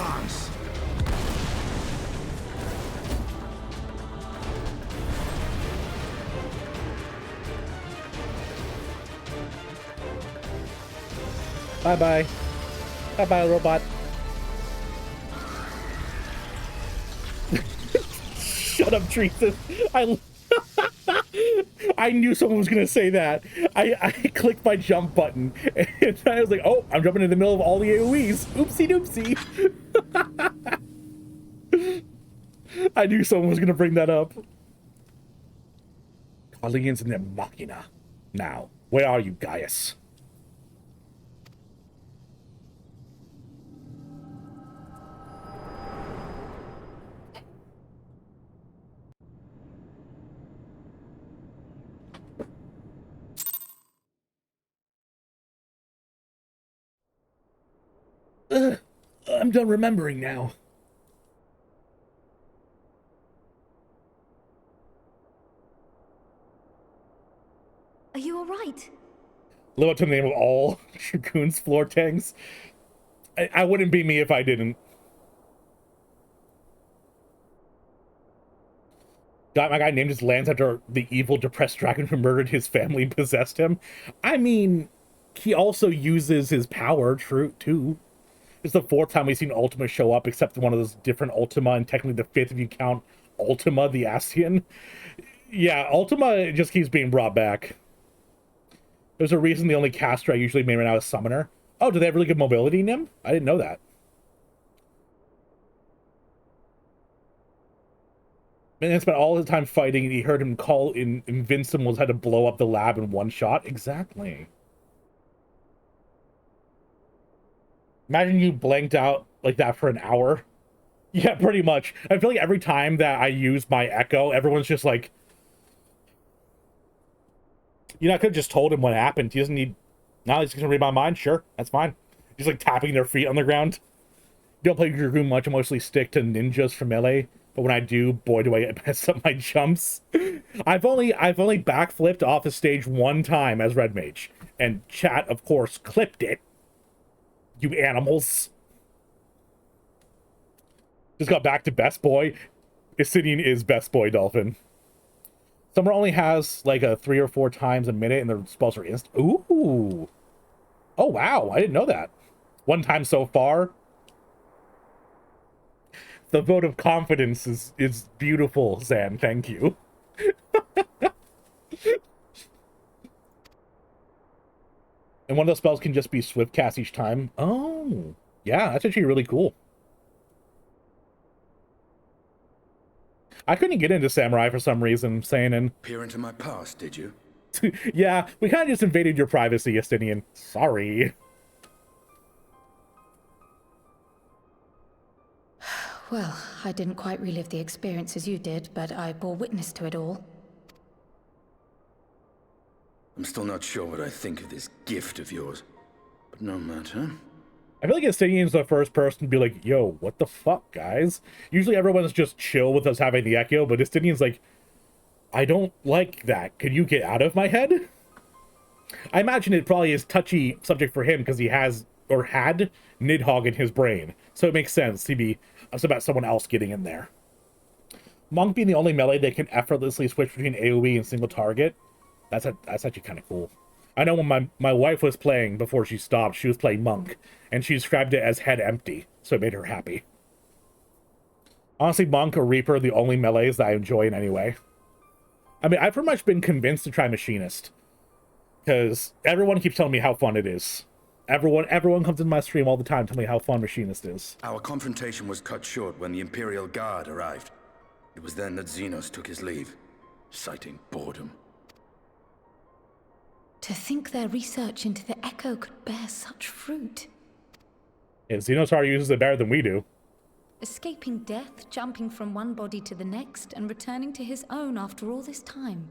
Bye-bye. Bye-bye, robot. Shut up, Teresa. I knew someone was going to say that. I clicked my jump button, and I was like, oh, I'm jumping in the middle of all the AoEs. Oopsie doopsie. I knew someone was going to bring that up. Guardians in their Machina. Now, where are you, Gaius? I'm done remembering now. Live up to the name of all Dragoon's floor tanks. I wouldn't be me if I didn't. Got my guy named his lands after the evil, depressed dragon who murdered his family and possessed him. I mean, he also uses his power, true, too. It's the 4th time we've seen Ultima show up, except one of those different Ultima, and technically the 5th if you count Ultima, the Ascian. Yeah, Ultima just keeps being brought back. There's a reason the only caster I usually main right now is Summoner. Oh, do they have really good mobility, Nim? I didn't know that. Man spent all his time fighting, and he heard him call in Invincibles had to blow up the lab in one shot. Exactly. Imagine you blanked out like that for an hour. Yeah, pretty much. I feel like every time that I use my Echo, everyone's just like... You know, I could have just told him what happened. He doesn't need... Now he's going to read my mind? Sure, that's fine. Just like tapping their feet on the ground. Don't play Dragoon much. I mostly stick to ninjas for melee. But when I do, boy, do I mess up my jumps. I've only backflipped off the stage one time as Red Mage. And chat, of course, clipped it. You animals. Just got back to Best Boy. Isidian is Best Boy, Dolphin. Summer only has like a 3 or 4 times a minute and the spells are instant. Ooh. Oh, wow. I didn't know that. 1 time so far. The vote of confidence is beautiful, Zan. Thank you. And one of those spells can just be swift cast each time. Oh, yeah, that's actually really cool. I couldn't get into Samurai for some reason, saying. Peer into my past, did you? Yeah, we kind of just invaded your privacy, Justinian. Sorry. Well, I didn't quite relive the experience as you did, but I bore witness to it all. I'm still not sure what I think of this gift of yours, but no matter. I feel like Justinian's the first person to be like, yo, what the fuck, guys? Usually everyone's just chill with us having the Echo, but Justinian's like, I don't like that. Can you get out of my head? I imagine it probably is touchy subject for him because he has, or had, Nidhogg in his brain. So it makes sense to be about someone else getting in there. Monk being the only melee that can effortlessly switch between AoE and single target. That's actually kind of cool. I know when my wife was playing before she stopped, she was playing Monk, and she described it as head empty, so it made her happy. Honestly, Monk or Reaper are the only melees that I enjoy in any way. I mean, I've pretty much been convinced to try Machinist, because everyone keeps telling me how fun it is. Everyone comes in my stream all the time telling me how fun Machinist is. Our confrontation was cut short when the Imperial Guard arrived. It was then that Zenos took his leave, citing boredom. To think their research into the Echo could bear such fruit. Yeah, Zenos uses it better than we do. Escaping death, jumping from one body to the next, and returning to his own after all this time.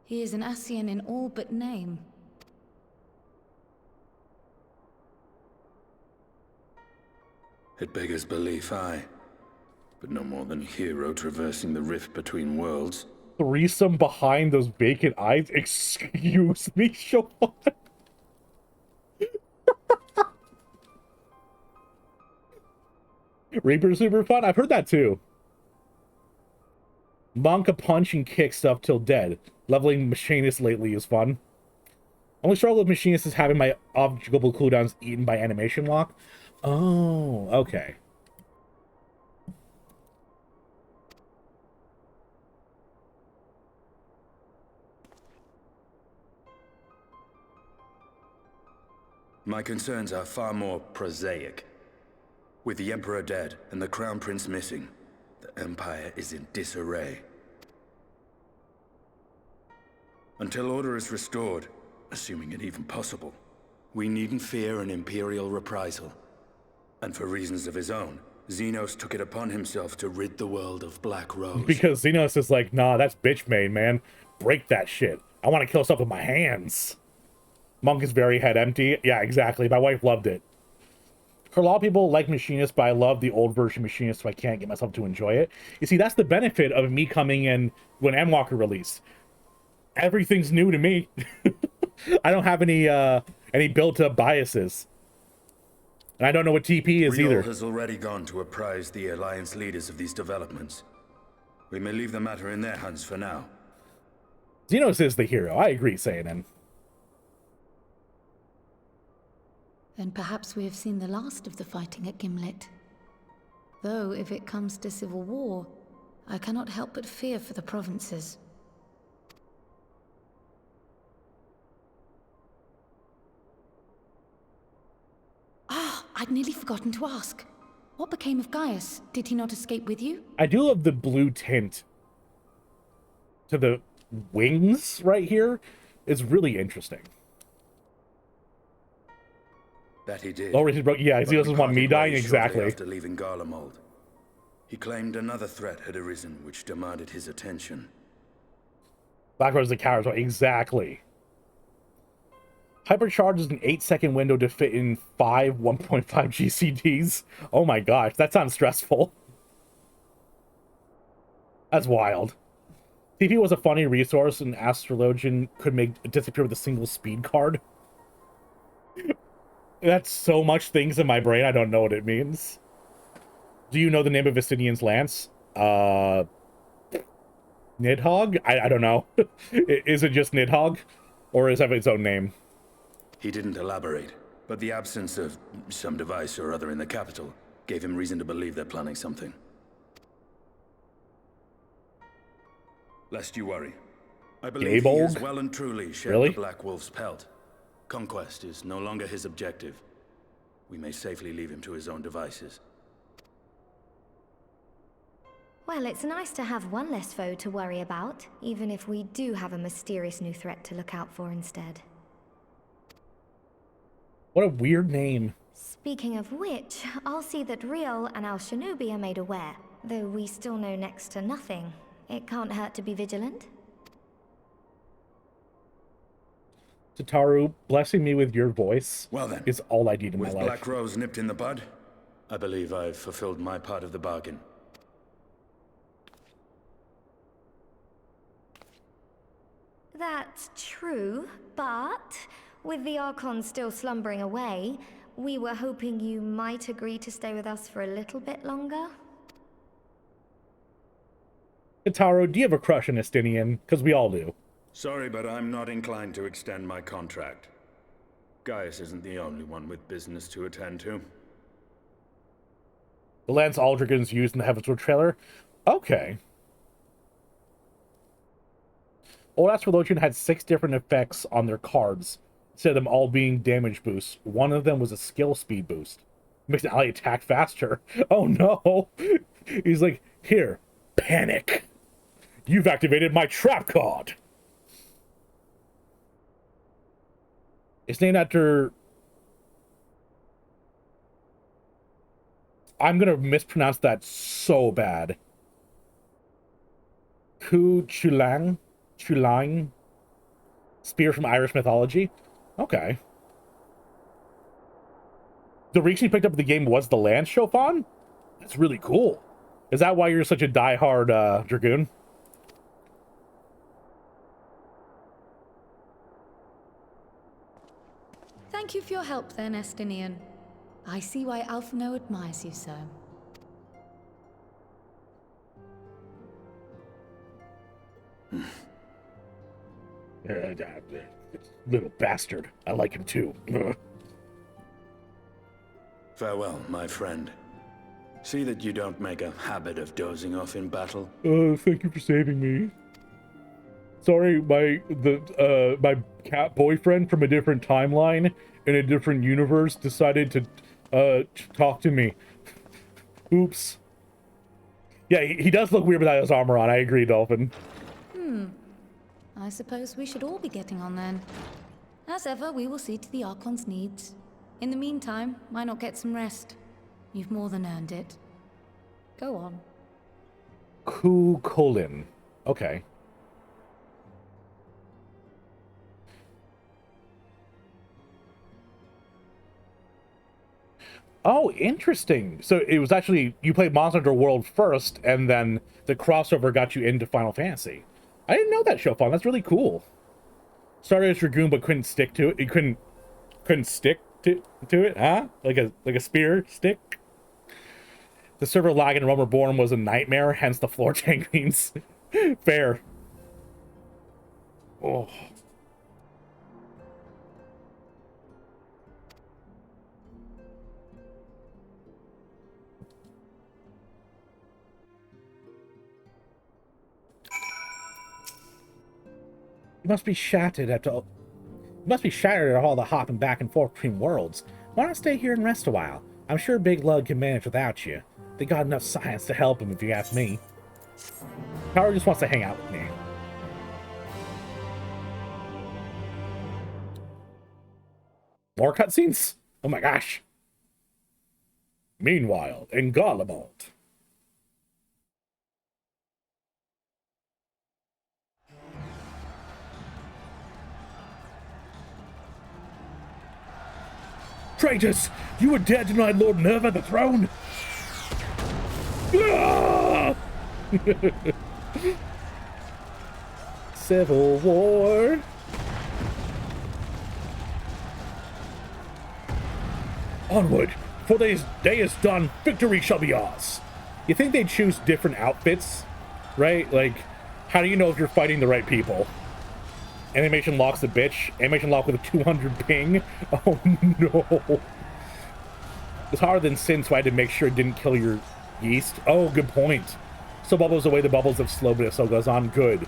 He is an Ascian in all but name. It beggars belief, aye. But no more than a hero traversing the rift between worlds. Threesome behind those vacant eyes? Excuse me, Siobhan. Reaper's super fun? I've heard that too. Monk a punch and kick stuff till dead. Leveling Machinist lately is fun. Only struggle with Machinist is having my obstacle cooldowns eaten by animation lock. Oh, okay. My concerns are far more prosaic. With the Emperor dead and the Crown Prince missing, the Empire is in disarray. Until order is restored, assuming it even possible, we needn't fear an Imperial reprisal. And for reasons of his own, Zenos took it upon himself to rid the world of Black Rose. Because Zenos is like, nah, that's bitch made, man. Break that shit. I want to kill stuff with my hands. Monk is very head empty. Yeah, exactly. My wife loved it. For a lot of people like Machinist, but I love the old version Machinist, so I can't get myself to enjoy it. You see, that's the benefit of me coming in when Endwalker released. Everything's new to me. I don't have any built-up biases. And I don't know what TP is Riol either. has already gone to apprise the Alliance leaders of these developments. We may leave the matter in their hands for now. Zenos is the hero. I agree, Sayanin. Then perhaps we have seen the last of the fighting at Gimlet. Though, if it comes to civil war, I cannot help but fear for the provinces. Ah, I'd nearly forgotten to ask. What became of Gaius? Did he not escape with you? I do love the blue tint to the wings right here. It's really interesting. That he did. Oh, he broke. Yeah, But he doesn't we want me parted dying. ways shortly Exactly. after leaving Garlemald. He claimed another threat had arisen which demanded his attention. Blackrose's the coward. Exactly. Hypercharge is an 8-second window to fit in 5 1.5 GCDs. Oh my gosh, that sounds stressful. That's wild. TP was a funny resource, and Astrologian could make it disappear with a single speed card. That's so much things in my brain, I don't know what it means. Do you know the name of Vistinian's lance? Nidhogg? I don't know. Is it just Nidhogg? Or is it its own name? He didn't elaborate, but the absence of some device or other in the capital gave him reason to believe they're planning something. Lest you worry. I believe he has Gabolg? well and truly shed Really? the Black Wolf's pelt. Conquest is no longer his objective. We may safely leave him to his own devices. Well, it's nice to have one less foe to worry about, even if we do have a mysterious new threat to look out for instead. What a weird name. Speaking of which, I'll see that Riol and Al Shinobi are made aware. Though we still know next to nothing, it can't hurt to be vigilant. Tataru, blessing me with your voice Well then, is all I need in my with life. Black Rose nipped in the bud, I believe I've fulfilled my part of the bargain. That's true, but with the Archon still slumbering away, we were hoping you might agree to stay with us for a little bit longer. Tataru, do you have a crush on Estinian? Because we all do. Sorry, but I'm not inclined to extend my contract. Gaius isn't the only one with business to attend to. The lance Aldrigan's used in the Heavensward trailer? Okay. Old Astrologian had 6 different effects on their cards, instead of them all being damage boosts. One of them was a skill speed boost. Makes an ally attack faster. Oh no! He's like, here, panic! You've activated my trap card! It's named after... I'm gonna mispronounce that so bad. Ku Chulang? Chulang? Spear from Irish mythology? Okay. The reason you picked up the game was the lance Chopin? That's really cool. Is that why you're such a diehard Dragoon? Thank you for your help then, Estinian. I see why Alphino admires you so. Little bastard. I like him too. Farewell, my friend. See that you don't make a habit of dozing off in battle. Thank you for saving me. Sorry, my cat boyfriend from a different timeline in a different universe decided to talk to me. Oops. Yeah, he does look weird without his armor on. I agree, Dolphin. I suppose we should all be getting on then. As ever, we will see to the Archon's needs. In the meantime, why not get some rest? You've more than earned it. Go on. Ku Colin. Okay. Oh, interesting. So it was actually, you played Monster Hunter World first, and then the crossover got you into Final Fantasy. I didn't know that, Chopin. That's really cool. Started as Dragoon, but couldn't stick to it. He couldn't stick to it, huh? Like a spear stick. The server lag in Realm Reborn was a nightmare, hence the floor tank means. Fair. Oh. You must be shattered at all. You must be shattered at all the hopping back and forth between worlds. Why not stay here and rest a while? I'm sure Big Lug can manage without you. They got enough science to help him, if you ask me. Power just wants to hang out with me. More cutscenes? Oh my gosh. Meanwhile, in Garlemald. Traitors! You would dare deny Lord Nerva the throne? Ah! Civil War. Onward! Before this day is done, victory shall be ours. You think they'd choose different outfits, right? Like, how do you know if you're fighting the right people? Animation lock's a bitch. Animation lock with a 200 ping. Oh no. It's harder than sin, so I had to make sure it didn't kill your yeast. Oh, good point. So bubbles away the bubbles of slow, but it still goes on. Good.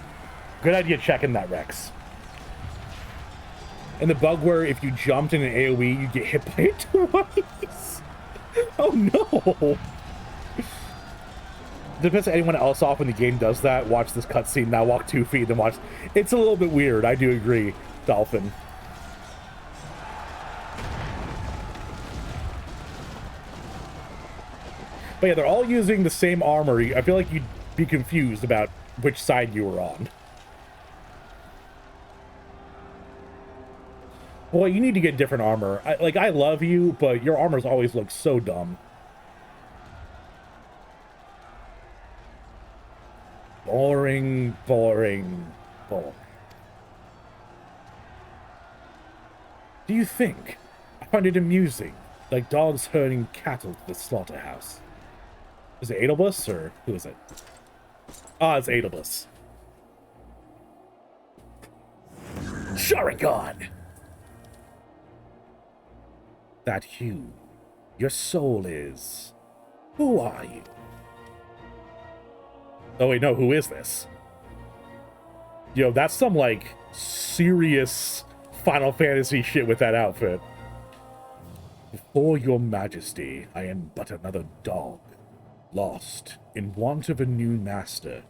Good idea checking that, Rex. And the bug where if you jumped in an AoE, you get hit by it twice. Oh no. Depends on anyone else off when the game does that. Watch this cutscene, now walk 2 feet, then watch. It's a little bit weird, I do agree, Dolphin. But yeah, they're all using the same armor. I feel like you'd be confused about which side you were on. Boy, you need to get different armor. I love you, but your armors always look so dumb. Boring, boring, boring. Do you think? I find it amusing, like dogs herding cattle to the slaughterhouse. Is it Adelbus, or who is it? Ah, it's Adelbus. Sharingan! That hue. Your soul is... Who are you? Oh wait, no, who is this? Yo, that's some, like, serious Final Fantasy shit with that outfit. Before your majesty, I am but another dog. Lost, in want of a new master.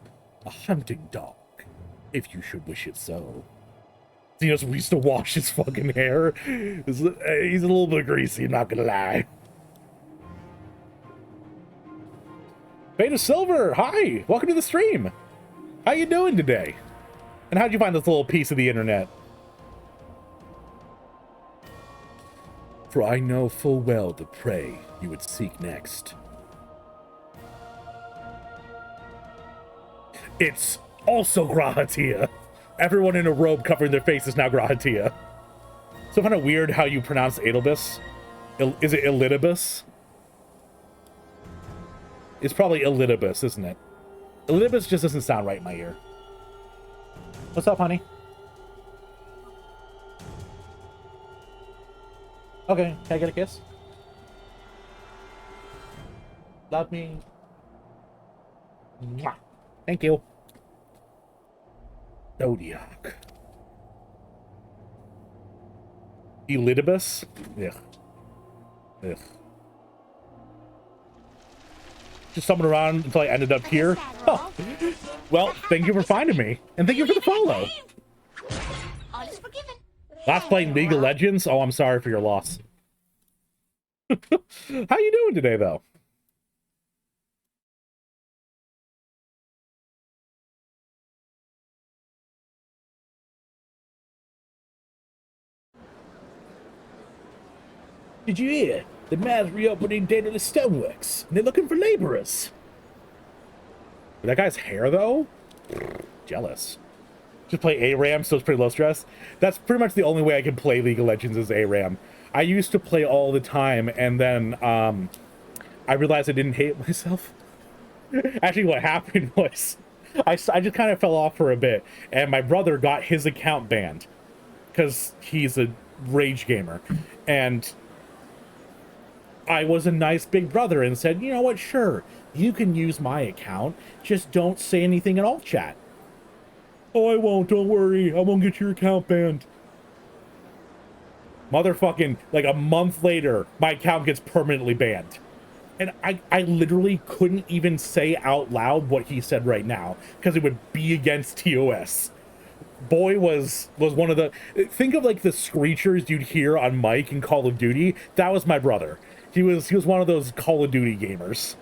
A hunting dog, if you should wish it so. Zenos used to wash his fucking hair. He's a little bit greasy, I'm not gonna lie. Beta Silver, hi! Welcome to the stream! How you doing today? And how'd you find this little piece of the internet? For I know full well the prey you would seek next. It's also Grahatia. Everyone in a robe covering their face is now Grahatia. So kind of weird how you pronounce Adelbus. Is it Elidibus? It's probably Elidibus, isn't it? Elidibus just doesn't sound right in my ear. What's up, honey? Okay, can I get a kiss? Love me. Mwah. Thank you. Zodiac. Elidibus? Ugh. Ugh. Just summoned around until I ended up here. Oh. Well, thank you for finding me. And thank you for the follow. Last playing League of Legends? Oh, I'm sorry for your loss. How you doing today, though? Did you hear? The man's reopening date of the stoneworks, and they're looking for laborers. That guy's hair, though? Jealous. to play ARAM, so it's pretty low stress. That's pretty much the only way I can play League of Legends is ARAM. I used to play all the time, and then I realized I didn't hate myself. Actually, what happened was I just kind of fell off for a bit, and my brother got his account banned because he's a rage gamer, and I was a nice big brother and said, you know what, sure, you can use my account, just don't say anything in all chat. Oh, I won't, don't worry, I won't get your account banned. Motherfucking, like a month later, my account gets permanently banned. And I literally couldn't even say out loud what he said right now, because it would be against TOS. Boy was one of the, think of like the screechers you'd hear on mic in Call of Duty. That was my brother. He was one of those Call of Duty gamers.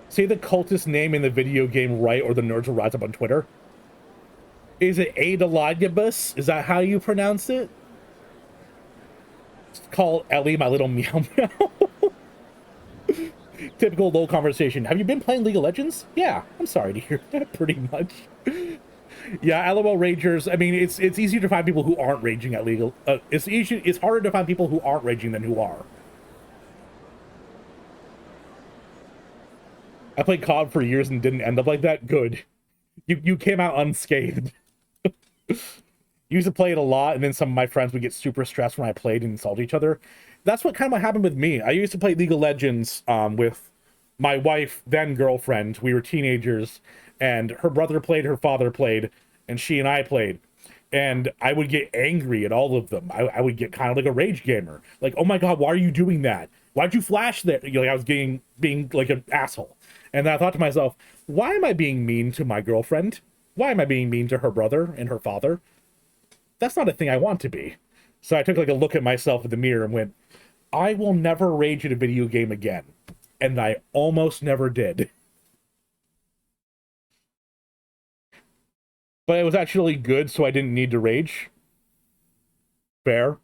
Say the cultist name in the video game right, or the nerds will rise up on Twitter. Is it Adalagibus? Is that how you pronounce it? Call Ellie my little meow meow. Typical low conversation. Have you been playing League of Legends? Yeah, I'm sorry to hear that, pretty much. Yeah, LOL ragers. I mean, it's easier to find people who aren't raging at League. It's harder to find people who aren't raging than who are. I played COD for years and didn't end up like that. Good. You came out unscathed. Used to play it a lot, and then some of my friends would get super stressed when I played and insult each other. That's what kind of happened with me. I used to play League of Legends with my wife, then girlfriend. We were teenagers, and her brother played, her father played, and she and I played. And I would get angry at all of them. I would get kind of like a rage gamer. Like, oh my god, why are you doing that? Why'd you flash there? You know, like I was being like an asshole. And then I thought to myself, why am I being mean to my girlfriend? Why am I being mean to her brother and her father? That's not a thing I want to be. So I took like a look at myself in the mirror and went, I will never rage at a video game again. And I almost never did. But it was actually good, so I didn't need to rage. Fair.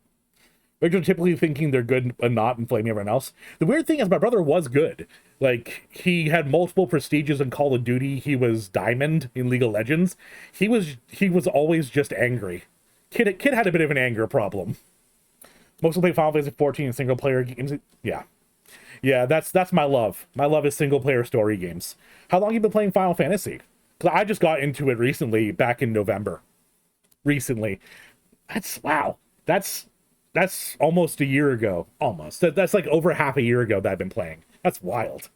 Rage are typically thinking they're good and not and flaming everyone else. The weird thing is my brother was good. Like, he had multiple prestiges in Call of Duty. He was Diamond in League of Legends. He was always just angry. Kid had a bit of an anger problem. Mostly play Final Fantasy 14 single player games. Yeah, that's my love. My love is single player story games. How long have you been playing Final Fantasy? Because I just got into it recently, back in November. Recently. Wow. That's almost a year ago. Almost. That's like over half a year ago that I've been playing. That's wild.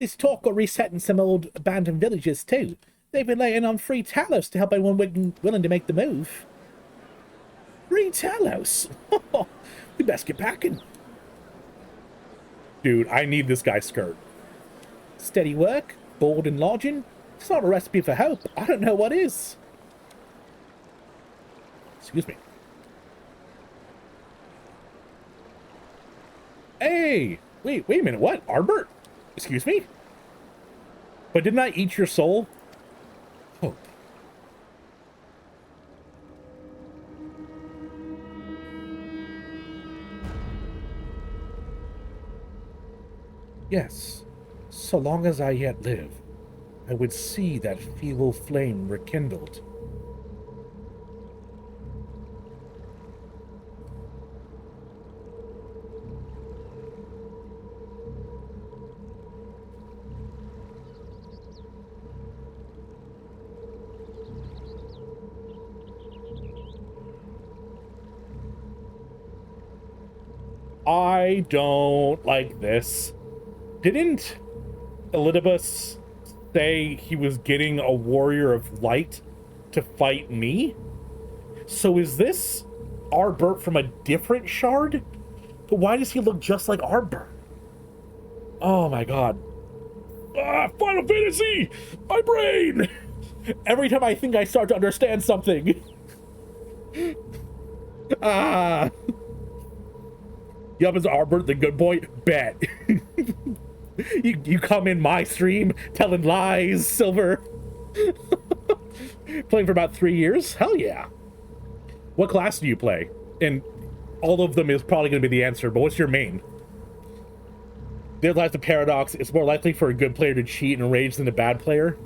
This talk got reset in some old abandoned villages too. They've been laying on free Talos to help anyone willing to make the move. Free Talos? We best get packing. Dude, I need this guy's skirt. Steady work, board and lodging. It's not a recipe for hope. I don't know what is. Excuse me. Hey! Wait a minute, what? Arbert? Excuse me? But didn't I eat your soul? Hope. Yes, so long as I yet live, I would see that feeble flame rekindled. I don't like this. Didn't Elidibus say he was getting a warrior of light to fight me? So is this Arbert from a different shard? But why does he look just like Arbert? Oh my god. Ah, Final Fantasy! My brain! Every time I think I start to understand something. Ah. Yup, is Arbert the good boy? Bet. you come in my stream telling lies, Silver. Playing for about 3 years? Hell yeah. What class do you play? And all of them is probably going to be the answer, but what's your main? There lies the paradox. It's more likely for a good player to cheat and rage than a bad player.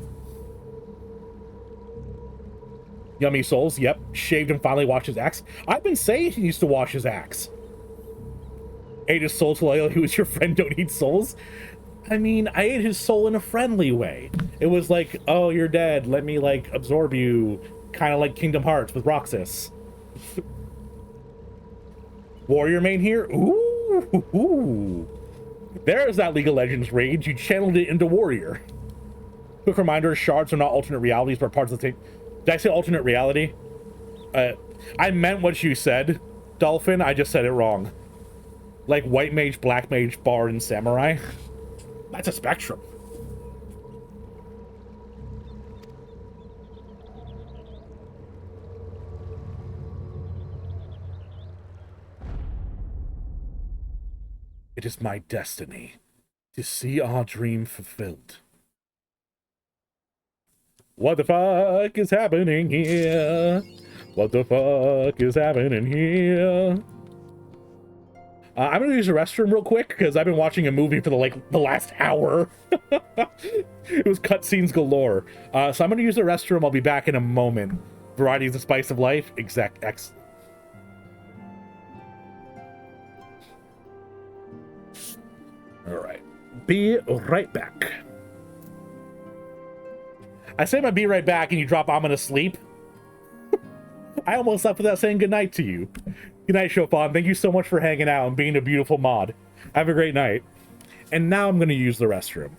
Yummy souls, yep. Shaved and finally washed his axe. I've been saying he used to wash his axe. Ate his soul till he was your friend, don't eat souls. I mean, I ate his soul in a friendly way. It was like, oh, you're dead. Let me, like, absorb you. Kind of like Kingdom Hearts with Roxas. Warrior main here? Ooh. There's that League of Legends rage. You channeled it into Warrior. Quick reminder, shards are not alternate realities, but parts of the same... Did I say alternate reality? I meant what you said, Dolphin. I just said it wrong. Like white mage, black mage, bard, and samurai. That's a spectrum. It is my destiny to see our dream fulfilled. What the fuck is happening here? What the fuck is happening here? I'm gonna use the restroom real quick because I've been watching a movie for the last hour. It was cutscenes galore. So I'm gonna use the restroom. I'll be back in a moment. Variety is the spice of life. Exact X. All right. Be right back. I say my be right back and you drop I'm gonna sleep. I almost left without saying goodnight to you. Good night, Chopin. Thank you so much for hanging out and being a beautiful mod. Have a great night. And now I'm gonna use the restroom.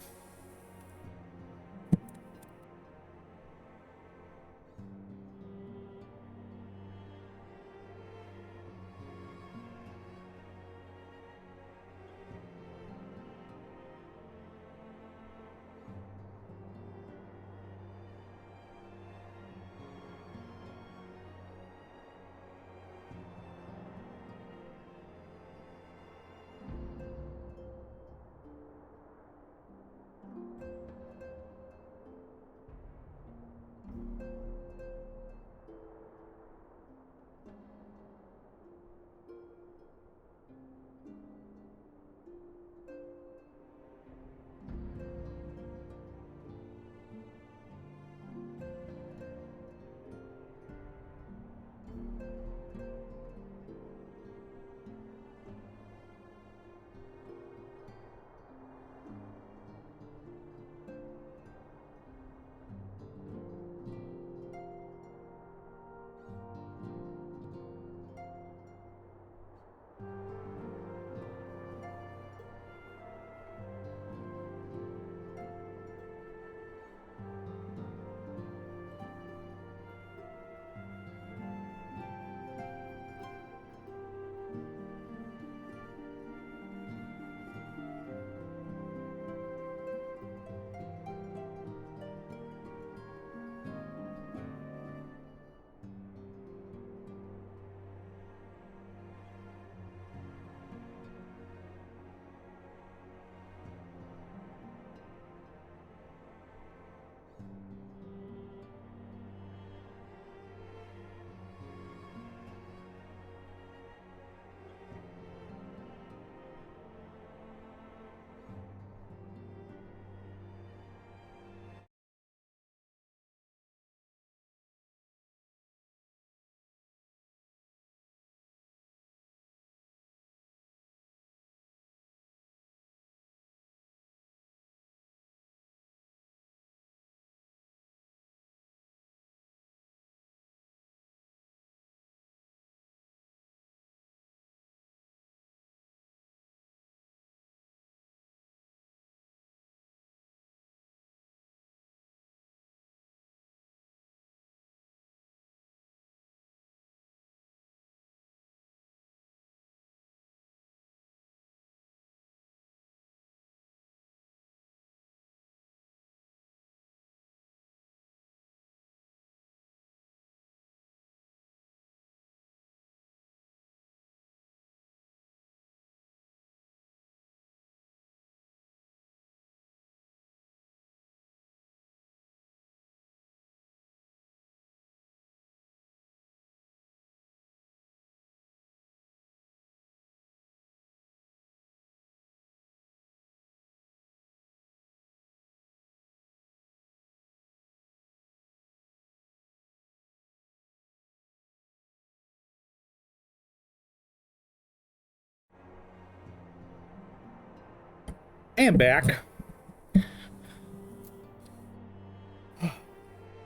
And back.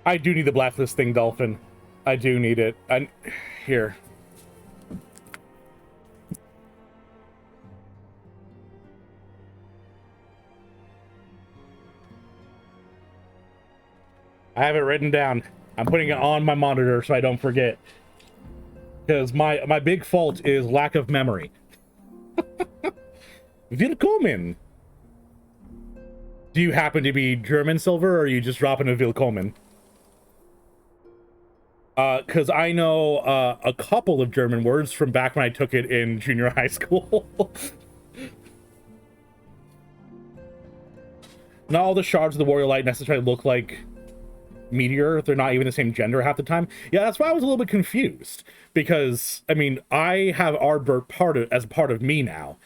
I do need the blacklist thing, Dolphin. I do need it. Here. I have it written down. I'm putting it on my monitor so I don't forget. Because my big fault is lack of memory. Willkommen. Do you happen to be German, Silver, or are you just dropping a Willkommen? Because I know a couple of German words from back when I took it in junior high school. Not all the shards of the Warrior Light necessarily look like Meteor. They're not even the same gender half the time. Yeah, that's why I was a little bit confused. Because, I mean, I have Ardbert as part of me now.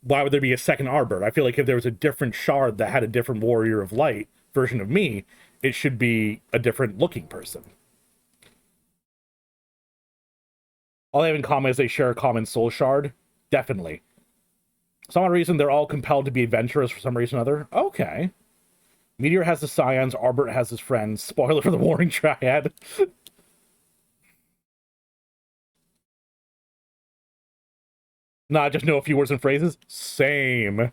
Why would there be a second Ardbert? I feel like if there was a different shard that had a different Warrior of Light version of me, it should be a different looking person. All they have in common is they share a common soul shard. Definitely. For some reason, they're all compelled to be adventurous for some reason or other. Okay. Meteor has the Scions, Ardbert has his friends. Spoiler for the Warring Triad. Nah, just know a few words and phrases. Same.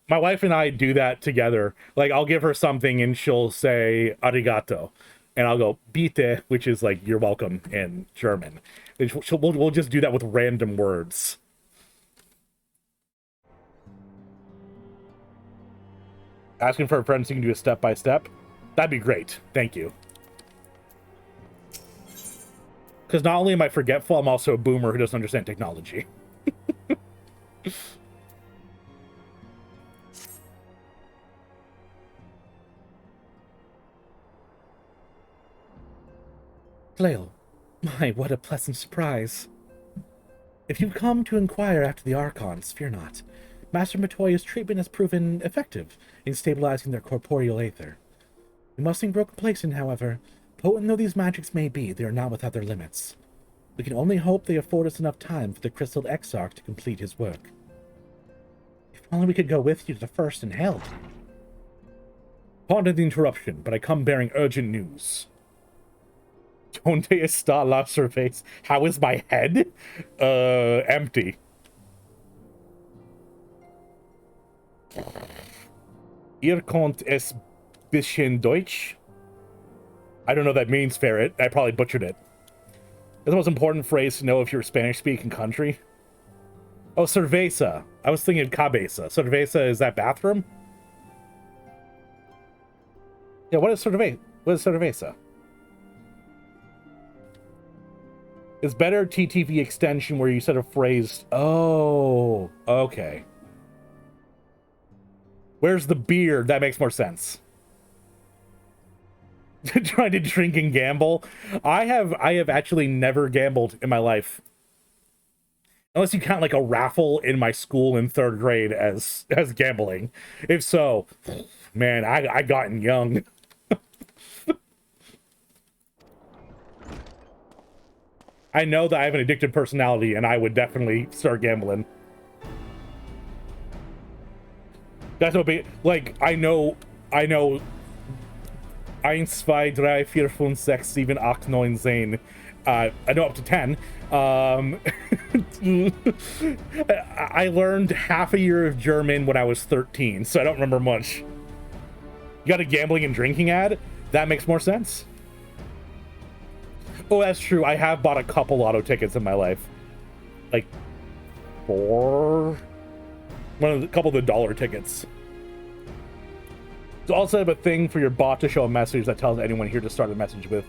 My wife and I do that together. Like, I'll give her something and she'll say arigato. And I'll go, bitte, which is like, you're welcome in German. We'll just do that with random words. Asking for a friend so you can do a step-by-step? That'd be great. Thank you. Because not only am I forgetful, I'm also a boomer who doesn't understand technology. Flail, my, what a pleasant surprise. If you've come to inquire after the Archons, fear not. Master Matoya's treatment has proven effective in stabilizing their corporeal aether. We mustn't grow complacent, however. Potent though these magics may be, they are not without their limits. We can only hope they afford us enough time for the Crystal Exarch to complete his work. If only we could go with you to the first and help. Pardon the interruption, but I come bearing urgent news. Donde está la cerveza? How is my head? Empty. Ihr könnt es bisschen Deutsch? I don't know what that means, Ferret. I probably butchered it. It's the most important phrase to know if you're a Spanish-speaking country. Oh, cerveza. I was thinking cabeza. Cerveza, is that bathroom? Yeah, what is cerveza? What is cerveza? It's better TTV extension where you said a phrase. Oh, okay. Where's the beer? That makes more sense. Trying to drink and gamble. I have actually never gambled in my life. Unless you count like a raffle in my school in 3rd grade as gambling. If so, man, I gotten young. I know that I have an addictive personality and I would definitely start gambling. That's what be like. I know 1, 2, 3, 4, 5, 6, 7, 8, 9, 10. I know up to 10. I learned half a year of German when I was 13, so I don't remember much. You got a gambling and drinking ad? That makes more sense. Oh, that's true. I have bought a couple lotto tickets in my life. Like 4. A couple of the dollar tickets. It's also a thing for your bot to show a message that tells anyone here to start a message with.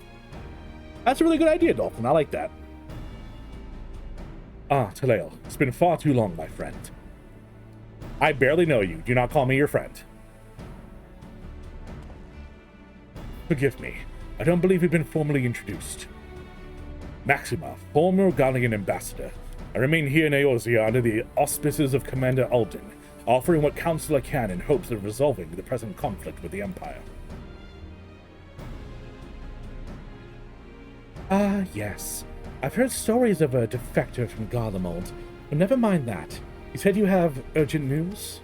That's a really good idea, Dolphin. I like that. Ah, Taleo, it's been far too long, my friend. I barely know you. Do not call me your friend. Forgive me. I don't believe we've been formally introduced. Maxima, former Gallian ambassador. I remain here in Eorzea under the auspices of Commander Alden, offering what counsel I can in hopes of resolving the present conflict with the Empire. Ah, yes. I've heard stories of a defector from Garlemald, but never mind that. You said you have urgent news?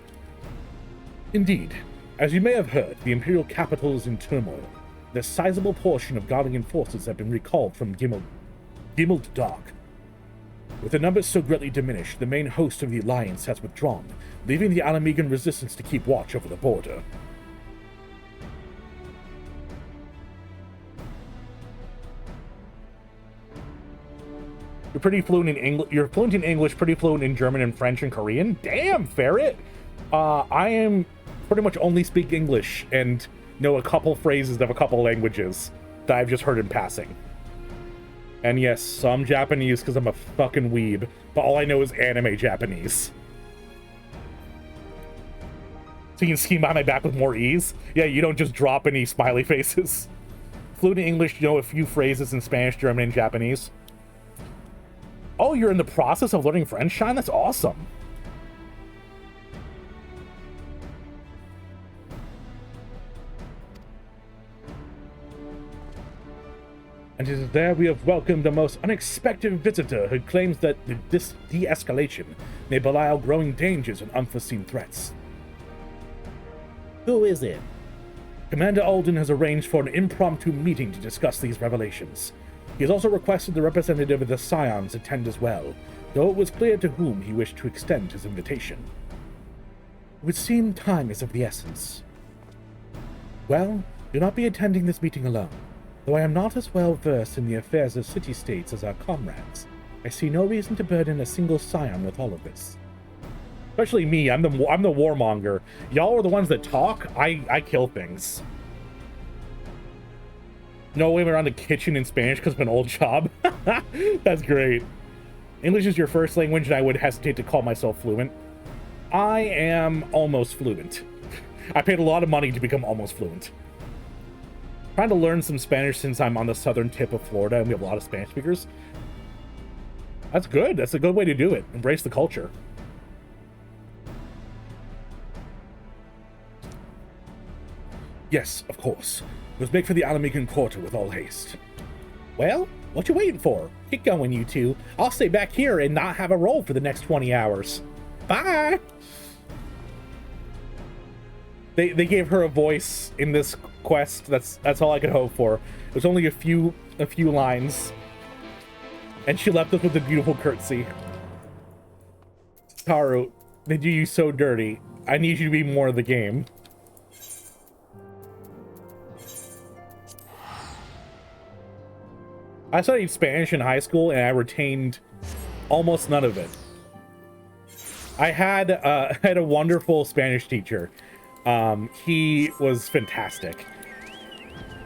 Indeed. As you may have heard, the Imperial capital is in turmoil. A sizable portion of Guardian forces have been recalled from Gimmeled Dark. With the numbers so greatly diminished, the main host of the Alliance has withdrawn, leaving the Alamegan resistance to keep watch over the border. You're pretty fluent in English. You're fluent in English, pretty fluent in German and French and Korean. Damn, Ferret! I am pretty much only speak English and know a couple phrases of a couple languages that I've just heard in passing. And yes, some Japanese because I'm a fucking weeb, but all I know is anime Japanese. So you can scheme behind my back with more ease? Yeah, you don't just drop any smiley faces. Fluent in English, you know a few phrases in Spanish, German, and Japanese. Oh, you're in the process of learning French, Shine? That's awesome. And it is there we have welcomed a most unexpected visitor who claims that this de-escalation may belie our growing dangers and unforeseen threats. Who is it? Commander Alden has arranged for an impromptu meeting to discuss these revelations. He has also requested the representative of the Scions attend as well, though it was clear to whom he wished to extend his invitation. It would seem time is of the essence. Well, you'll not be attending this meeting alone. Though I am not as well versed in the affairs of city-states as our comrades, I see no reason to burden a single Scion with all of this. Especially me, I'm the warmonger. Y'all are the ones that talk, I kill things. No way around the kitchen in Spanish because of an old job. That's great. English is your first language, and I would hesitate to call myself fluent. I am almost fluent. I paid a lot of money to become almost fluent. Trying to learn some Spanish since I'm on the southern tip of Florida and we have a lot of Spanish speakers. That's good. That's a good way to do it. Embrace the culture. Yes, of course. Let's make for the Alamegan Quarter with all haste. Well, what you waiting for? Get going, you two. I'll stay back here and not have a roll for the next 20 hours. Bye! They gave her a voice in this quest. That's all I could hope for. There's only a few lines. And she left us with a beautiful curtsy. Taru, they do you so dirty. I need you to be more of the game. I studied Spanish in high school and I retained almost none of it. I had a wonderful Spanish teacher. He was fantastic.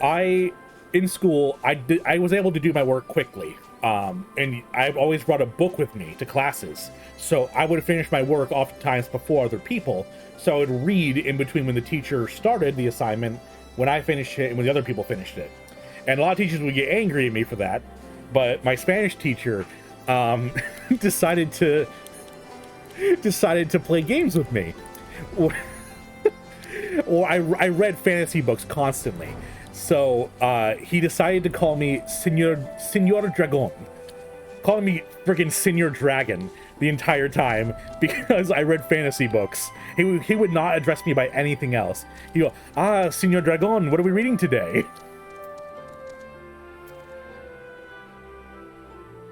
In school, I was able to do my work quickly. And I've always brought a book with me to classes. So I would finish my work oftentimes before other people. So I would read in between when the teacher started the assignment, when I finished it, and when the other people finished it. And a lot of teachers would get angry at me for that. But my Spanish teacher decided to play games with me. Well, I read fantasy books constantly. So he decided to call me Senor Dragon. Calling me freaking Senor Dragon the entire time because I read fantasy books. He would not address me by anything else. He'd go, Senor Dragon, what are we reading today?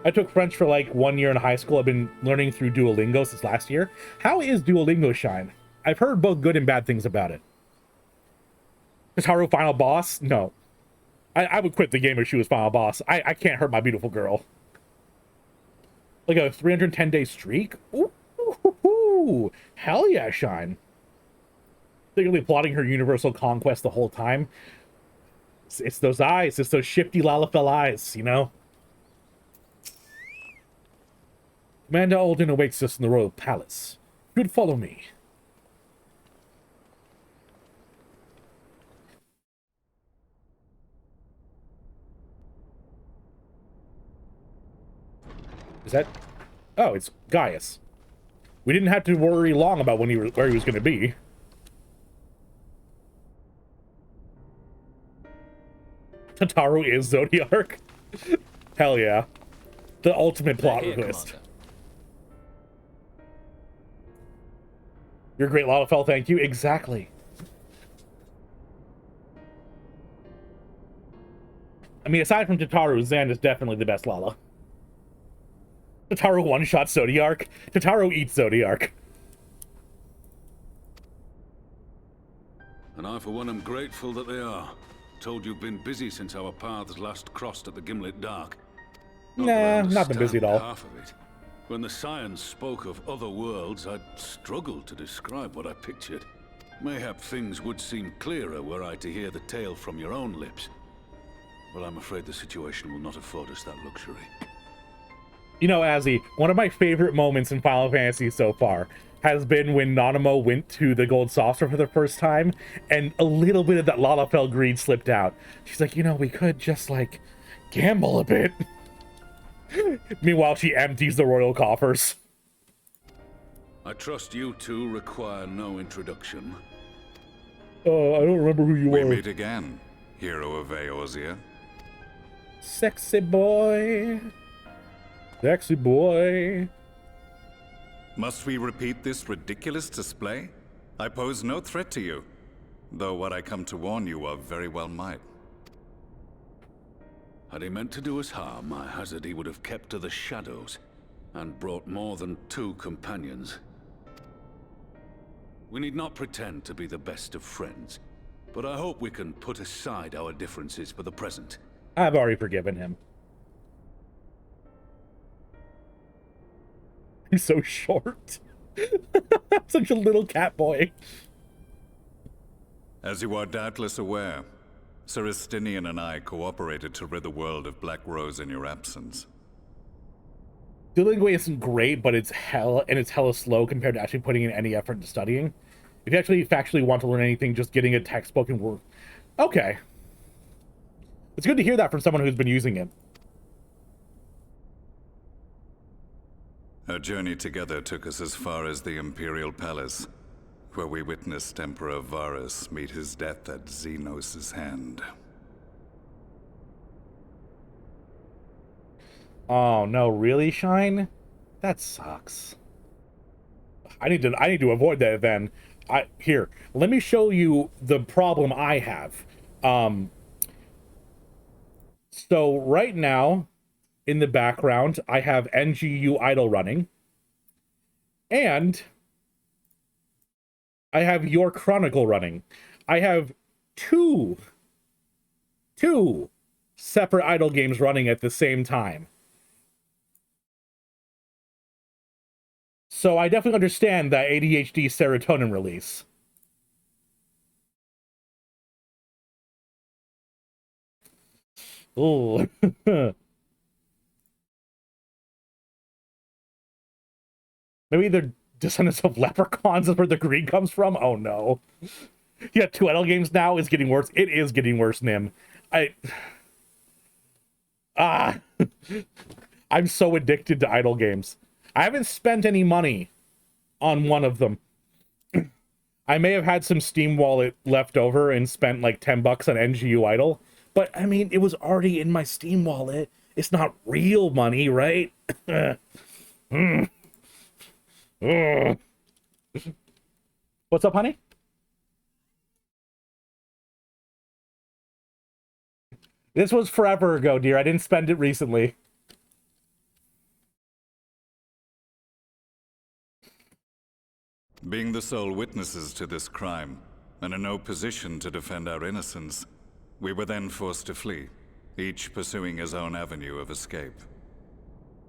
I took French for like 1 year in high school. I've been learning through Duolingo since last year. How is Duolingo, Shine? I've heard both good and bad things about it. Is Haru final boss? No. I would quit the game if she was final boss. I can't hurt my beautiful girl. Like a 310-day streak? Ooh, hell yeah, Shine. Secretly plotting her universal conquest the whole time. It's those eyes. It's those shifty Lalafell eyes, you know? Commander Alden awaits us in the Royal Palace. You'd follow me. Is that... Oh, it's Gaius. We didn't have to worry long about where he was going to be. Tataru is Zodiark? Hell yeah. The ultimate plot twist. You're great, Lalafell. Thank you. Exactly. I mean, aside from Tataru, Zan is definitely the best Lala. Tataru one-shot Zodiark. Tataru eats Zodiark. And I, for one, am grateful that they are. Told you've been busy since our paths last crossed at the Gimlet Dark. Nah, not been busy at all. Half of it. When the Scions spoke of other worlds, I'd struggled to describe what I pictured. Mayhap things would seem clearer were I to hear the tale from your own lips. Well, I'm afraid the situation will not afford us that luxury. You know, Azzy, one of my favorite moments in Final Fantasy so far has been when Nanamo went to the Gold Saucer for the first time, and a little bit of that Lalafell greed slipped out. She's like, you know, we could just, like, gamble a bit. Meanwhile, she empties the royal coffers. I trust you two require no introduction. I don't remember who you are. We meet again, hero of Eorzea. Sexy boy. Sexy boy. Must we repeat this ridiculous display? I pose no threat to you, though what I come to warn you of very well might. Had he meant to do us harm, I hazard he would have kept to the shadows, and brought more than 2 companions. We need not pretend to be the best of friends, but I hope we can put aside our differences for the present. I've already forgiven him. He's so short. Such a little cat boy. As you are doubtless aware, Sir Estinian and I cooperated to rid the world of Black Rose in your absence. Duolingo isn't great, but it's hella slow compared to actually putting in any effort into studying. If you actually factually want to learn anything, just getting a textbook and work. Okay. It's good to hear that from someone who's been using it. Our journey together took us as far as the Imperial Palace, where we witnessed Emperor Varus meet his death at Zenos' hand. Oh no, really, Shine? That sucks. I need to avoid that then. Here, let me show you the problem I have. So right now, in the background, I have NGU idle running. And I have Your Chronicle running. I have two separate idle games running at the same time. So I definitely understand that ADHD serotonin release. Oh. Maybe they're descendants of leprechauns is where the greed comes from? Oh no. Yeah, 2 idle games now is getting worse. It is getting worse, Nim. I'm so addicted to idle games. I haven't spent any money on one of them. I may have had some Steam wallet left over and spent like $10 on NGU idle, but I mean, it was already in my Steam wallet. It's not real money, right? What's up, honey? This was forever ago, dear. I didn't spend it recently. Being the sole witnesses to this crime, and in no position to defend our innocence, we were then forced to flee, each pursuing his own avenue of escape.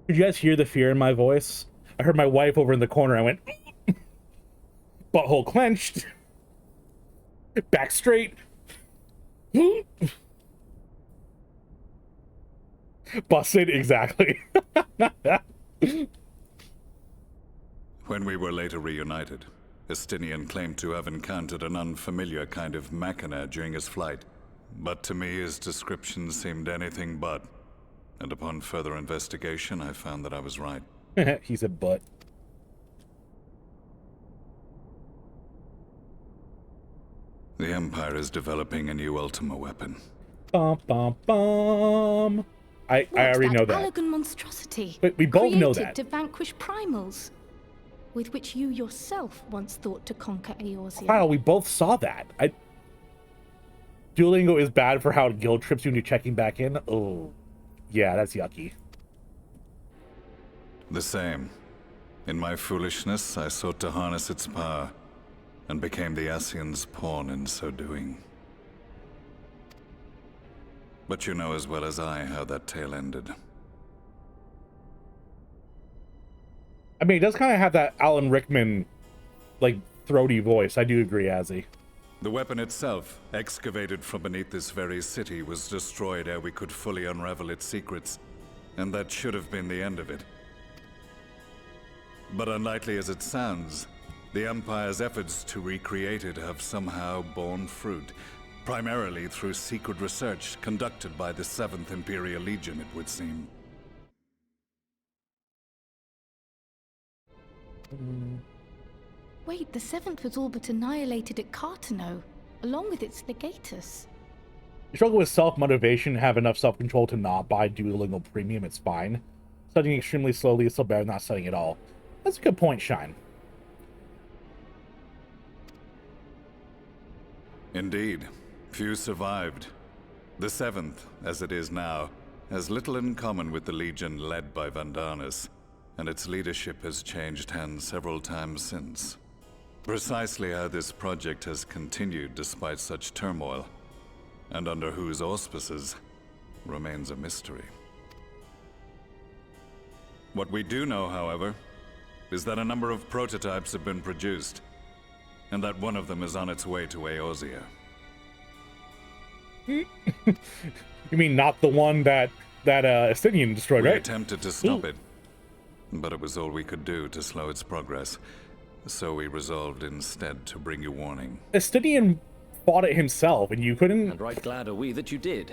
Did you guys hear the fear in my voice? I heard my wife over in the corner. I went, butthole clenched, back straight. Busted, exactly. When we were later reunited, Estinian claimed to have encountered an unfamiliar kind of machina during his flight. But to me, his description seemed anything but. And upon further investigation, I found that I was right. He said but. The Empire is developing a new Ultima weapon. Bum, bum, bum. I already know that. Elegant monstrosity. But we both know created that. to vanquish primals. with which you yourself once thought to conquer Eorzea. Wow, we both saw that. Duolingo is bad for how it guilt trips you into checking back in. Oh, yeah, that's yucky. The same. In my foolishness, I sought to harness its power, and became the Ascian's pawn in so doing. But you know as well as I how that tale ended. I mean, it does kind of have that Alan Rickman, like, throaty voice. I do agree, Azzy. The weapon itself, excavated from beneath this very city, was destroyed ere we could fully unravel its secrets, and that should have been the end of it. But unlikely as it sounds, the Empire's efforts to recreate it have somehow borne fruit, primarily through secret research conducted by the 7th Imperial Legion, it would seem. Wait, the 7th was all but annihilated at Cartano, along with its legatus. You struggle with self-motivation, have enough self-control to not buy Duolingo Premium, it's fine. Studying extremely slowly is still better than not studying at all. That's a good point, Shine. Indeed. Few survived. The 7th, as it is now, has little in common with the Legion led by Vandanis, and its leadership has changed hands several times since. Precisely how this project has continued despite such turmoil, and under whose auspices, remains a mystery. What we do know, however, is that a number of prototypes have been produced, and that one of them is on its way to Eorzea. You mean not the one that Estinian destroyed, We right? attempted to stop it, but it was all we could do to slow its progress. So we resolved instead to bring you warning. Estinian fought it himself, and you couldn't... And right glad are we that you did.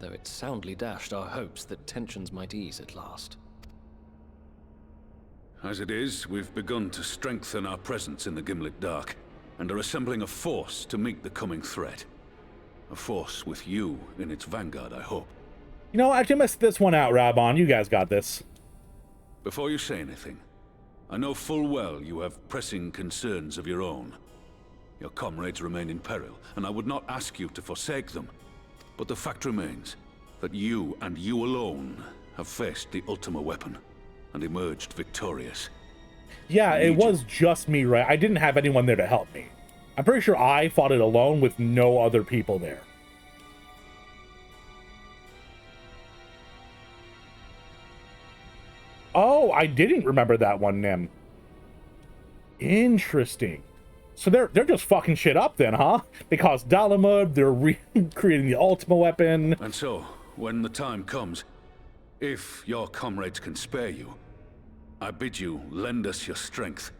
Though it soundly dashed our hopes that tensions might ease at last. As it is, we've begun to strengthen our presence in the Gimlet Dark, and are assembling a force to meet the coming threat. A force with you in its vanguard, I hope. You know, I can miss this one out, Rabon. You guys got this. Before you say anything, I know full well you have pressing concerns of your own. Your comrades remain in peril, and I would not ask you to forsake them. But the fact remains that you and you alone have faced the Ultima weapon and emerged victorious. Yeah, it was just me, right? I didn't have anyone there to help me. I'm pretty sure I fought it alone with no other people there. Oh, I didn't remember that one, Nim. Interesting. So they're just fucking shit up then, huh? They caused Dalamud, they're recreating the Ultima weapon. And so, when the time comes, if your comrades can spare you, I bid you lend us your strength.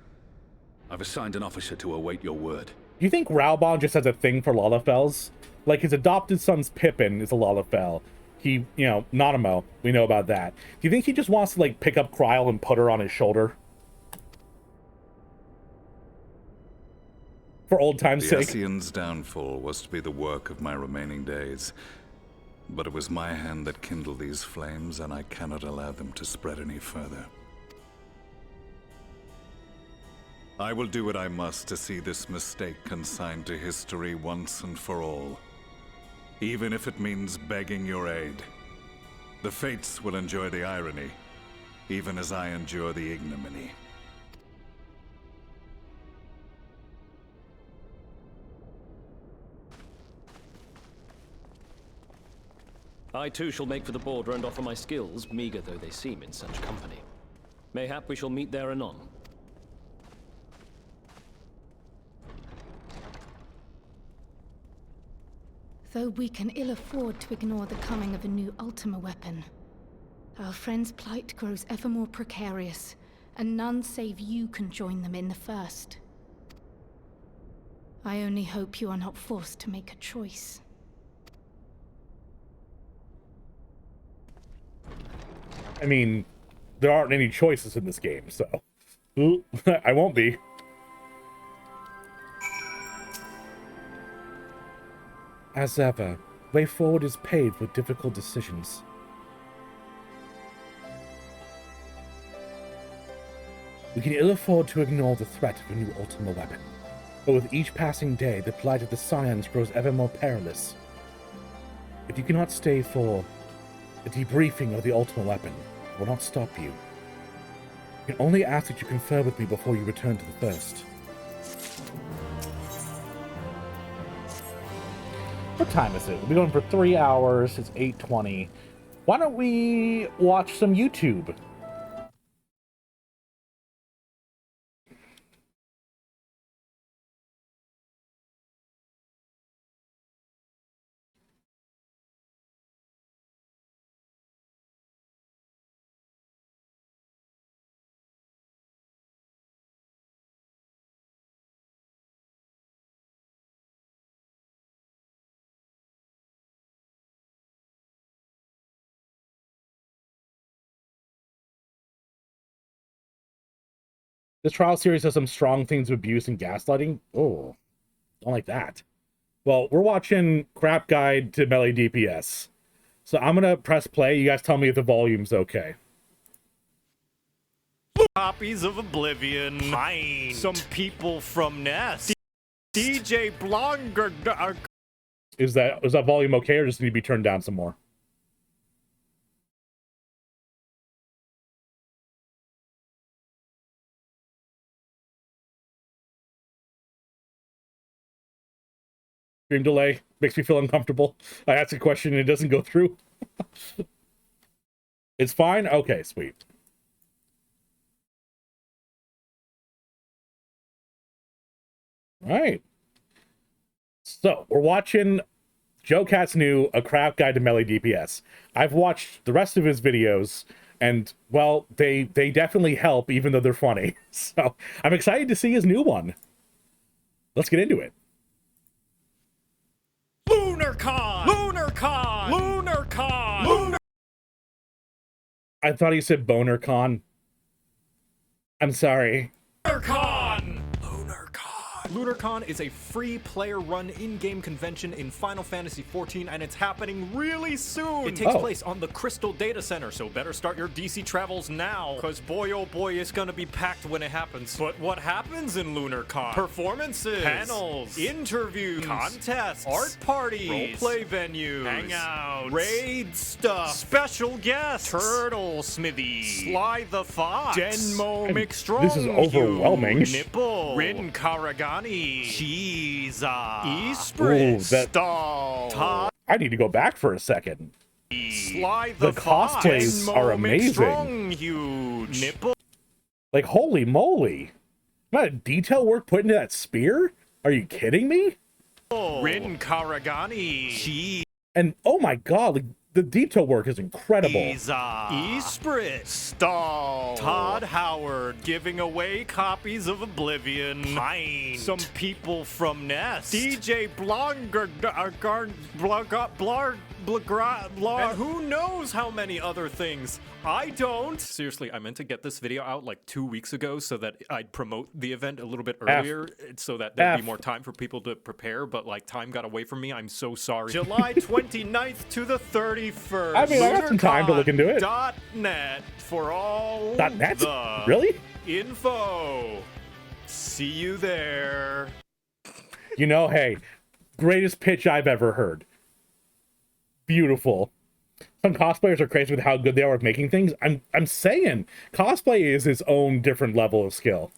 I've assigned an officer to await your word. Do you think Raubon just has a thing for Lalafels? Like, his adopted son's Pippin is a Lalafell. He, you know, Nanamo, we know about that. Do you think he just wants to, like, pick up Kryl and put her on his shoulder? For old time's sake. The Ascian's downfall was to be the work of my remaining days. But it was my hand that kindled these flames, and I cannot allow them to spread any further. I will do what I must to see this mistake consigned to history once and for all. Even if it means begging your aid. The Fates will enjoy the irony, even as I endure the ignominy. I too shall make for the border and offer my skills, meager though they seem in such company. Mayhap we shall meet there anon. Though we can ill afford to ignore the coming of a new Ultima weapon, our friends' plight grows ever more precarious, and none save you can join them in the first. I only hope you are not forced to make a choice. I mean, there aren't any choices in this game, so... I won't be. As ever, way forward is paved with difficult decisions. We can ill afford to ignore the threat of a new Ultima weapon. But with each passing day, the plight of the Scions grows ever more perilous. If you cannot stay for a debriefing of the Ultima weapon, I will not stop you. I can only ask that you confer with me before you return to the first. What time is it? We'll be going for 3 hours. It's 8:20. Why don't we watch some YouTube? This trial series has some strong themes of abuse and gaslighting. Oh, don't like that. Well, we're watching Crap Guide to Melee DPS. So I'm going to press play. You guys tell me if the volume's okay. Copies of Oblivion. Pine. Some people from Nest. DJ Blonger. Is that volume okay or just need to be turned down some more? Stream delay makes me feel uncomfortable. I ask a question and it doesn't go through. It's fine? Okay, sweet. All right. So, we're watching Joe Cat's new A Crap Guide to Melee DPS. I've watched the rest of his videos, and, well, they definitely help, even though they're funny. So, I'm excited to see his new one. Let's get into it. LunarCon! LunarCon! LunarCon! Lunar I thought he said BonerCon. I'm sorry. LunarCon! LunarCon is a free player-run in-game convention in Final Fantasy XIV, and it's happening really soon. It takes place on the Crystal Data Center, so better start your DC travels now, because boy oh boy, it's gonna be packed when it happens. But what happens in LunarCon? Performances, panels, interviews, contests, art parties, roleplay venues, hangouts, raid stuff, special guests, Turtle Smithy, Sly the Fox, Denmo McStrong, this is overwhelming. Nipple, Rin Karagani, Cheese, Esprit, Stall, Todd. I need to go back for a second. Sly the Fox, cosplays Denmo are amazing. McStrong, huge. Nipple. Like, holy moly. Amount of detail work put into that spear? Are you kidding me? Rin Karagani. Cheese. And, oh my god, like, the detail work is incredible. Esprit, Stall, Todd Howard giving away copies of Oblivion. Pine. Some people from Nest. DJ Blonger, and who knows how many other things. I don't. Seriously, I meant to get this video out like 2 weeks ago so that I'd promote the event a little bit earlier so that there'd be more time for people to prepare, but like time got away from me. I'm so sorry. July 29th to the 31st. I mean, I got some time to look into it. .net for all .net? the Really? info. See you there. You know, hey, greatest pitch I've ever heard. Beautiful. Some cosplayers are crazy with how good they are at making things. I'm saying cosplay is its own different level of skill.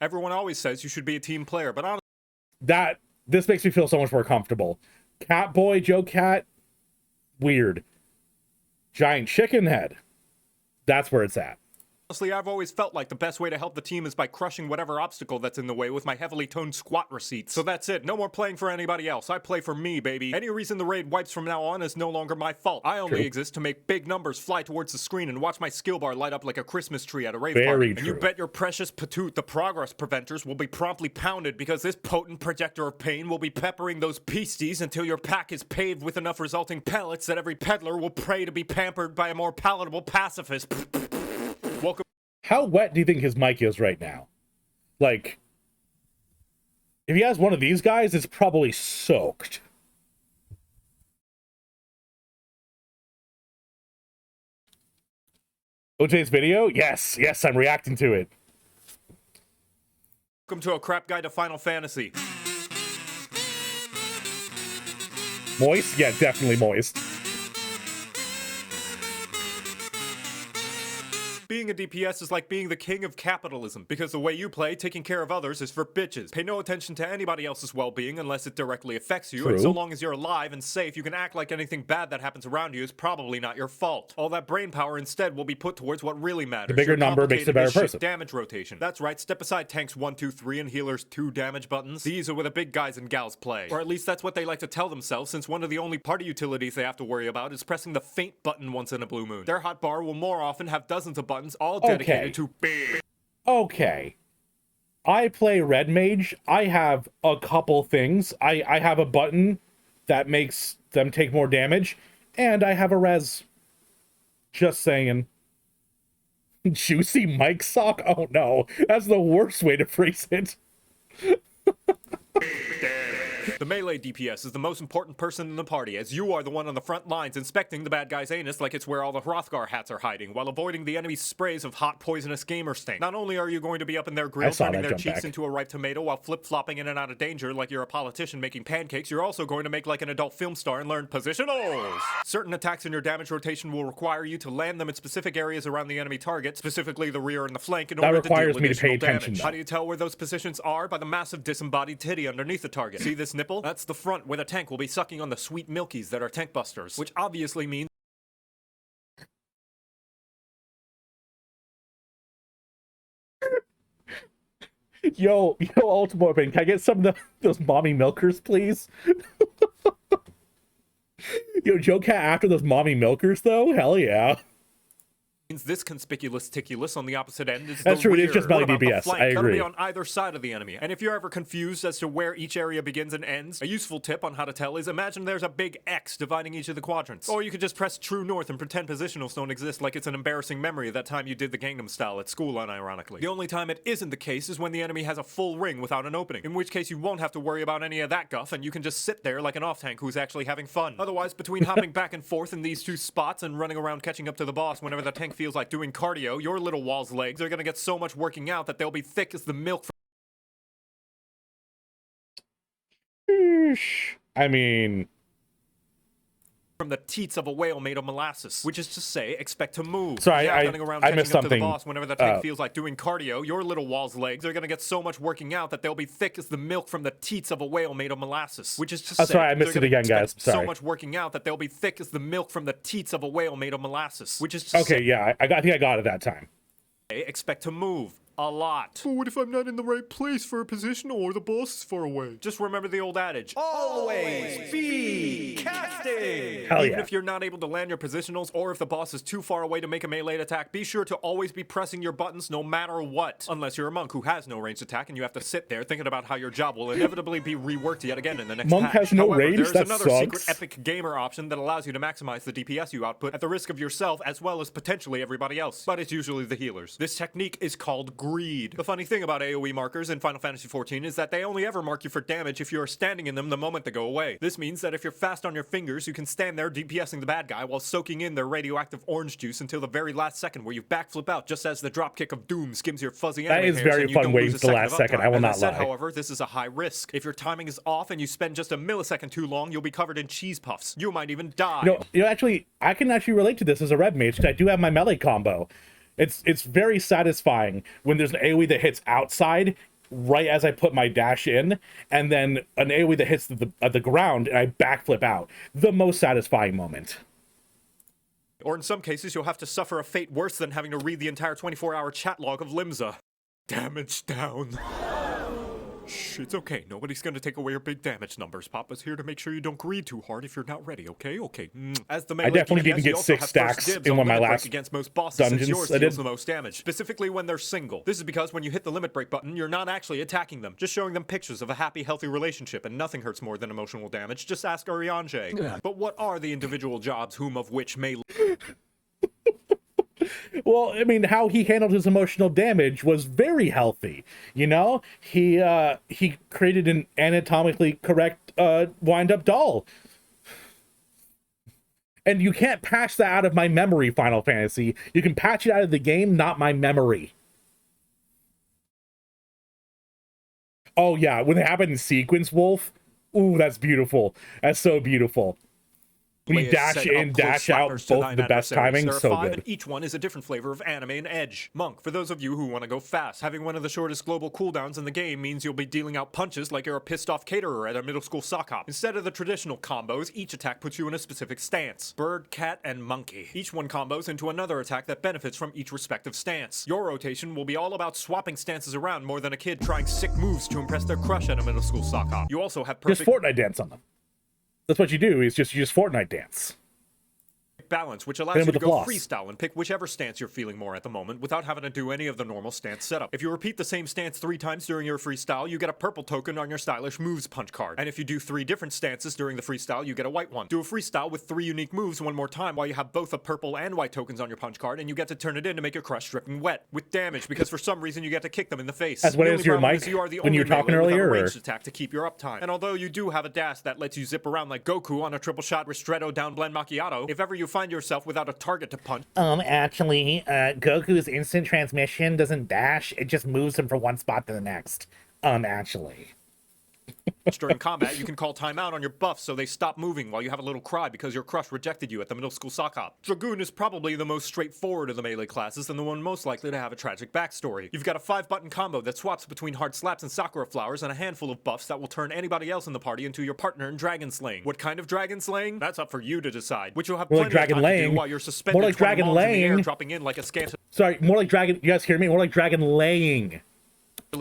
Everyone always says you should be a team player, but honestly, this makes me feel so much more comfortable. Catboy, Joe Cat, weird. Giant chicken head. That's where it's at. Honestly, I've always felt like the best way to help the team is by crushing whatever obstacle that's in the way with my heavily toned squat receipts. So that's it. No more playing for anybody else. I play for me, baby. Any reason the raid wipes from now on is no longer my fault. I only exist to make big numbers fly towards the screen and watch my skill bar light up like a Christmas tree at a rave party. And you bet your precious patoot the progress preventers will be promptly pounded because this potent projector of pain will be peppering those beasties until your pack is paved with enough resulting pellets that every peddler will pray to be pampered by a more palatable pacifist. Welcome. How wet do you think his mic is right now? Like, if he has one of these guys, it's probably soaked. OJ's video? Yes, yes, I'm reacting to it. Welcome to a crap guide to Final Fantasy. Moist? Yeah, definitely moist. Being a DPS is like being the king of capitalism, because the way you play, taking care of others, is for bitches. Pay no attention to anybody else's well-being unless it directly affects you, True. and so long as you're alive and safe, you can act like anything bad that happens around you is probably not your fault. All that brain power instead will be put towards what really matters. The bigger your number makes a better complicated as person. shit damage rotation. That's right, step aside tanks 1, 2, 3 and healers 2 damage buttons. These are where the big guys and gals play. Or at least that's what they like to tell themselves, since one of the only party utilities they have to worry about is pressing the faint button once in a blue moon. Their hotbar will more often have dozens of buttons all dedicated to big. Okay. I play Red Mage. I have a couple things. I have a button that makes them take more damage, and I have a res. Just saying. Juicy Mike sock? Oh no, that's the worst way to phrase it. The melee DPS is the most important person in the party, as you are the one on the front lines inspecting the bad guy's anus like it's where all the Hrothgar hats are hiding, while avoiding the enemy's sprays of hot, poisonous gamer stink. Not only are you going to be up in their grill, turning their cheeks into a ripe tomato while flip-flopping in and out of danger like you're a politician making pancakes, you're also going to make like an adult film star and learn positionals. Certain attacks in your damage rotation will require you to land them in specific areas around the enemy target, specifically the rear and the flank, in order to deal additional damage. That requires me to pay attention, though. How do you tell where those positions are? By the massive disembodied titty underneath the target. See this nipple? That's the front where the tank will be sucking on the sweet milkies that are tank busters, which obviously means Yo, Ultimate Weapon, can I get some of those mommy milkers, please? Yo, Joe Cat after those mommy milkers, though? Hell yeah. this conspicuous ticulus on the opposite end is That's the true, rear. it is just melee DPS, flank? I agree. That'll be on either side of the enemy. And if you're ever confused as to where each area begins and ends, a useful tip on how to tell is imagine there's a big X dividing each of the quadrants. Or you could just press true north and pretend positionals don't exist like it's an embarrassing memory of that time you did the Gangnam Style at school, unironically. The only time it isn't the case is when the enemy has a full ring without an opening, in which case you won't have to worry about any of that guff and you can just sit there like an off-tank who's actually having fun. Otherwise, between hopping back and forth in these two spots and running around catching up to the boss whenever the tank feels like doing cardio, your little wall's legs are gonna get so much working out that they'll be thick as the milk. I mean, from the teats of a whale made of molasses, which is to say, expect to move. Sorry, running around I missed catching up something. to the boss whenever the tank feels like doing cardio, your little wall's legs are gonna get so much working out that they'll be thick as the milk from the teats of a whale made of molasses. Which is to say, sorry, I missed it again, guys. So Sorry. much working out that they'll be thick as the milk from the teats of a whale made of molasses. Which is to okay, say, yeah, I think I got it that time. expect to move. A lot. But what if I'm not in the right place for a position or the boss is far away? Just remember the old adage. Always be casting! Hell Even yeah. if you're not able to land your positionals or if the boss is too far away to make a melee attack, be sure to always be pressing your buttons no matter what. Unless you're a monk who has no ranged attack and you have to sit there thinking about how your job will inevitably be reworked yet again in the next Monk patch. has no However, range? there's That another secret sucks. epic gamer option that allows you to maximize the DPS you output at the risk of yourself as well as potentially everybody else. But it's usually the healers. This technique is called greed. The funny thing about AoE markers in Final Fantasy XIV is that they only ever mark you for damage if you are standing in them the moment they go away. This means that if you're fast on your fingers, you can stand there DPSing the bad guy while soaking in their radioactive orange juice until the very last second where you backflip out just as the dropkick of doom skims your fuzzy That anime is hairs very and you fun don't waves lose a the second last of second, uptime. I will As not said, lie. however, this is a high risk. If your timing is off and you spend just a millisecond too long, you'll be covered in cheese puffs. You might even die. Actually, I can actually relate to this as a red mage because I do have my melee combo. It's very satisfying when there's an AoE that hits outside right as I put my dash in, and then an AoE that hits the ground and I backflip out. The most satisfying moment. Or in some cases, you'll have to suffer a fate worse than having to read the entire 24-hour chat log of Limsa. Damage down. Shh, it's okay. Nobody's gonna take away your big damage numbers. Papa's here to make sure you don't greed too hard if you're not ready, okay? Okay. As the melee I definitely DPS, didn't you get also 6 have first stacks dibs in on one of my limit break last against most bosses dungeons. since yours I deals did. the most damage, specifically when they're single. This is because when you hit the limit break button, you're not actually attacking them, just showing them pictures of a happy, healthy relationship, and nothing hurts more than emotional damage. Just ask Arianje. But what are the individual jobs whom of which may... Well, I mean, how he handled his emotional damage was very healthy. You know, he created an anatomically correct wind-up doll. And you can't patch that out of my memory, Final Fantasy. You can patch it out of the game, not my memory. Oh yeah, when it happened in sequence, Wolf. Ooh, that's beautiful. That's so beautiful. When you dash in, dash out, both the best timing, there are so 5, good. and each one is a different flavor of anime and edge. Monk, for those of you who want to go fast, having one of the shortest global cooldowns in the game means you'll be dealing out punches like you're a pissed-off caterer at a middle school sock hop. Instead of the traditional combos, each attack puts you in a specific stance. Bird, cat, and monkey. Each one combos into another attack that benefits from each respective stance. Your rotation will be all about swapping stances around more than a kid trying sick moves to impress their crush at a middle school sock hop. You also have perfect... Just Fortnite dance on them. That's what you do, is just you just Fortnite dance. balance, which allows you to go freestyle and pick whichever stance you're feeling more at the moment without having to do any of the normal stance setup. If you repeat the same stance 3 times during your freestyle, you get a purple token on your stylish moves punch card. And if you do 3 different stances during the freestyle, you get a white one. Do a freestyle with 3 unique moves one more time while you have both a purple and white tokens on your punch card, and you get to turn it in to make your crush dripping wet with damage, because for some reason you get to kick them in the face. That's what it is your mic when you were talking earlier, or ranged attack to keep your uptime. And although you do have a dash that lets you zip around like Goku on a triple shot ristretto down blend macchiato, if ever you find yourself without a target to punch. Actually, Goku's instant transmission doesn't dash, it just moves him from one spot to the next. Actually. During combat, you can call timeout on your buffs so they stop moving while you have a little cry because your crush rejected you at the middle school sock hop. Dragoon is probably the most straightforward of the melee classes and the one most likely to have a tragic backstory. You've got a 5-button combo that swaps between hard slaps and sakura flowers and a handful of buffs that will turn anybody else in the party into your partner in dragon slaying. What kind of dragon slaying? That's up for you to decide, which you'll have plenty of time to do while you're suspended more like 20 dragon malls in the air, laying. dropping in like a scant... Sorry, more like dragon... You guys hear me? More like dragon laying.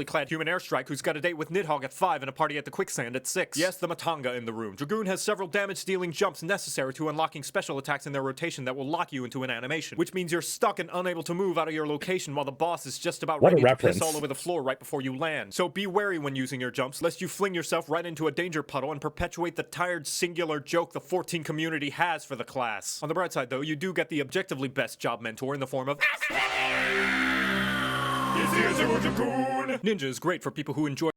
Clad human airstrike who's got a date with Nidhogg at 5 and a party at the quicksand at 6. Yes, the Matanga in the room. Dragoon has several damage-dealing jumps necessary to unlocking special attacks in their rotation that will lock you into an animation, which means you're stuck and unable to move out of your location while the boss is just about ready to piss all over the floor right before you land. So be wary when using your jumps, lest you fling yourself right into a danger puddle and perpetuate the tired singular joke the 14 community has for the class. On the bright side, though, you do get the objectively best job mentor in the form of... Ninja is great for people who enjoy...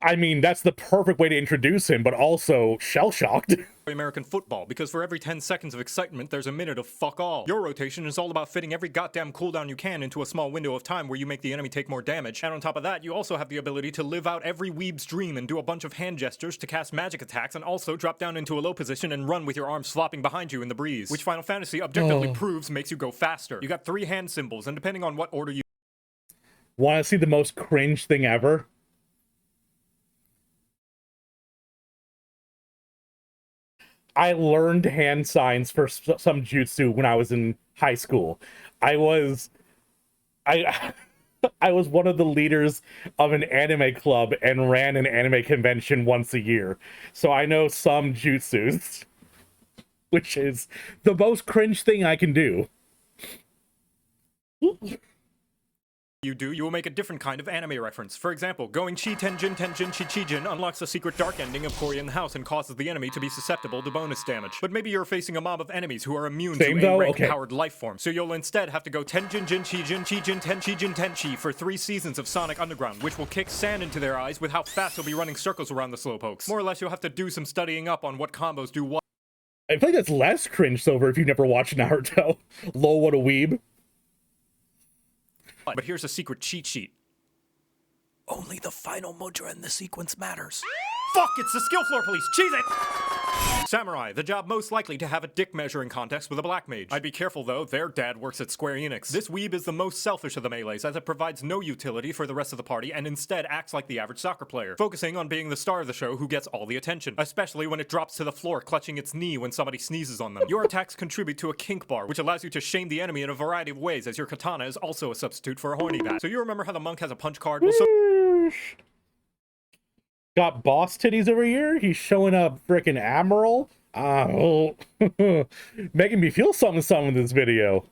I mean, that's the perfect way to introduce him, but also shell-shocked. American football, because for every 10 seconds of excitement, there's a minute of fuck all. Your rotation is all about fitting every goddamn cooldown you can into a small window of time where you make the enemy take more damage. And on top of that, you also have the ability to live out every weeb's dream and do a bunch of hand gestures to cast magic attacks and also drop down into a low position and run with your arms flopping behind you in the breeze, which Final Fantasy objectively proves makes you go faster. You got 3 hand symbols, and depending on what order you... Want to see the most cringe thing ever? I learned hand signs for some jutsu when I was in high school. I was one of the leaders of an anime club and ran an anime convention once a year. So I know some jutsus, which is the most cringe thing I can do. You will make a different kind of anime reference. For example, going Chi Tenjin Tenjin Chi Chijin unlocks the secret dark ending of Cory in the house and causes the enemy to be susceptible to bonus damage. But maybe you're facing a mob of enemies who are immune to A-rank powered life forms, so you'll instead have to go Tenjin Jin Chijin Chijin Ten Chijin Tenchi for 3 seasons of Sonic Underground, which will kick sand into their eyes with how fast you'll be running circles around the slowpokes. More or less, you'll have to do some studying up on what combos do what. I feel like that's less cringe sober if you've never watched Naruto. Lol, what a weeb. But here's a secret cheat sheet. Only the final mudra in the sequence matters. Fuck, it's the skill floor police! Cheese it! Samurai, the job most likely to have a dick measuring contest with a black mage. I'd be careful though, their dad works at Square Enix. This weeb is the most selfish of the melees as it provides no utility for the rest of the party and instead acts like the average soccer player, focusing on being the star of the show who gets all the attention, especially when it drops to the floor clutching its knee when somebody sneezes on them. Your attacks contribute to a kink bar, which allows you to shame the enemy in a variety of ways as your katana is also a substitute for a horny bat. So you remember how the monk has a punch card? Well, so got boss titties over here. He's showing up frickin' Admiral. Making me feel something in this video.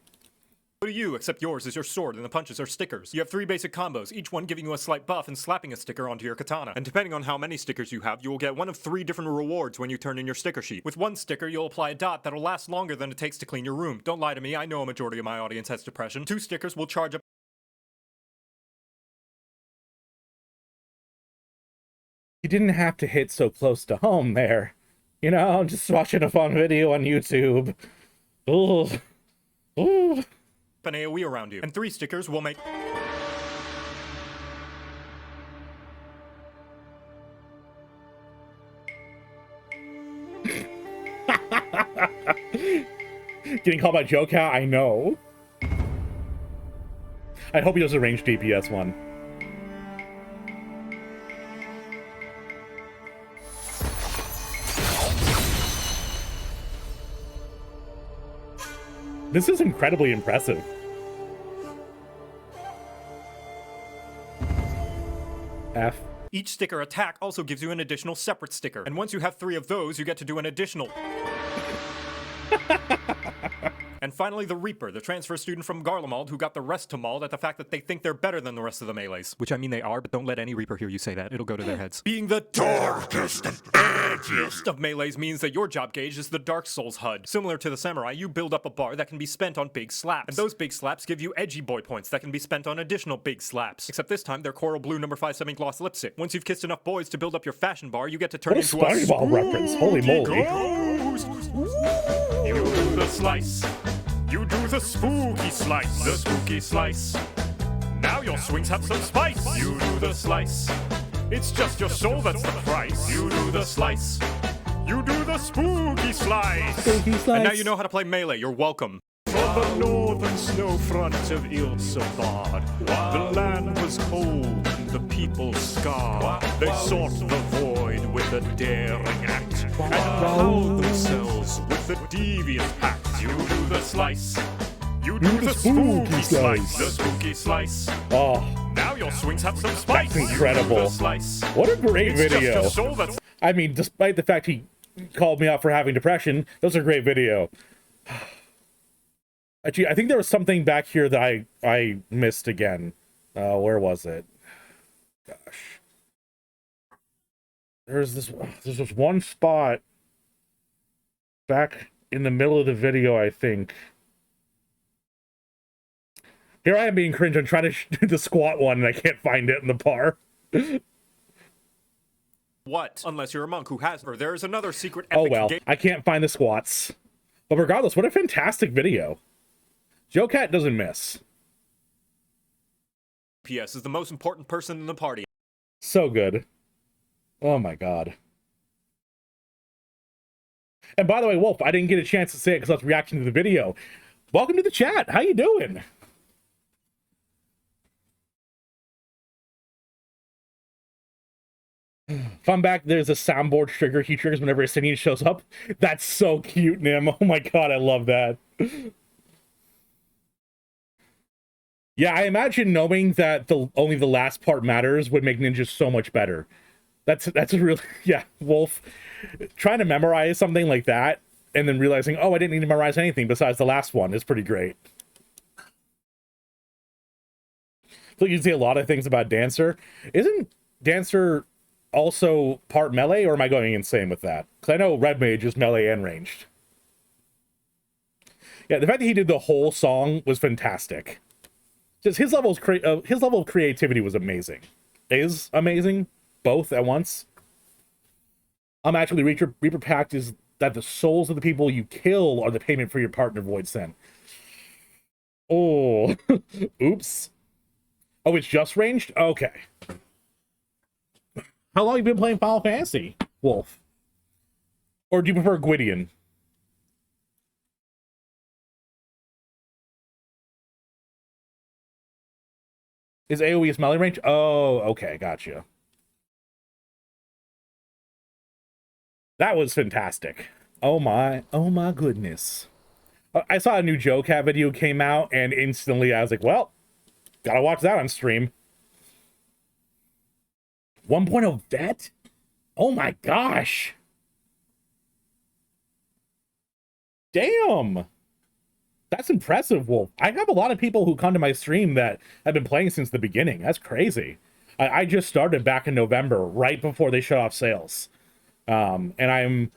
do you, except yours is your sword and the punches are stickers. You have 3 basic combos, each one giving you a slight buff and slapping a sticker onto your katana. And depending on how many stickers you have, you will get one of 3 different rewards when you turn in your sticker sheet. With 1 sticker, you'll apply a dot that'll last longer than it takes to clean your room. Don't lie to me, I know a majority of my audience has depression. 2 stickers will charge up. You didn't have to hit so close to home there. You know, I'm just watching a fun video on YouTube. Ooh. Ooh. An AoE around you. And 3 stickers will make... Getting called by Joe Cat, I know. I hope he does a ranged DPS one. This is incredibly impressive. F. Each sticker attack also gives you an additional separate sticker. And once you have 3 of those, you get to do an additional... And finally, the Reaper, the transfer student from Garlemald who got the rest to mauled at the fact that they think they're better than the rest of the melees. Which I mean they are, but don't let any Reaper hear you say that. It'll go to their heads. Being the darkest and edgiest of melees means that your job gauge is the Dark Souls HUD. Similar to the Samurai, you build up a bar that can be spent on big slaps. And those big slaps give you edgy boy points that can be spent on additional big slaps. Except this time, they're Coral Blue number 57 gloss lipstick. Once you've kissed enough boys to build up your fashion bar, you get to turn into a SpongeBob reference. Holy moly. Ghost. You do the slice. You do the spooky slice. The spooky slice. Now your swings have some spice. You do the slice. It's just your soul that's the price. You do the slice. You do the spooky slice. Spooky slice. And now you know how to play Melee. You're welcome. On the northern snow front of Ilsabard, the land was cold and the people scarred. They sought the void with a daring act and howled themselves with the devious pact. You do the slice. You do the spooky slice. The spooky slice. Oh, now your swings have some spice. that's incredible. What a great video. I mean, despite the fact he called me out for having depression, that was a great video. Actually, I think there was something back here that I missed again. Where was it? Gosh. There's this one spot back in the middle of the video, I think. Here I am being cringe. I'm trying to do the squat one, and I can't find it in the bar. What? Unless you're a monk who has her. There is another secret Oh epic well, game. I can't find the squats. But regardless, what a fantastic video. Joe Cat doesn't miss. PS is the most important person in the party. So good. Oh my god. And by the way, Wolf, I didn't get a chance to say it because I was reacting to the video. Welcome to the chat. How you doing? If I'm back, there's a soundboard trigger. He triggers whenever a Sinian shows up. That's so cute, Nim. Oh my god, I love that. Yeah, I imagine knowing that only the last part matters would make Ninja so much better. That's a really, yeah, Wolf. Trying to memorize something like that and then realizing, oh, I didn't need to memorize anything besides the last one is pretty great. So you see a lot of things about Dancer. Isn't Dancer also part melee, or am I going insane with that? Because I know Red Mage is melee and ranged. Yeah, the fact that he did the whole song was fantastic. Just his level of creativity was amazing. Is amazing, both at once. Actually, Reaper Pact is that the souls of the people you kill are the payment for your partner Void Sent. Oh, oops. Oh, it's just ranged? Okay. How long have you been playing Final Fantasy, Wolf? Or do you prefer Gwydion? Is AoE melee range? Oh, okay, gotcha. That was fantastic. Oh my goodness. I saw a new Joe Cat video came out, and instantly I was like, well, gotta watch that on stream. 1.0 vet? Oh my gosh. Damn. That's impressive, Wolf. I have a lot of people who come to my stream that have been playing since the beginning. That's crazy. I just started back in November, right before they shut off sales. And I'm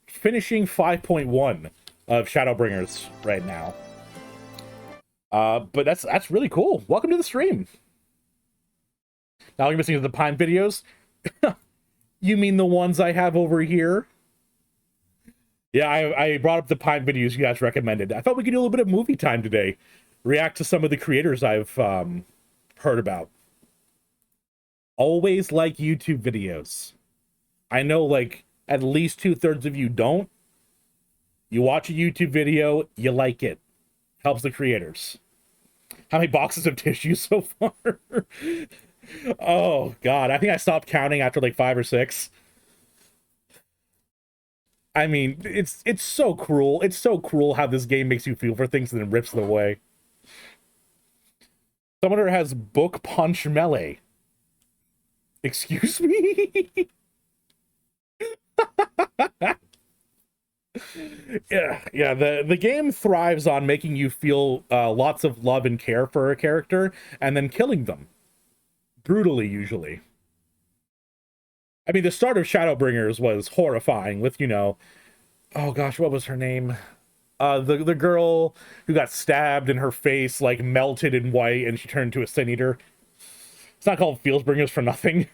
finishing 5.1 of Shadowbringers right now. But that's really cool. Welcome to the stream. Now you're listening to the Pine videos? You mean the ones I have over here? Yeah, I brought up the Pine videos you guys recommended. I thought we could do a little bit of movie time today. React to some of the creators I've heard about. Always like YouTube videos. I know like at least 2/3 of you don't. You watch a YouTube video, you like it. Helps the creators. How many boxes of tissue so far? Oh god, I think I stopped counting after like 5 or 6. I mean, it's so cruel. It's so cruel how this game makes you feel for things and then rips them away. Someone has book punch melee. Excuse me? yeah, the game thrives on making you feel lots of love and care for a character and then killing them. Brutally, usually. I mean, the start of Shadowbringers was horrifying with, you know, oh gosh, what was her name? The girl who got stabbed and her face like melted in white and she turned into a Sin Eater. It's not called Fieldsbringers for nothing.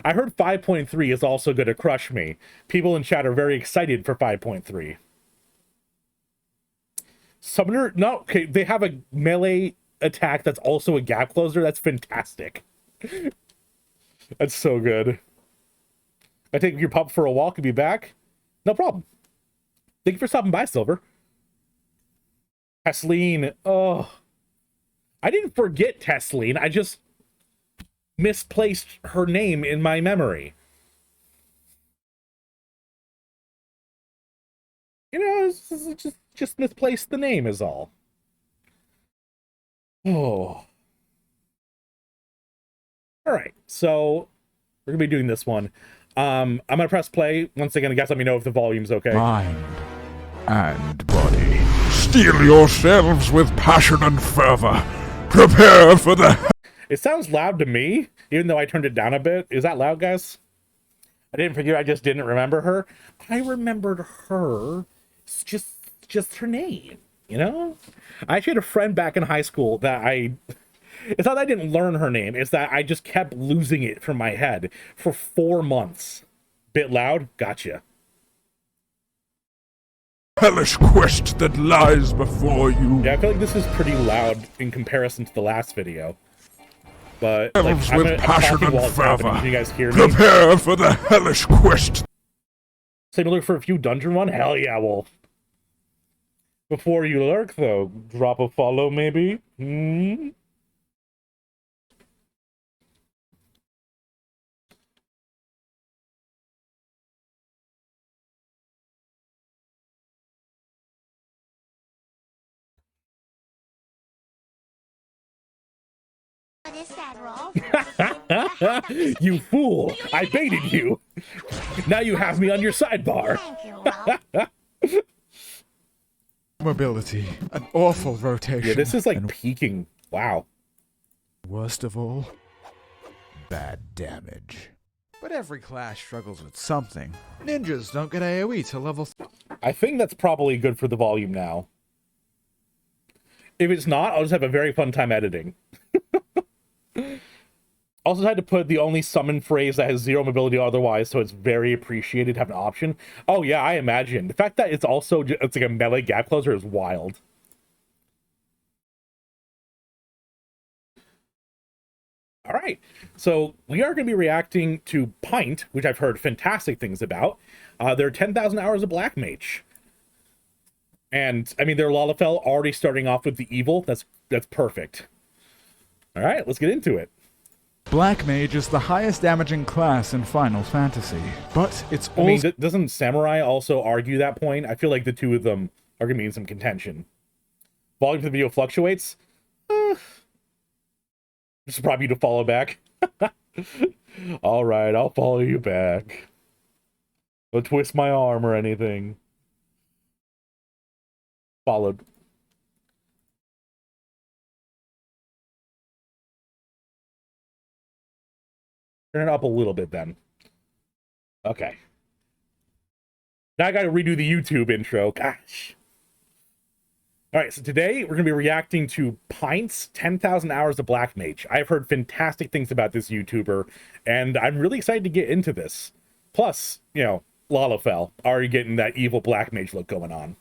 I heard 5.3 is also going to crush me. People in chat are very excited for 5.3. Summoner, no, okay, they have a melee attack that's also a gap closer. That's fantastic. That's so good. I take your pup for a walk and be back. No problem. Thank you for stopping by, Silver. Tesleen, oh. I didn't forget Tesleen. I just misplaced her name in my memory. You know, just misplaced the name is all. Oh. All right, so we're gonna be doing this one. I'm gonna press play. Once again, guys, let me know if the volume's okay. Mind and body. Steel yourselves with passion and fervor. Prepare for the... It sounds loud to me, even though I turned it down a bit. Is that loud, guys? I didn't forget, I just didn't remember her. I remembered her. It's just her name, you know? I actually had a friend back in high school that it's not that I didn't learn her name, it's that I just kept losing it from my head for 4 months. Bit loud? Gotcha. Hellish quest that lies before you. Yeah, I feel like this is pretty loud in comparison to the last video. But like, with passion and fervor. Can you guys hear me? Prepare for the hellish quest. Similar for a few dungeon run? Hell yeah, Wolf. Before you lurk, though, drop a follow, maybe? Hmm? What is that, Rolf? You fool! I baited you! Now you have me on your sidebar! Thank you, Rolf. Mobility. An awful rotation. Yeah, this is like peaking. Wow. Worst of all, bad damage. But every class struggles with something. Ninjas don't get AoE till level... I think that's probably good for the volume now. If it's not, I'll just have a very fun time editing. Also had to put the only summon phrase that has 0 mobility otherwise, so it's very appreciated to have an option. Oh yeah, I imagine. The fact that it's also it's like a melee gap closer is wild. All right, so we are going to be reacting to Pint, which I've heard fantastic things about. They're 10,000 hours of Black Mage. And, I mean, they're Lalafell already starting off with the evil. That's perfect. All right, let's get into it. Black Mage is the highest damaging class in Final Fantasy, but it's also... I mean, doesn't Samurai also argue that point? I feel like the two of them are going to be in some contention. Volume for the video fluctuates? This is probably you to follow back. All right, I'll follow you back. Don't twist my arm or anything. Followed. Turn it up a little bit then. Okay. Now I gotta redo the YouTube intro. Gosh. Alright, so today we're gonna be reacting to Pint's 10,000 Hours of Black Mage. I've heard fantastic things about this YouTuber, and I'm really excited to get into this. Plus, you know, Lalafell, are you getting that evil black mage look going on?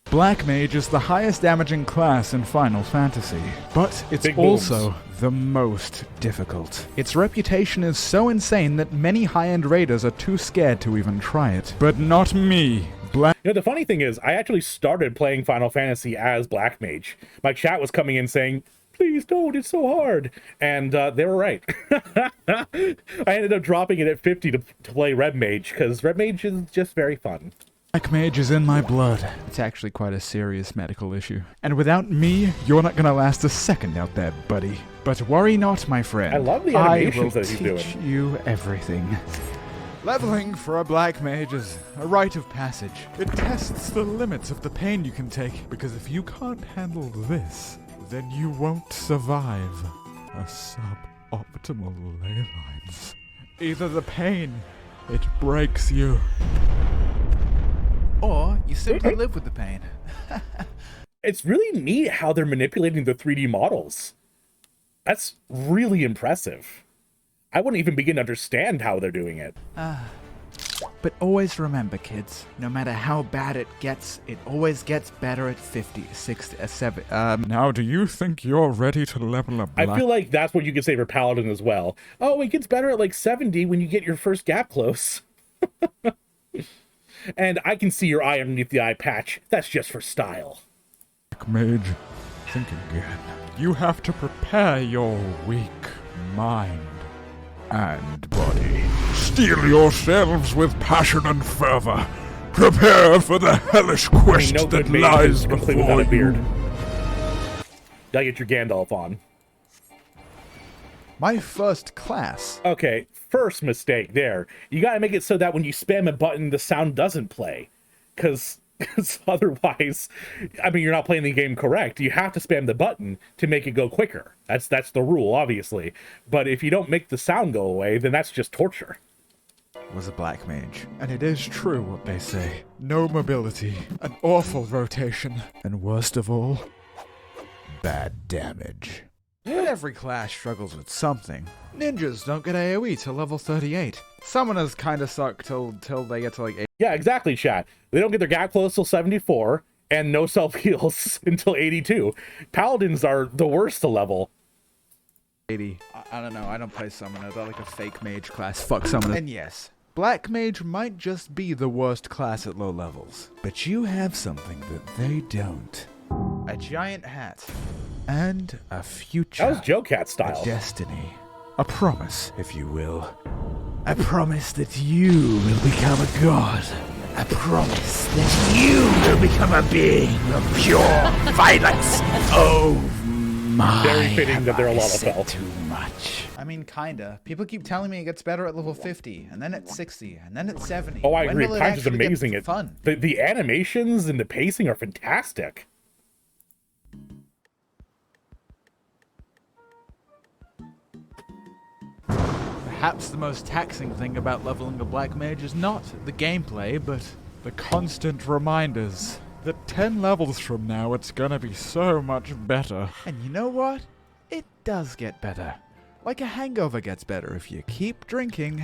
Black Mage is the highest damaging class in Final Fantasy, but it's Big booms. also the most difficult. Its reputation is so insane that many high-end raiders are too scared to even try it. But not me. Black... You know, the funny thing is, I actually started playing Final Fantasy as Black Mage. My chat was coming in saying, please don't, it's so hard. And they were right. I ended up dropping it at 50 to play Red Mage, because Red Mage is just very fun. Black Mage is in my blood. It's actually quite a serious medical issue. And without me, you're not gonna last a second out there, buddy. But worry not, my friend. I love the animations that he's I will teach doing. you everything. Leveling for a Black Mage is a rite of passage. It tests the limits of the pain you can take, because if you can't handle this, then you won't survive a suboptimal ley lines. Either the pain, it breaks you, or you simply live with the pain. It's really neat how they're manipulating the 3D models. That's really impressive. I wouldn't even begin to understand how they're doing it. But always remember, kids, no matter how bad it always gets better at 50, 60, 70. Now, do you think you're ready to level up? I feel like that's what you could say for Paladin as well. Oh, it gets better at like 70 when you get your first gap close. And I can see your eye underneath the eye patch. That's just for style. Black Mage, think again. You have to prepare your weak mind and body. Steel yourselves with passion and fervor. Prepare for the hellish quest no that good mage lies is complete without before a beard. you. Gotta get your Gandalf on. My first class. Okay, first mistake there. You gotta make it so that when you spam a button, the sound doesn't play. Because otherwise, I mean, you're not playing the game correct. You have to spam the button to make it go quicker. That's the rule, obviously. But if you don't make the sound go away, then that's just torture. Was a Black Mage, and it is true what they say. No mobility, an awful rotation, and worst of all, bad damage. But every class struggles with something. Ninjas don't get AoE till level 38. Summoners kinda suck till they get to like 8. Yeah, exactly, chat. They don't get their gap close till 74, and no self-heals until 82. Paladins are the worst to level. 80. I don't know, I don't play Summoner. They're like a fake mage class. Fuck Summoner. And yes, Black Mage might just be the worst class at low levels. But you have something that they don't. A giant hat. And a future. That was Joe Cat style. A destiny. A promise, if you will. A promise that you will become a god. A promise that you will become a being of pure violence. Oh my. Very fitting that they're a lot of hell. Too much. I mean, kinda. People keep telling me it gets better at level 50, and then at 60, and then at 70. Oh, I When agree. will it Punch is actually get amazing. fun? The animations and the pacing are fantastic. Perhaps the most taxing thing about leveling a Black Mage is not the gameplay, but the constant reminders that 10 levels from now it's gonna be so much better. And you know what? It does get better. Like a hangover gets better if you keep drinking.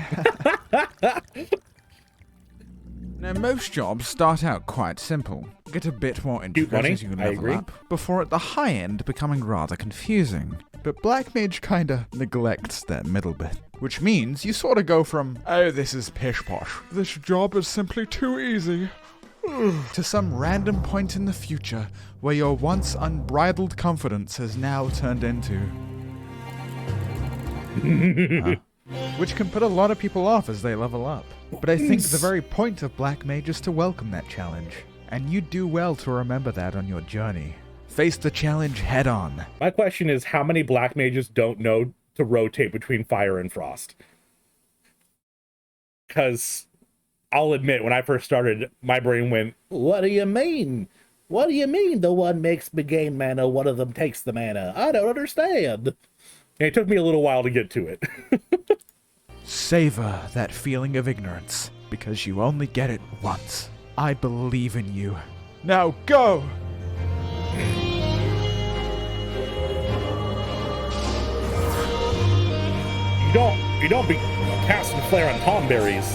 Now, most jobs start out quite simple. Get a bit more intricate as you level up, before at the high end becoming rather confusing. But Black Mage kinda neglects that middle bit. Which means you sorta go from, oh, this is pish-posh, this job is simply too easy, to some random point in the future where your once unbridled confidence has now turned into... Which can put a lot of people off as they level up. But I think the very point of Black Mage is to welcome that challenge. And you do well to remember that on your journey. Face the challenge head on. My question is, how many Black Mages don't know to rotate between fire and frost? Because I'll admit, when I first started, my brain went, what do you mean? What do you mean the one makes me gain mana, one of them takes the mana? I don't understand. And it took me a little while to get to it. Savor that feeling of ignorance, because you only get it once. I believe in you. Now go! You don't be casting flare on Tomberries.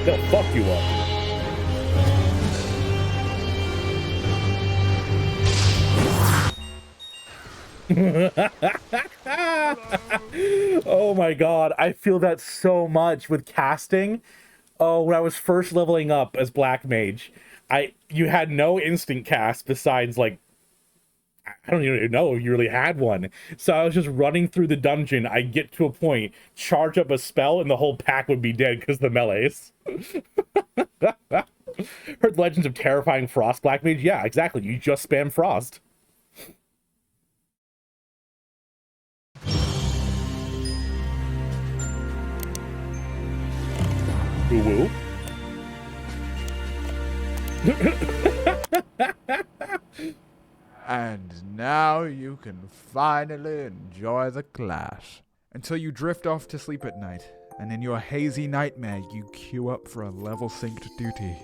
They'll fuck you up. Oh my god, I feel that so much with casting. Oh, when I was first leveling up as Black Mage, you had no instant cast besides, like, I don't even know if you really had one. So I was just running through the dungeon. I get to a point, charge up a spell, and the whole pack would be dead because the melees. Heard legends of terrifying Frost Black Mage? Yeah, exactly. You just spam Frost. Woo-woo. And now you can finally enjoy the class. Until you drift off to sleep at night, and in your hazy nightmare you queue up for a level synced duty.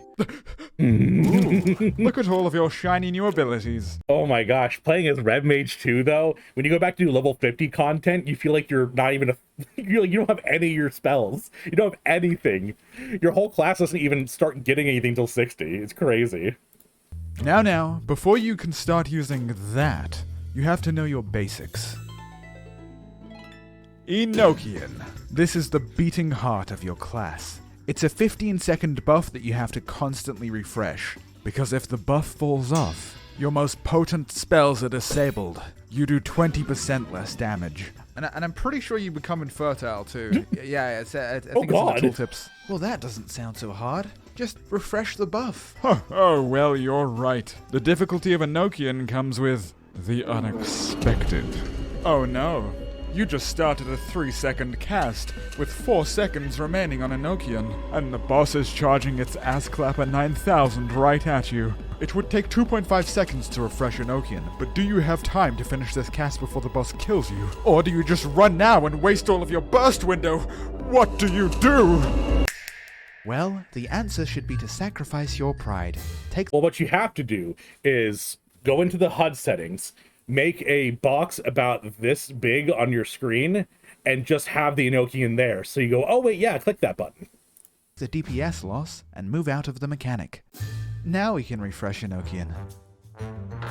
Ooh, look at all of your shiny new abilities. Oh my gosh, playing as Red Mage 2 though, when you go back to do level 50 content, you feel like you're not even you don't have any of your spells. You don't have anything. Your whole class doesn't even start getting anything till 60. It's crazy. Now, before you can start using that, you have to know your basics. Enochian. This is the beating heart of your class. It's a 15-second buff that you have to constantly refresh, because if the buff falls off, your most potent spells are disabled. You do 20% less damage. And I'm pretty sure you become infertile too. Yeah, I think it's in the tooltips. Well, that doesn't sound so hard. Just refresh the buff. Oh, well, you're right. The difficulty of Enochian comes with the unexpected. Oh no. You just started a 3-second cast, with 4 seconds remaining on Enochian, and the boss is charging its ass clapper 9000 right at you. It would take 2.5 seconds to refresh Enochian, but do you have time to finish this cast before the boss kills you? Or do you just run now and waste all of your burst window? What do you do? Well, the answer should be to sacrifice your pride. Well, what you have to do is go into the HUD settings, make a box about this big on your screen, and just have the Enochian there. So you go, oh wait, yeah, click that button. The DPS loss, and move out of the mechanic. Now we can refresh Enochian.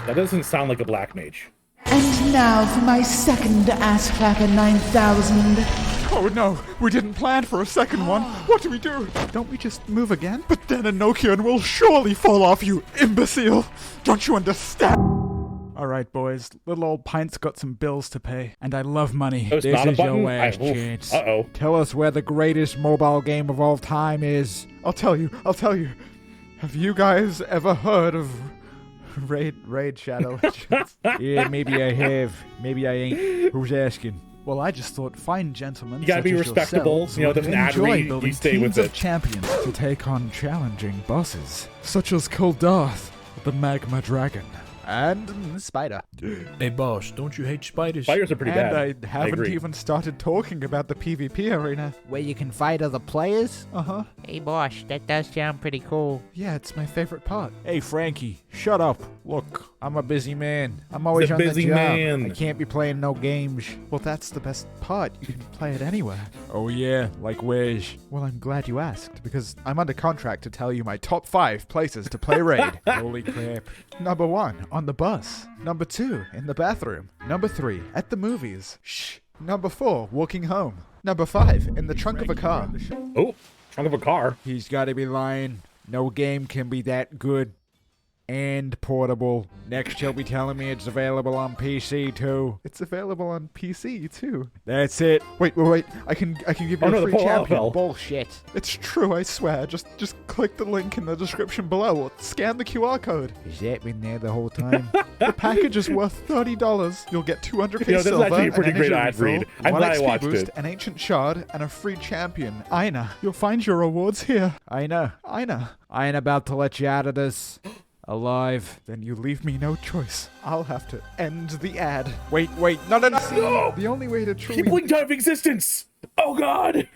That doesn't sound like a Black Mage. And now for my second ass clapper 9000. Oh no, we didn't plan for a second one. What do we do? Don't we just move again? But then Enochian will surely fall off, you imbecile. Don't you understand? Alright, boys. Little old Pint's got some bills to pay. And I love money. This is your last chance. Uh-oh. Tell us where the greatest mobile game of all time is. I'll tell you. Have you guys ever heard of Raid Shadow Legends? Yeah, maybe I have. Maybe I ain't. Who's asking? Well, I just thought fine gentlemen. You gotta be respectable. You know, there's an ad read. You stay with it. Champions to take on challenging bosses, such as Kuldarth, the Magma Dragon, and Spider. Hey, boss, don't you hate spiders? Spiders are pretty bad. And I haven't even started talking about the PvP arena. Where you can fight other players? Uh-huh. Hey, boss, that does sound pretty cool. Yeah, it's my favorite part. Hey, Frankie, shut up. Look, I'm a busy man. I'm always on the job. I can't be playing no games. Well, that's the best part. You can play it anywhere. Oh, yeah, like where's? Well, I'm glad you asked, because I'm under contract to tell you my top 5 places to play Raid. Holy crap. Number 1, on the bus. Number 2, in the bathroom. Number 3, at the movies. Shh. Number 4, walking home. Number 5, in the trunk of a car. Oh, trunk of a car. He's gotta be lying. No game can be that good and portable. Next, he'll be telling me it's available on PC too. It's available on PC too. That's it. Wait. I can give you a free champion. Bullshit. It's true, I swear. Just click the link in the description below or scan the QR code. Has that been there the whole time? The package is worth $30. You'll get 200k this silver, is actually a pretty great ad read. I'm glad I watched boost, it. An ancient shard, and a free champion. Aina, you'll find your rewards here. Aina, I ain't about to let you out of this alive. Then you leave me no choice. I'll have to end the ad. Wait, no. The only way to truly... Keep blinked out of existence! Oh god!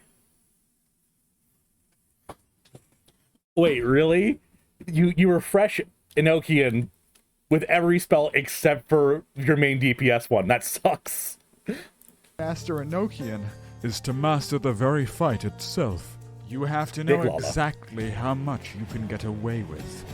Wait, really? You refresh Enochian with every spell except for your main DPS one. That sucks. Master Enochian is to master the very fight itself. You have to know exactly how much you can get away with.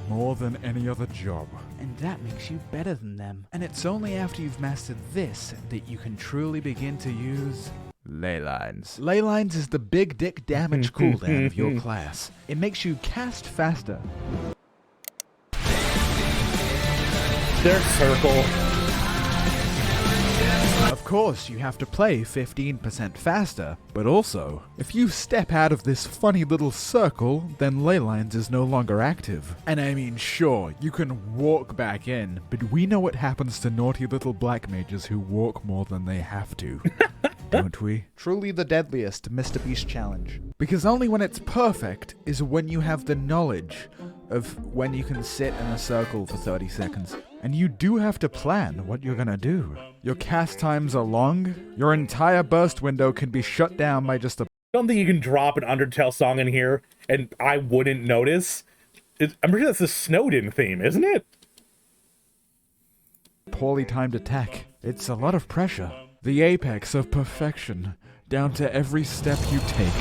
More than any other job. And that makes you better than them. And it's only after you've mastered this that you can truly begin to use ley lines. Ley lines is the big dick damage cooldown of your class. It makes you cast faster. Their circle. Of course, you have to play 15% faster, but also, if you step out of this funny little circle, then ley lines is no longer active. And I mean, sure, you can walk back in, but we know what happens to naughty little black mages who walk more than they have to. Don't we? Truly the deadliest Mr. Beast challenge. Because only when it's perfect is when you have the knowledge of when you can sit in a circle for 30 seconds. And you do have to plan what you're gonna do. Your cast times are long. Your entire burst window can be shut down by just a... I don't think you can drop an Undertale song in here and I wouldn't notice. I'm sure that's the Snowden theme, isn't it? Poorly timed attack. It's a lot of pressure. The apex of perfection, down to every step you take.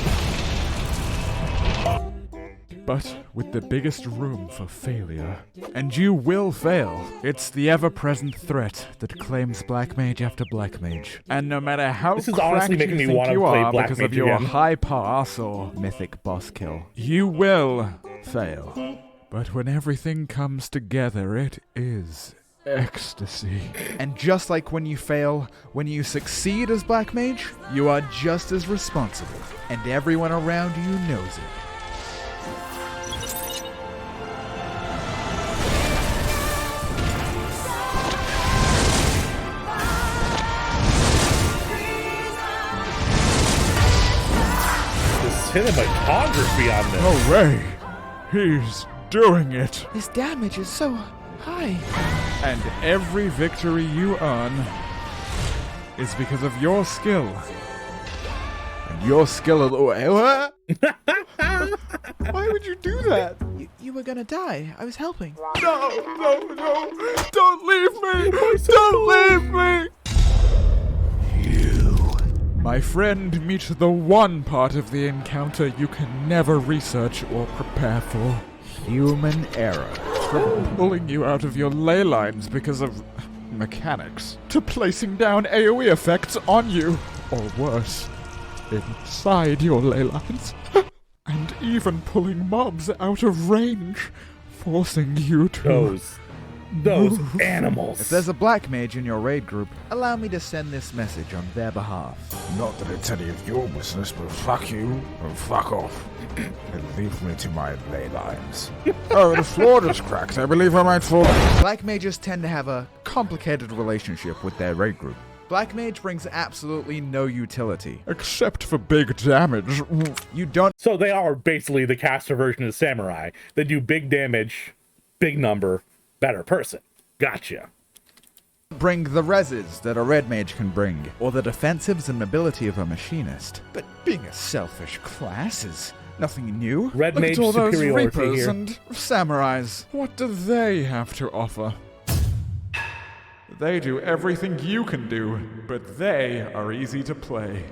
But with the biggest room for failure. And you will fail. It's the ever-present threat that claims Black Mage after Black Mage. And no matter how this is honestly making me want to play Black because Mage of your again. high pass or mythic boss kill, you will fail. But when everything comes together, it is ecstasy. And just like when you fail, when you succeed as Black Mage, you are just as responsible. And everyone around you knows it. Cinematography on this. No way. He's doing it. His damage is so high. And every victory you earn is because of your skill. And your skill alone. Why would you do that? You were gonna die. I was helping. No. Don't leave me. Don't leave me. My friend, meet the one part of the encounter you can never research or prepare for. Human error. From pulling you out of your ley lines because of mechanics, to placing down AoE effects on you, or worse, inside your ley lines. And even pulling mobs out of range, forcing you to... Those animals. If there's a black mage in your raid group, allow me to send this message on their behalf. Not that it's any of your business, but fuck you and fuck off. And leave me to my ley lines. Oh, the floor just cracked. I believe I might fall. Black mages tend to have a complicated relationship with their raid group. Black mage brings absolutely no utility. Except for big damage. You don't... So they are basically the caster version of Samurai. They do big damage, big number, better person. Gotcha. Bring the reses that a red mage can bring, or the defensives and mobility of a machinist. But being a selfish class is nothing new. Red Look mage at all those superiority reapers here. and samurais. What do they have to offer? They do everything you can do, but they are easy to play.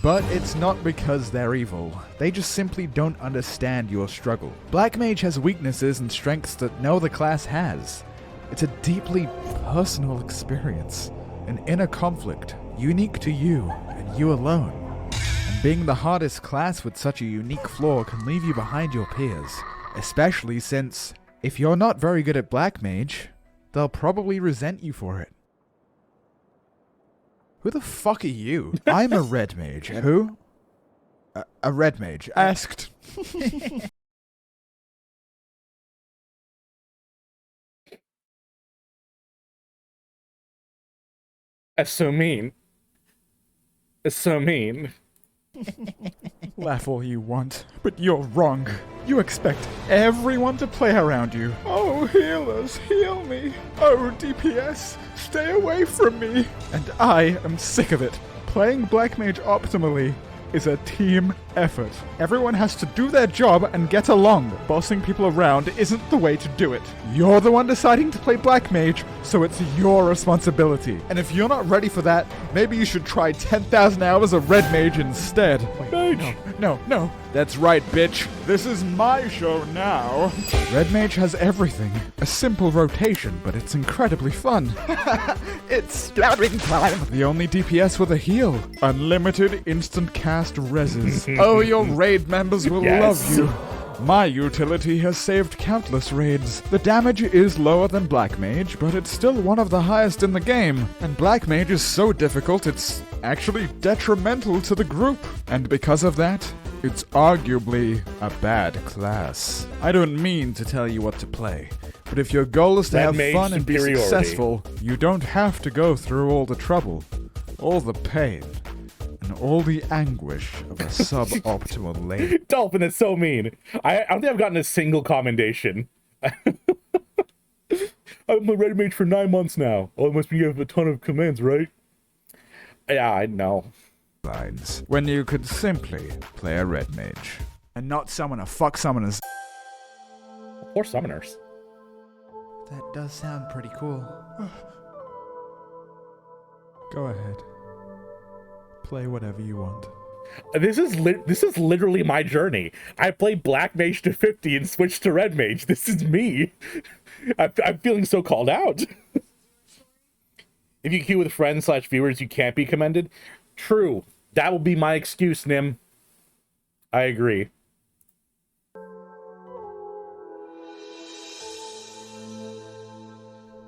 But it's not because they're evil. They just simply don't understand your struggle. Black Mage has weaknesses and strengths that no other class has. It's a deeply personal experience, an inner conflict, unique to you and you alone. And being the hardest class with such a unique flaw can leave you behind your peers, especially since, if you're not very good at Black Mage, they'll probably resent you for it. Who the fuck are you? I'm a red mage. Who? A red mage. Asked. That's so mean. It's so mean. Laugh all you want, but you're wrong. You expect everyone to play around you. Oh, healers, heal me. Oh, DPS, stay away from me. And I am sick of it. Playing Black Mage optimally is a team effort. Everyone has to do their job and get along. Bossing people around isn't the way to do it. You're the one deciding to play Black Mage, so it's your responsibility. And if you're not ready for that, maybe you should try 10,000 hours of Red Mage instead. Mage. No. That's right, bitch. This is my show now. Red Mage has everything. A simple rotation, but it's incredibly fun. It's slaughtering time. The only DPS with a heal. Unlimited instant cast reses. Oh, your raid members will love you. My utility has saved countless raids. The damage is lower than Black Mage, but it's still one of the highest in the game. And Black Mage is so difficult, it's actually detrimental to the group. And because of that, it's arguably a bad class. I don't mean to tell you what to play, but if your goal is to have fun and be successful, you don't have to go through all the trouble, all the pain, and all the anguish of a suboptimal lane. Dolphin is so mean. I don't think I've gotten a single commendation. I'm a red mage for 9 months now. Oh, it must be you have a ton of commands, right? Yeah, I know. Lines. When you could simply play a red mage. And not summon a fuck summoners. Or summoners. That does sound pretty cool. Go ahead. Play whatever you want. This is literally my journey. I played Black Mage to 50 and switched to Red Mage. This is me. I'm feeling so called out. If you queue with friends/viewers, you can't be commended. True. That will be my excuse, Nim. I agree.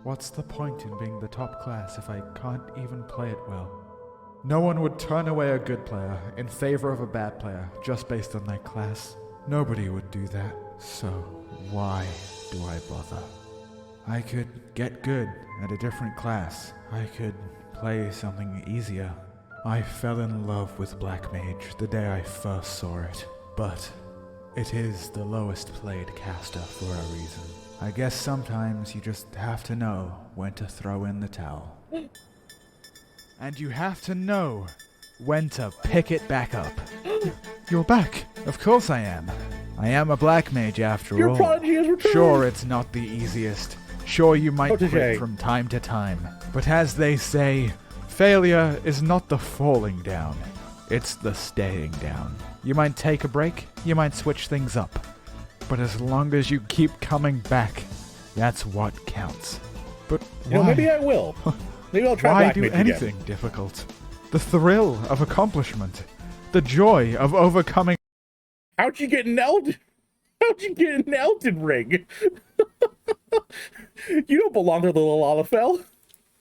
What's the point in being the top class if I can't even play it well? No one would turn away a good player in favor of a bad player just based on their class. Nobody would do that. So why do I bother? I could get good at a different class. I could play something easier. I fell in love with Black Mage the day I first saw it, but it is the lowest played caster for a reason. I guess sometimes you just have to know when to throw in the towel. And you have to know when to pick it back up. You're back. Of course I am. I am a Black Mage after all. Your prodigy has returned. Sure, it's not the easiest. Sure, you might quit from time to time. But as they say, failure is not the falling down. It's the staying down. You might take a break. You might switch things up. But as long as you keep coming back, that's what counts. But why? Maybe I will. Maybe I'll try Black Mage again. Why do anything difficult? The thrill of accomplishment. The joy of overcoming... How'd you get an Elden? How'd you get an Elden Ring? You don't belong to the Lalafell.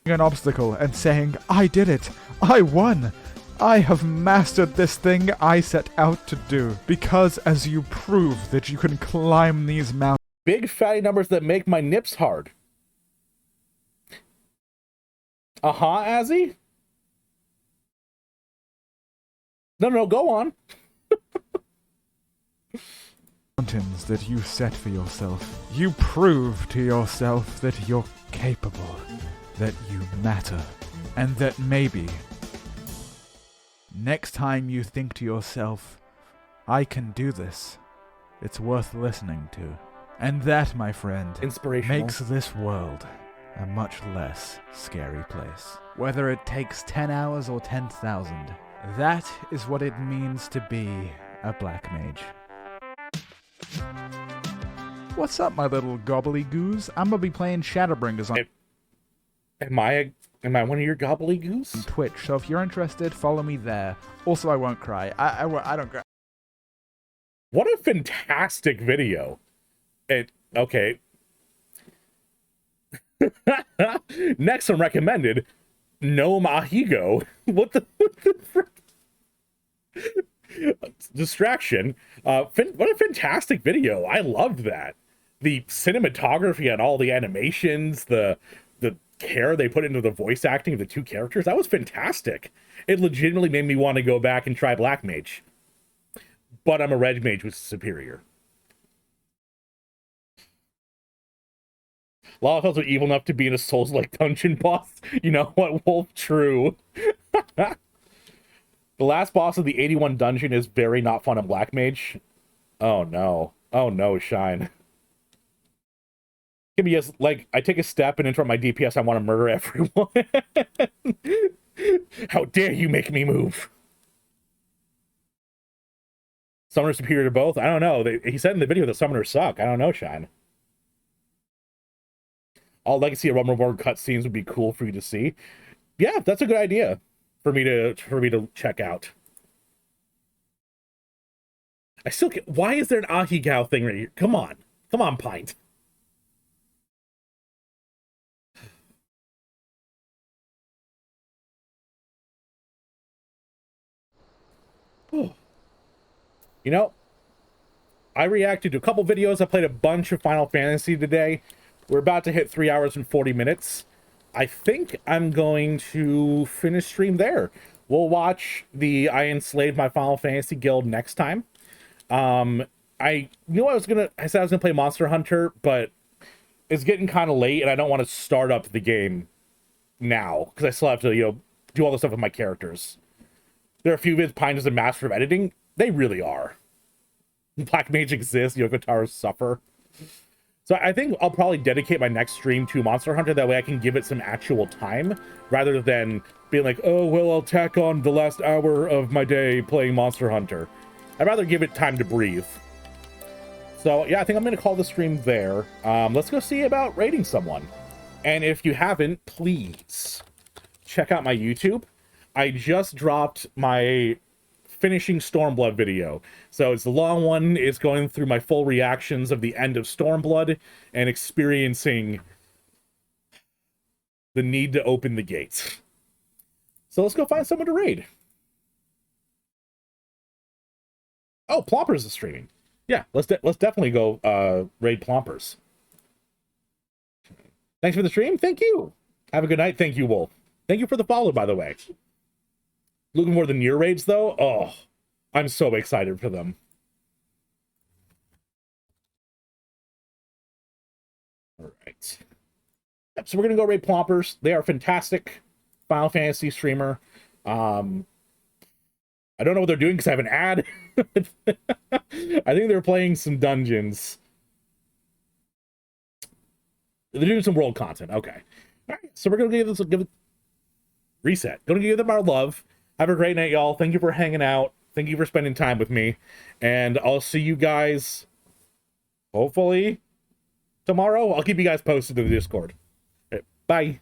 An obstacle and saying, I did it. I won. I have mastered this thing I set out to do. Because as you prove that you can climb these mountains... Big fatty numbers that make my nips hard. Azzy? No, go on. Mountains that you set for yourself. You prove to yourself that you're capable, that you matter, and that maybe next time you think to yourself, I can do this, it's worth listening to. And that, my friend, makes this world a much less scary place. Whether it takes 10 hours or 10,000, that is what it means to be a Black Mage. What's up, my little gobbledygoos? I'm gonna be playing Shadowbringers on... Am I one of your gobbledygoos? On Twitch, so if you're interested, follow me there. Also, I won't cry. I don't cry. What a fantastic video. Okay. Next on recommended, No Mahigo. What the frick? Distraction. What a fantastic video. I loved that. The cinematography and all the animations, the care they put into the voice acting of the two characters, that was fantastic. It legitimately made me want to go back and try Black Mage. But I'm a Red Mage, which is superior. Lalafells are evil enough to be in a Souls-like dungeon boss. You know what, Wolf? True. The last boss of the 81 dungeon is very not fun in Black Mage. Oh no. Oh no, Shine. Give me like, I take a step and interrupt my DPS, I want to murder everyone. How dare you make me move? Summoner's superior to both? I don't know. He said in the video that summoners suck. I don't know, Shine. All Legacy of Realm Reborn cutscenes would be cool for you to see. Yeah, that's a good idea for me to check out. I still can't. Why is there an Ahegao thing right here? Come on, Pint. Oh. You know, I reacted to a couple videos. I played a bunch of Final Fantasy today. We're about to hit 3 hours and 40 minutes. I think I'm going to finish stream there. We'll watch the I Enslaved My Final Fantasy Guild next time. I knew I said I was gonna play Monster Hunter, but it's getting kind of late and I don't want to start up the game now because I still have to, do all the stuff with my characters. There are a few vids Pine is a master of editing. They really are. Black Mage exists, Yokotaro suffer. So I think I'll probably dedicate my next stream to Monster Hunter. That way I can give it some actual time rather than being like, oh, well, I'll tack on the last hour of my day playing Monster Hunter. I'd rather give it time to breathe. So yeah, I think I'm going to call the stream there. Let's go see about raiding someone. And if you haven't, please check out my YouTube. I just dropped my finishing Stormblood video. So it's the long one. It's going through my full reactions of the end of Stormblood and experiencing the need to open the gates. So let's go find someone to raid. Oh, Plompers is streaming. Yeah, let's definitely go raid Plompers. Thanks for the stream. Thank you. Have a good night. Thank you, Wolf. Thank you for the follow, by the way. Looking for the near raids, though? Oh, I'm so excited for them. All right. Yep, so we're going to go raid Plompers. They are fantastic Final Fantasy streamer. I don't know what they're doing because I have an ad. I think they're playing some dungeons. They're doing some world content. Okay. All right. So we're going to give it reset. Going to give them our love. Have a great night, y'all. Thank you for hanging out. Thank you for spending time with me. And I'll see you guys hopefully tomorrow. I'll keep you guys posted in the Discord. All right, bye.